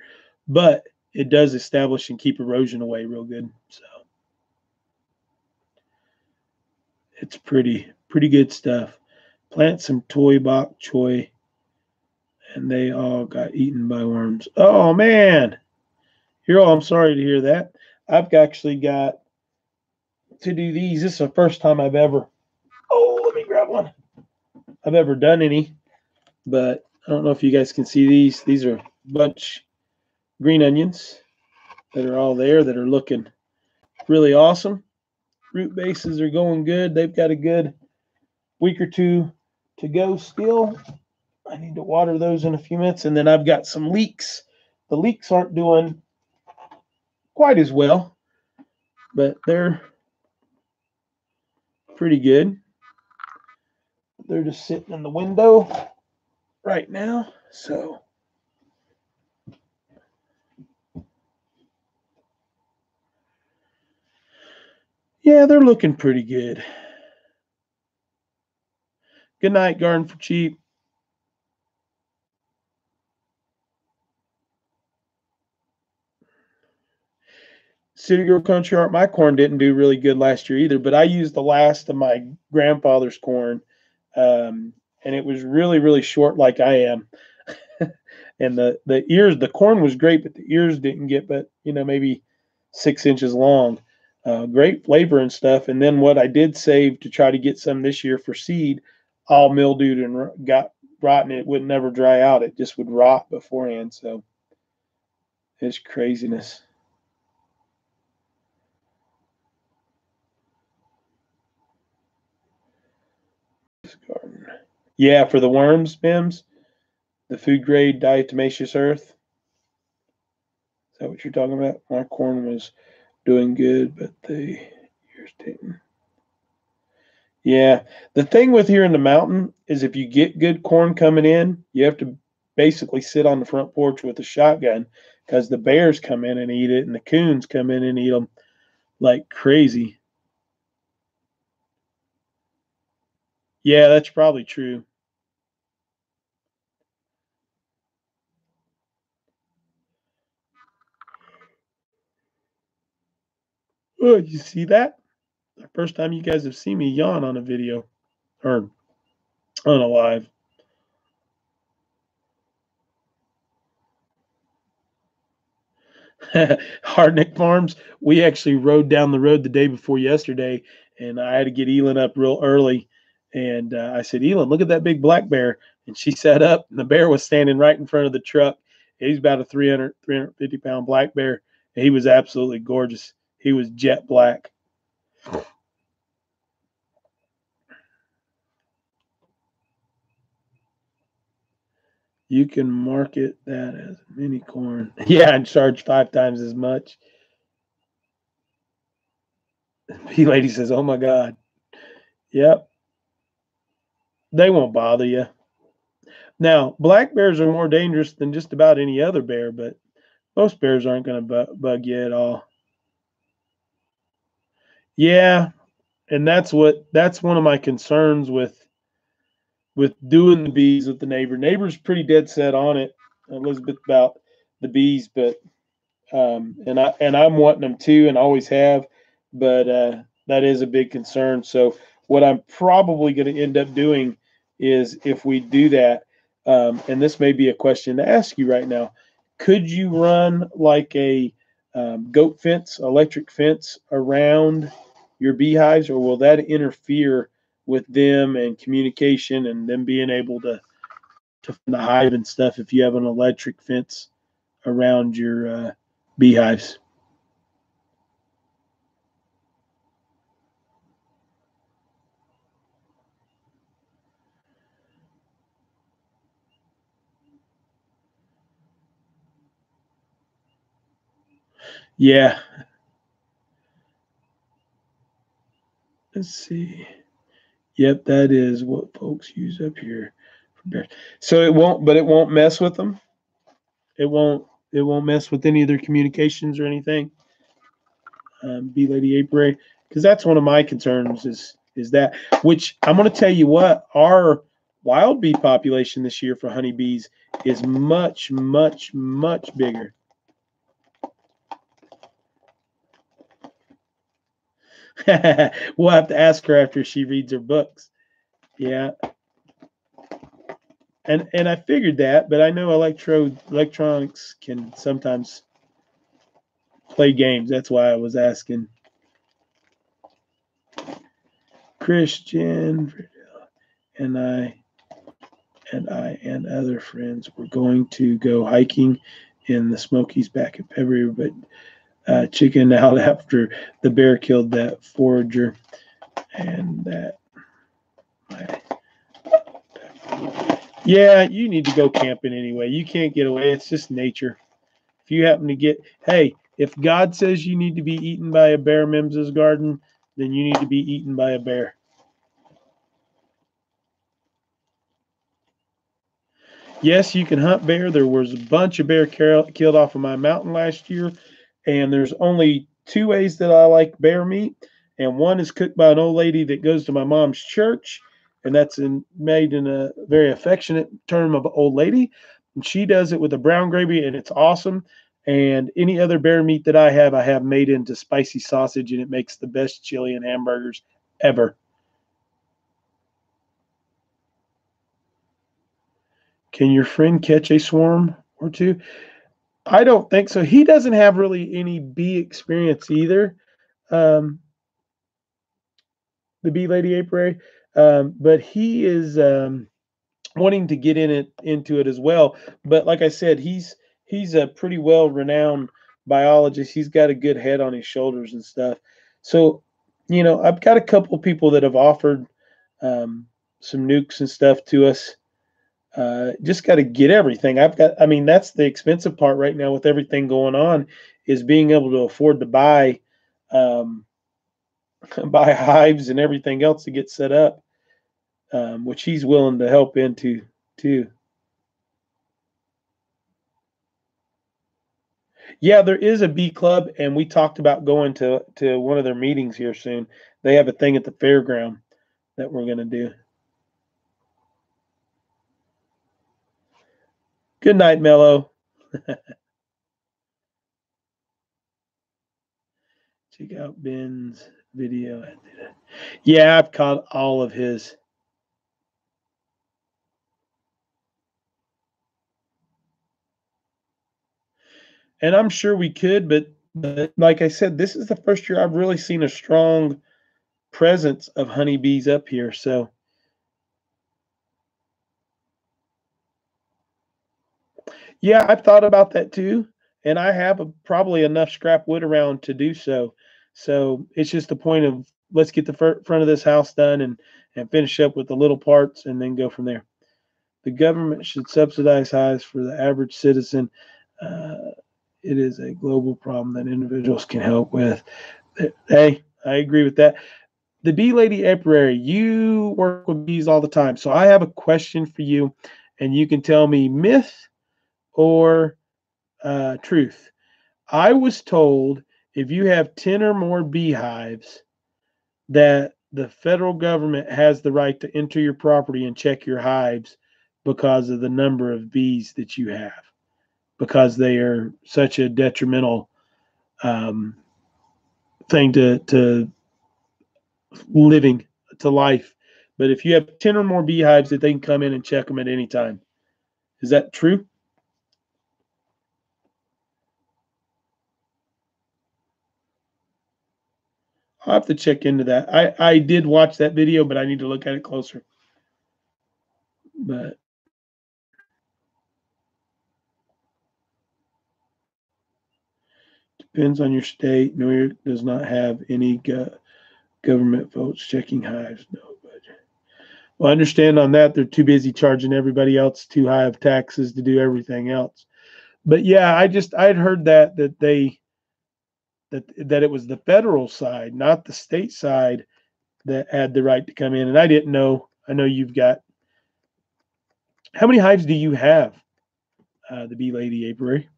but it does establish and keep erosion away real good. So it's pretty good stuff. Plant some toy bok choy, and they all got eaten by worms. Oh man, Hero, I'm sorry to hear that. I've actually got to do these. This is the first time I've ever. Oh, let me grab one. I've ever done any, but I don't know if you guys can see these. These are a bunch green onions that are all there that are looking really awesome. Root bases are going good. They've got a good week or two to go still. I need to water those in a few minutes. And then I've got some leeks. The leeks aren't doing quite as well, but they're pretty good. They're just sitting in the window right now. So yeah, they're looking pretty good. Good night, Garden for Cheap. City Girl Country Art, my corn didn't do really good last year either, but I used the last of my grandfather's corn, and it was really, really short like I am. And the ears, the corn was great, but the ears didn't get but, maybe 6 inches long. Great flavor and stuff. And then what I did save to try to get some this year for seed, all mildewed and got rotten. It would never dry out. It just would rot beforehand. So it's craziness. Garden. Yeah, for the worms, Bims, the food grade diatomaceous earth. Is that what you're talking about? My corn was doing good, but the ears didn't. Yeah. The thing with here in the mountain is if you get good corn coming in, you have to basically sit on the front porch with a shotgun because the bears come in and eat it and the coons come in and eat them like crazy. Yeah, that's probably true. Oh, you see that? The first time you guys have seen me yawn on a video or on a live. Hardnick Farms. We actually rode down the road the day before yesterday, and I had to get Elin up real early. And I said, Elin, look at that big black bear. And she sat up, and the bear was standing right in front of the truck. He's about a 350 pound black bear. And he was absolutely gorgeous. He was jet black. You can market that as mini corn. Yeah, and charge 5 times as much. P Lady says, oh my God. Yep. They won't bother you. Now, black bears are more dangerous than just about any other bear, but most bears aren't going to bug you at all. Yeah, and that's one of my concerns with doing the bees with the neighbor. Neighbor's pretty dead set on it, Elizabeth, about the bees, but I'm wanting them too, and always have, but that is a big concern. So what I'm probably going to end up doing is if we do that, and this may be a question to ask you right now, could you run like a goat fence, electric fence around your beehives, or will that interfere with them and communication and them being able to find the hive and stuff if you have an electric fence around your beehives. Yeah. Let's see. Yep, that is what folks use up here for bears. So it won't mess with them. It won't. It won't mess with any of their communications or anything. Bee lady apiary, because that's one of my concerns is that. Which I'm going to tell you what, our wild bee population this year for honeybees is much, much, much bigger. We'll have to ask her after she reads her books. Yeah, and I figured that, but I know electronics can sometimes play games. That's why I was asking. Christian and I and other friends were going to go hiking in the Smokies back in February, but chickened out after the bear killed that forager, and that. Yeah, you need to go camping anyway. You can't get away. It's just nature. If you happen to hey, if God says you need to be eaten by a bear, Mims's garden, then you need to be eaten by a bear. Yes, you can hunt bear. There was a bunch of bear killed off of my mountain last year, and there's only two ways that I like bear meat, and one is cooked by an old lady that goes to my mom's church, and that's made in a very affectionate term of old lady, and she does it with a brown gravy, and it's awesome. And any other bear meat that I have made into spicy sausage, and it makes the best chili and hamburgers ever. Can your friend catch a swarm or two? I don't think so. He doesn't have really any bee experience either. Um, the bee lady apiary, but he is wanting to get into it as well. But like I said, he's a pretty well renowned biologist. He's got a good head on his shoulders and stuff. So, I've got a couple of people that have offered um, some nukes and stuff to us. Just got to get everything. I mean, that's the expensive part right now with everything going on, is being able to afford to buy, um, buy hives and everything else to get set up, which he's willing to help into too. Yeah, there is a bee club, and we talked about going to one of their meetings here soon. They have a thing at the fairground that we're going to do. Good night, Mello. Check out Ben's video. Yeah, I've caught all of his. And I'm sure we could, but like I said, this is the first year I've really seen a strong presence of honeybees up here. So yeah, I've thought about that too, and I have probably enough scrap wood around to do so. So it's just the point of, let's get the front of this house done and finish up with the little parts and then go from there. The government should subsidize hives for the average citizen. Uh, it is a global problem that individuals can help with. Hey, I agree with that. The bee lady apiary, you work with bees all the time. So I have a question for you, and you can tell me myth or truth. I was told if you have 10 or more beehives, that the federal government has the right to enter your property and check your hives because of the number of bees that you have, because they are such a detrimental um, thing to living, to life. But if you have 10 or more beehives, that they can come in and check them at any time. Is that true? I'll have to check into that. I did watch that video, but I need to look at it closer. But depends on your state. New York does not have any government votes checking hives. No, but well, I understand on that they're too busy charging everybody else too high of taxes to do everything else. But yeah, I'd heard that it was the federal side, not the state side, that had the right to come in, and I didn't know. I know you've got. How many hives do you have, the Bee Lady Apiary?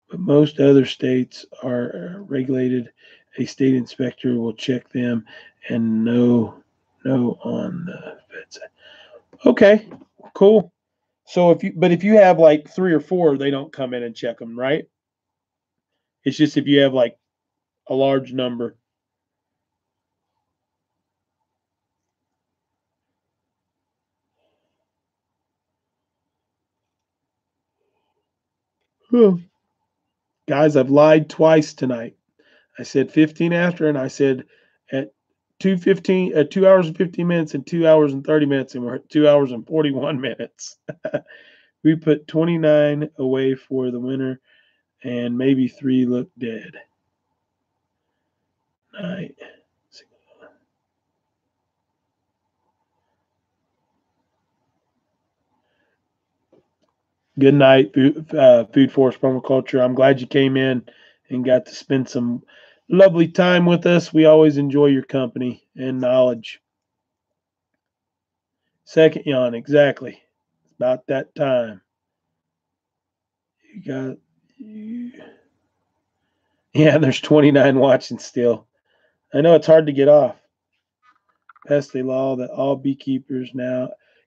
But most other states are regulated. A state inspector will check them and no on the fed side. Okay, cool. So if you have like 3 or 4, they don't come in and check them, right? It's just if you have like a large number. Oh. Guys, I've lied twice tonight. I said 15 after, and I said at 2:15, at 2 hours and 15 minutes, and 2 hours and 30 minutes, and we're at 2 hours and 41 minutes. We put 29 away for the winter, and maybe 3 look dead. Night. Good night, Food Forest Permaculture. I'm glad you came in and got to spend some lovely time with us. We always enjoy your company and knowledge. Second yawn, exactly. It's about that time. You got you. Yeah, there's 29 watching still. I know it's hard to get off. Passed a law that all beekeepers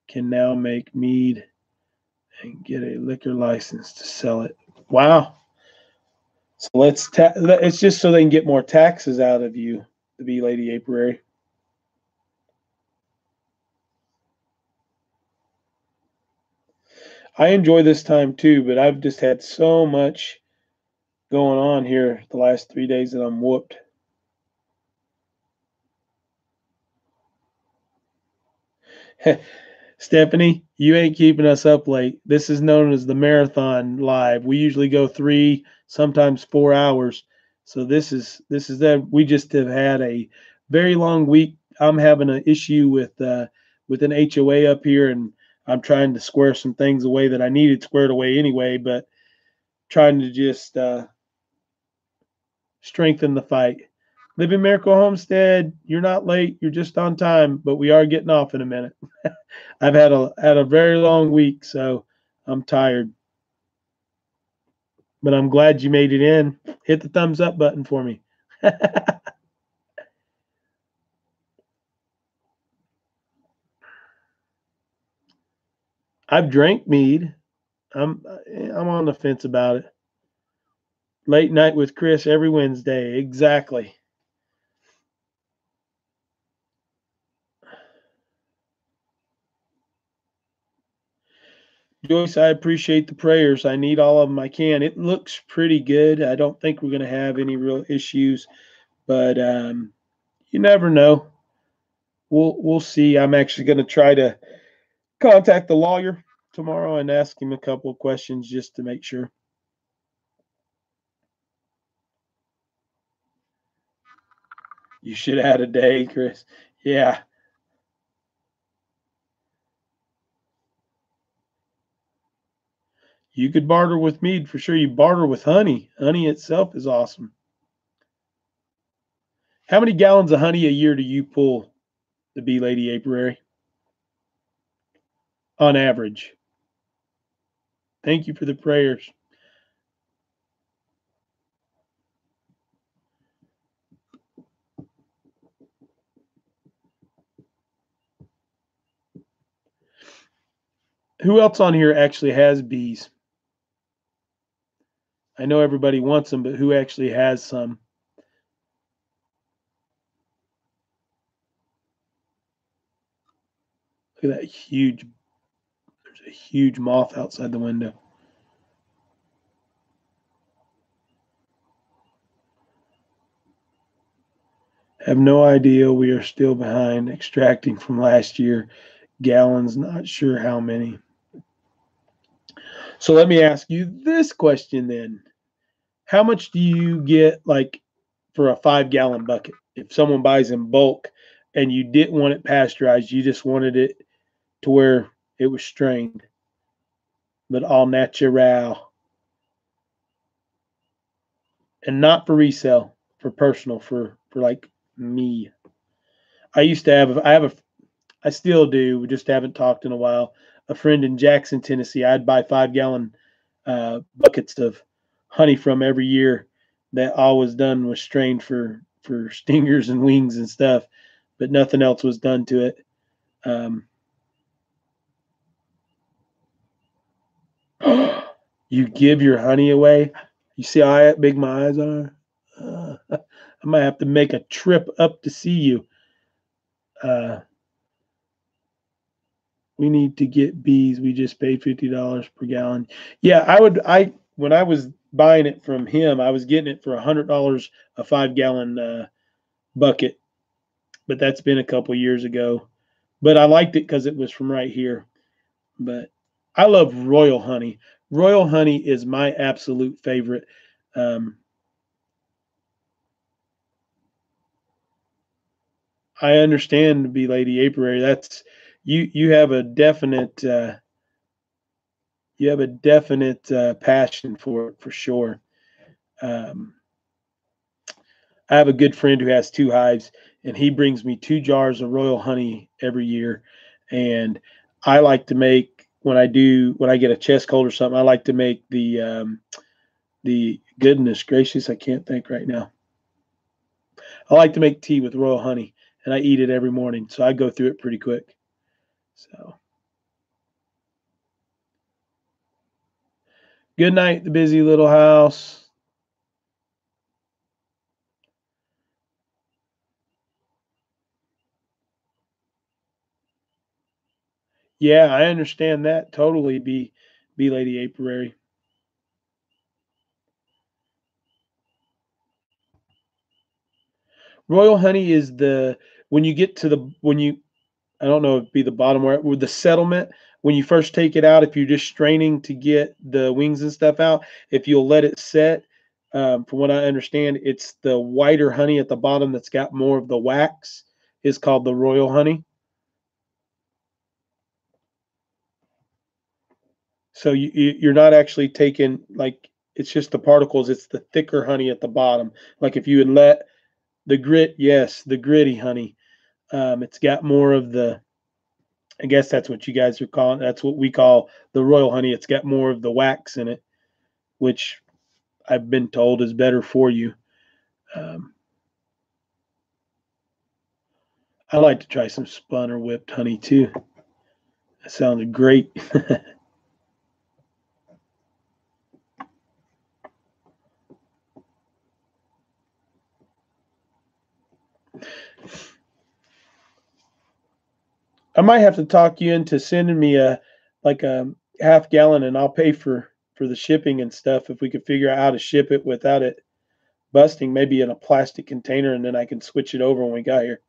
can now make mead and get a liquor license to sell it. Wow. So it's just so they can get more taxes out of you, the Bee Lady Apiary. I enjoy this time too, but I've just had so much going on here the last 3 days that I'm whooped. Stephanie, you ain't keeping us up late. This is known as the marathon live. We usually go 3, sometimes 4 hours. So this is that we just have had a very long week. I'm having an issue with an HOA up here, and I'm trying to square some things away that I needed squared away anyway, but trying to just strengthen the fight. Living Miracle Homestead, you're not late. You're just on time, but we are getting off in a minute. I've had a very long week, so I'm tired. But I'm glad you made it in. Hit the thumbs up button for me. I've drank mead. I'm on the fence about it. Late night with Chris every Wednesday. Exactly. Joyce, I appreciate the prayers. I need all of them I can. It looks pretty good. I don't think we're going to have any real issues, but you never know. We'll see. I'm actually going to try to contact the lawyer tomorrow and ask him a couple of questions just to make sure. You should add a day, Chris. Yeah. You could barter with mead for sure. You barter with honey. Honey itself is awesome. How many gallons of honey a year do you pull, the Bee Lady Apiary, on average? Thank you for the prayers. Who else on here actually has bees? I know everybody wants them, but who actually has some? Look at that huge, there's a huge moth outside the window. Have no idea. We are still behind extracting from last year. Gallons, not sure how many. So let me ask you this question then. How much do you get like for a 5 gallon bucket? If someone buys in bulk and you didn't want it pasteurized, you just wanted it to where it was strained, but all natural and not for resale, for personal, for like me. I still do. We just haven't talked in a while. A friend in Jackson, Tennessee. I'd buy 5 gallon buckets of honey from every year. That all was done was strained for stingers and wings and stuff, but nothing else was done to it. Um, you give your honey away. You see how big my eyes are. I might have to make a trip up to see you. Uh, we need to get bees. We just paid $50 per gallon. Yeah, I when I was buying it from him, I was getting it for $100 a 5 gallon bucket, but that's been a couple years ago. But I liked it because it was from right here. But I love royal honey. Royal honey is my absolute favorite. Um, I understand to be Lady Apiary. That's you have a definite passion for it for sure. Um, I have a good friend who has 2 hives, and he brings me 2 jars of royal honey every year. And I like to make when I get a chest cold or something. I like to make the goodness gracious, I can't think right now. I like to make tea with royal honey, and I eat it every morning, so I go through it pretty quick. So good night, the busy little house. Yeah, I understand that totally. Be Lady Apiary. Royal honey is the when you get to the when you I don't know if it'd be the bottom where with the settlement when you first take it out. If you're just straining to get the wings and stuff out, if you'll let it set, from what I understand, it's the whiter honey at the bottom that's got more of the wax. Is called the royal honey. So you're not actually taking like it's just the particles. It's the thicker honey at the bottom. Like if you had let the grit, yes, the gritty honey. It's got more of the. I guess that's what you guys are calling. That's what we call the royal honey. It's got more of the wax in it, which I've been told is better for you. Um, I like to try some spun or whipped honey too. That sounded great. I might have to talk you into sending me a half gallon, and I'll pay for the shipping and stuff if we could figure out how to ship it without it busting, maybe in a plastic container, and then I can switch it over when we got here.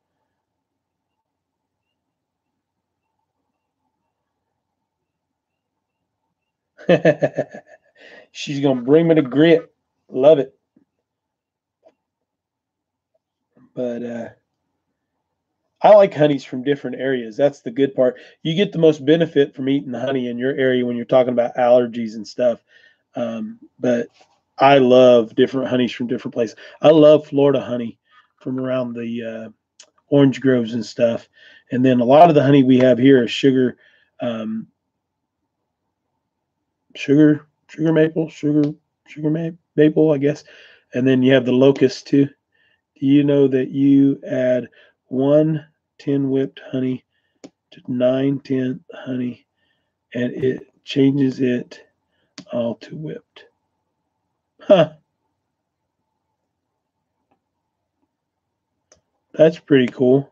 She's gonna bring me the grit. Love it. But I like honeys from different areas. That's the good part. You get the most benefit from eating the honey in your area when you're talking about allergies and stuff. But I love different honeys from different places. I love Florida honey from around the orange groves and stuff. And then a lot of the honey we have here is um, sugar maple, I guess. And then you have the locust too. Do you know that you add 1 10 whipped honey to 9 10 honey, and it changes it all to whipped? Huh, that's pretty cool.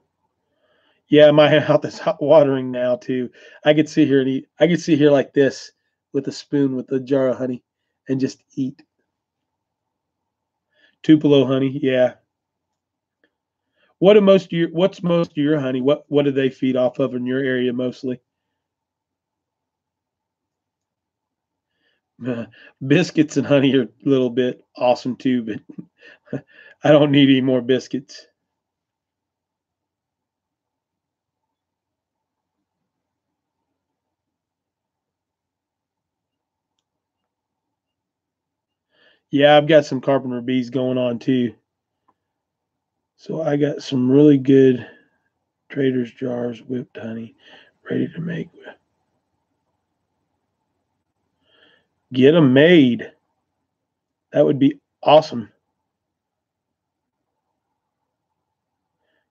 Yeah, my mouth is hot watering now too. I could sit here and eat. I could sit here like this with a spoon with a jar of honey and just eat. Tupelo honey, yeah. What's most of your honey? What do they feed off of in your area mostly? Biscuits and honey are a little bit awesome too, but I don't need any more biscuits. Yeah, I've got some carpenter bees going on too. So I got some really good Trader's jars whipped honey ready to make. Get them made. That would be awesome.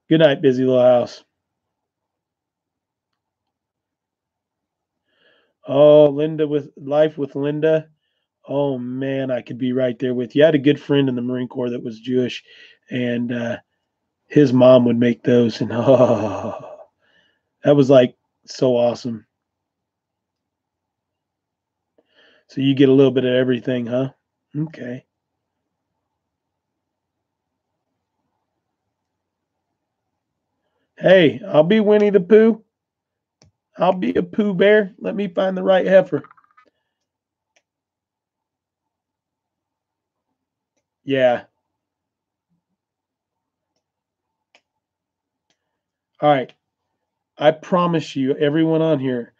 Good night, busy little house. Oh, Linda with life with Linda. Oh man, I could be right there with you. I had a good friend in the Marine Corps that was Jewish, and his mom would make those, and oh, that was like so awesome. So you get a little bit of everything, huh? Okay. Hey, I'll be Winnie the Pooh. I'll be a Pooh Bear. Let me find the right heifer. Yeah. All right. I promise you, everyone on here,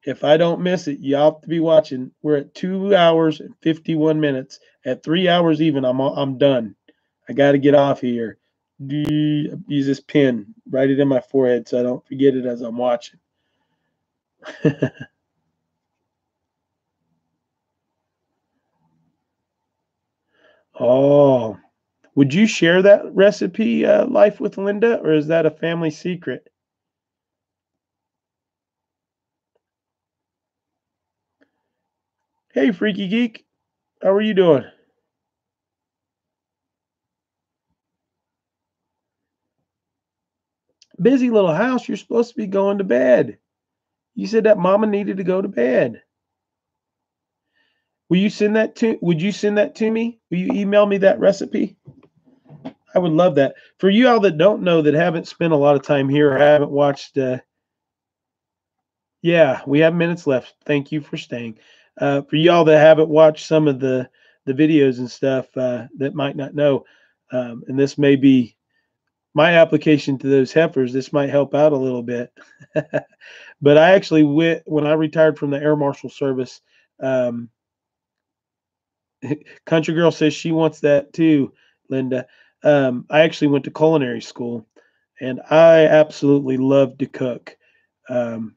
if I don't miss it, you have to be watching. We're at 2 hours and 51 minutes. At 3 hours even, I'm done. I got to get off here. Use this pen, write it in my forehead so I don't forget it as I'm watching. Oh, would you share that recipe, Life with Linda, or is that a family secret? Hey, Freaky Geek, how are you doing? Busy little house. You're supposed to be going to bed. You said that Mama needed to go to bed. Will you send that to? Would you send that to me? Will you email me that recipe? I would love that. For you all that don't know, that haven't spent a lot of time here, or haven't watched. Yeah, we have minutes left. Thank you for staying. For y'all that haven't watched some of the videos and stuff, that might not know, and this may be my application to those heifers. This might help out a little bit. But I actually went when I retired from the Air Marshal Service. Um, Country Girl says she wants that too, Linda. I actually went to culinary school, and I absolutely loved to cook. Um,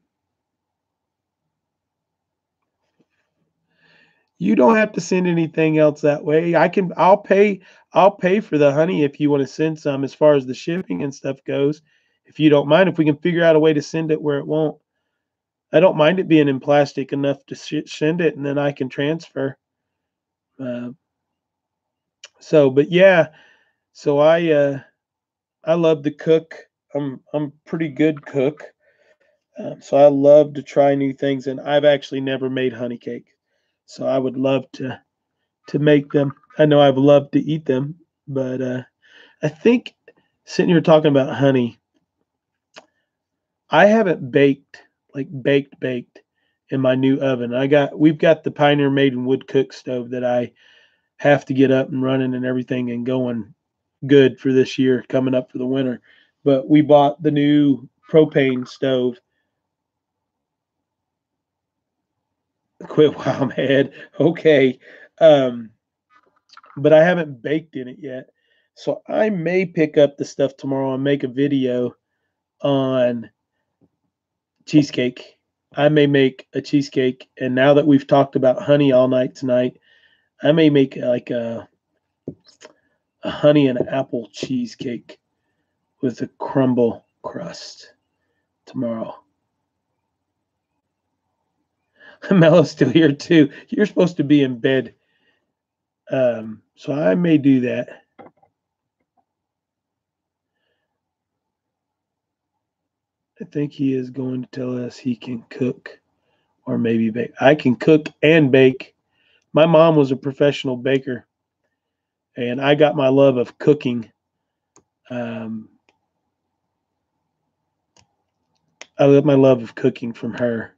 you don't have to send anything else that way. I'll pay for the honey if you want to send some, as far as the shipping and stuff goes. If you don't mind, if we can figure out a way to send it where it won't. I don't mind it being in plastic enough to send it, and then I can transfer. Uh, but yeah, so I love to cook. I'm pretty good cook. So I love to try new things, and I've actually never made honey cake. So I would love to make them. I know I've loved to eat them, but I think sitting here talking about honey, I haven't baked in my new oven. We've got the Pioneer Maiden wood cook stove that I have to get up and running and everything and going good for this year coming up for the winter. But we bought the new propane stove. Quit while I'm ahead. Okay. Um, but I haven't baked in it yet. So I may pick up the stuff tomorrow and make a video on cheesecake. I may make a cheesecake. And now that we've talked about honey all night tonight, I may make like a honey and apple cheesecake with a crumble crust tomorrow. Melo's still here too. You're supposed to be in bed. So I may do that. I think he is going to tell us he can cook or maybe bake. I can cook and bake. My mom was a professional baker, and I got my love of cooking. Um, I get my love of cooking from her.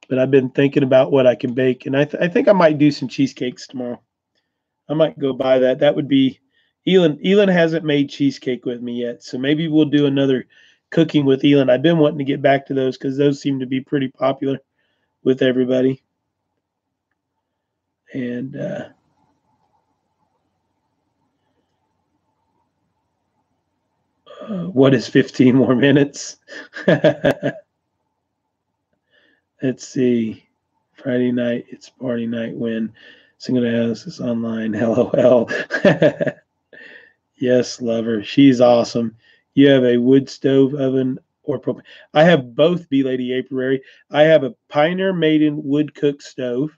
But I've been thinking about what I can bake, and I think I might do some cheesecakes tomorrow. I might go buy that. That would be Elin. Elin hasn't made cheesecake with me yet, so maybe we'll do another cooking with Elin. I've been wanting to get back to those because those seem to be pretty popular with everybody. And what is 15 more minutes? Let's see. Friday night, it's party night when Single House is online. LOL. Yes, lover. She's awesome. You have a wood stove oven or propane. I have both, B Lady Apiary. I have a Pioneer Maiden wood cook stove,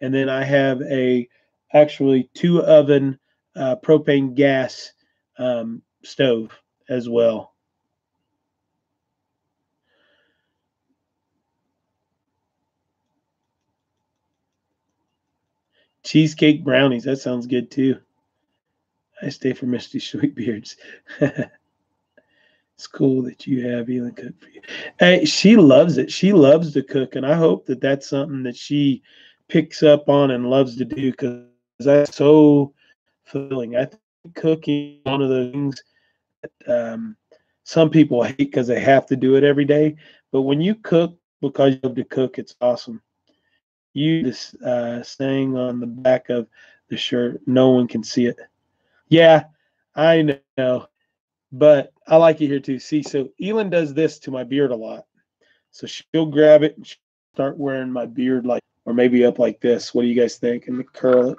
and then I have a actually two oven propane gas stove as well. Cheesecake brownies. That sounds good too. I stay for Misty Sweetbeards. It's cool that you have Elin cook for you. Hey, she loves it. She loves to cook, and I hope that that's something that she picks up on and loves to do because that's so fulfilling. I think cooking is one of those things that some people hate because they have to do it every day. But when you cook because you love to cook, it's awesome. You this saying on the back of the shirt, no one can see it. Yeah, I know. But I like it here too. See, so Elin does this to my beard a lot. So she'll grab it and start wearing my beard like, or maybe up like this. What do you guys think? And curl it.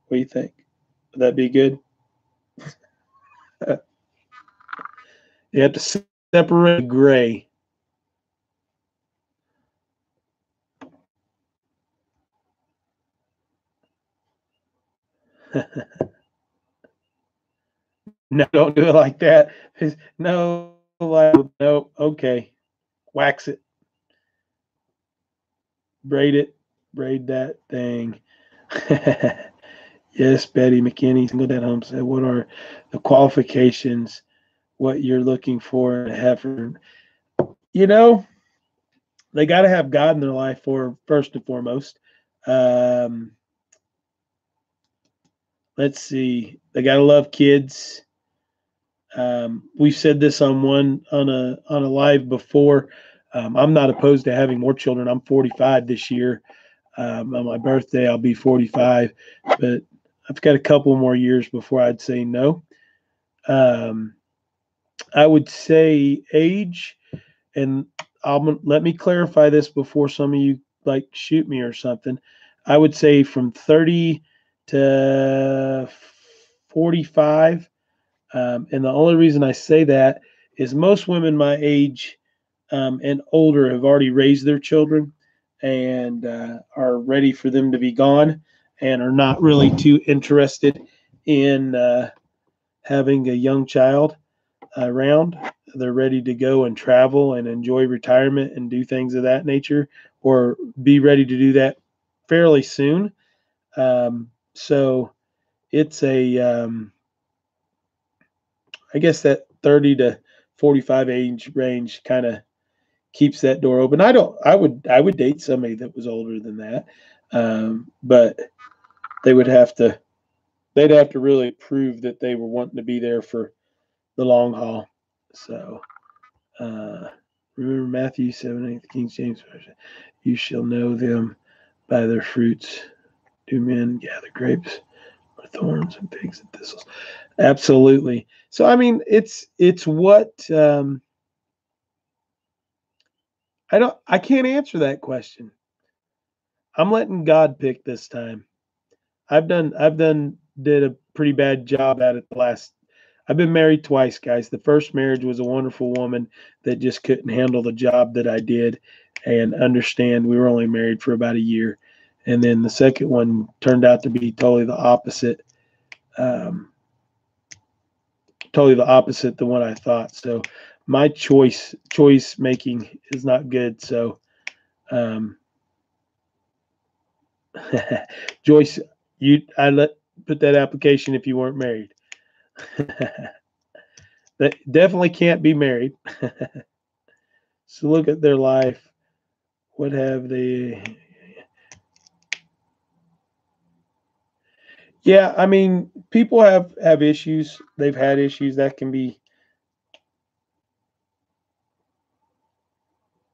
What do you think? Would that be good? You have to separate the gray. No, don't do it like that. No, like, no. Okay, wax it, braid it, braid that thing. Yes, Betty McKinney, single dad home said, what are the qualifications? What you're looking for in a heifer? You know, they got to have God in their life for first and foremost. Um, let's see, they got to love kids. We've said this on a live before. I'm not opposed to having more children. I'm 45 this year. On my birthday, I'll be 45, but I've got a couple more years before I'd say no. Um, I would say age, and let me clarify this before some of you like shoot me or something. I would say from 30 to 45. And the only reason I say that is most women my age and older have already raised their children and are ready for them to be gone and are not really too interested in having a young child around. They're ready to go and travel and enjoy retirement and do things of that nature, or be ready to do that fairly soon. So it's I guess that 30 to 45 age range kind of keeps that door open. I would date somebody that was older than that. But they would have to, they'd have to really prove that they were wanting to be there for the long haul. So, uh, remember Matthew 7:8, the King James Version. You shall know them by their fruits. Do men gather grapes or thorns and figs and thistles? Absolutely. So I mean, it's what I can't answer that question. I'm letting God pick this time. I've done did a pretty bad job at it the last. I've been married twice, guys. The first marriage was a wonderful woman that just couldn't handle the job that I did and understand we were only married for about a year. And then the second one turned out to be totally the opposite. Um, totally the opposite than what I thought. So my choice making is not good. So um, Joyce, I let put that application if you weren't married. They definitely can't be married. So look at their life. What have they? Yeah, I mean, people have issues. They've had issues that can be.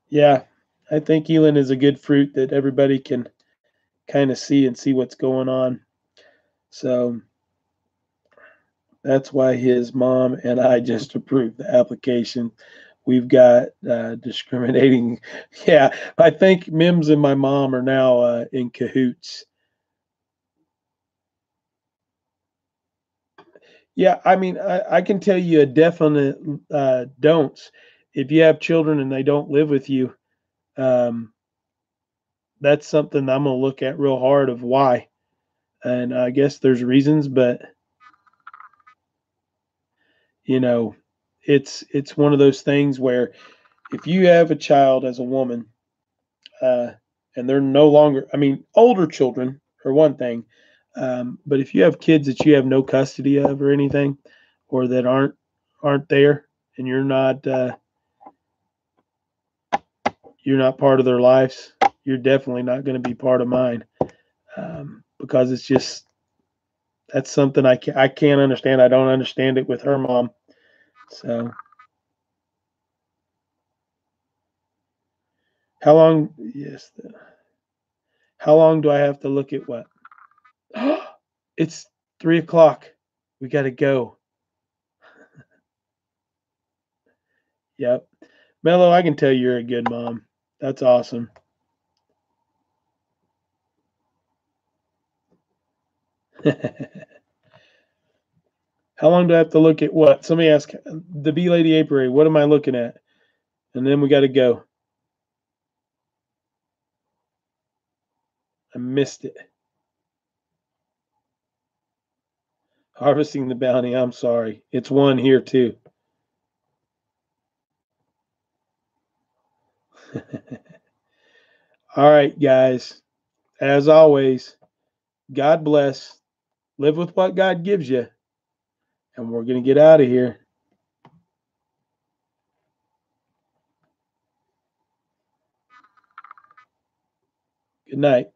Yeah, I think Elon is a good fruit that everybody can kind of see and see what's going on. So that's why his mom and I just approved the application. We've got discriminating. Yeah, I think Mims and my mom are now in cahoots. Yeah, I mean, I can tell you a definite don'ts. If you have children and they don't live with you, um, that's something I'm gonna look at real hard of why. And I guess there's reasons, but you know, it's one of those things where if you have a child as a woman, uh, and they're no longer, I mean, older children are one thing, but if you have kids that you have no custody of or anything, or that aren't there, and you're not part of their lives, you're definitely not going to be part of mine, because it's just that's something I can't understand. I don't understand it with her mom. So how long? Yes. How long do I have to look at what? It's 3 o'clock. We got to go. Yep. Mello, I can tell you're a good mom. That's awesome. How long do I have to look at what? Somebody ask the Bee Lady Apiary, what am I looking at? And then we got to go. I missed it. Harvesting the bounty. I'm sorry. It's one here too. All right, guys. As always, God bless. Live with what God gives you. And we're going to get out of here. Good night.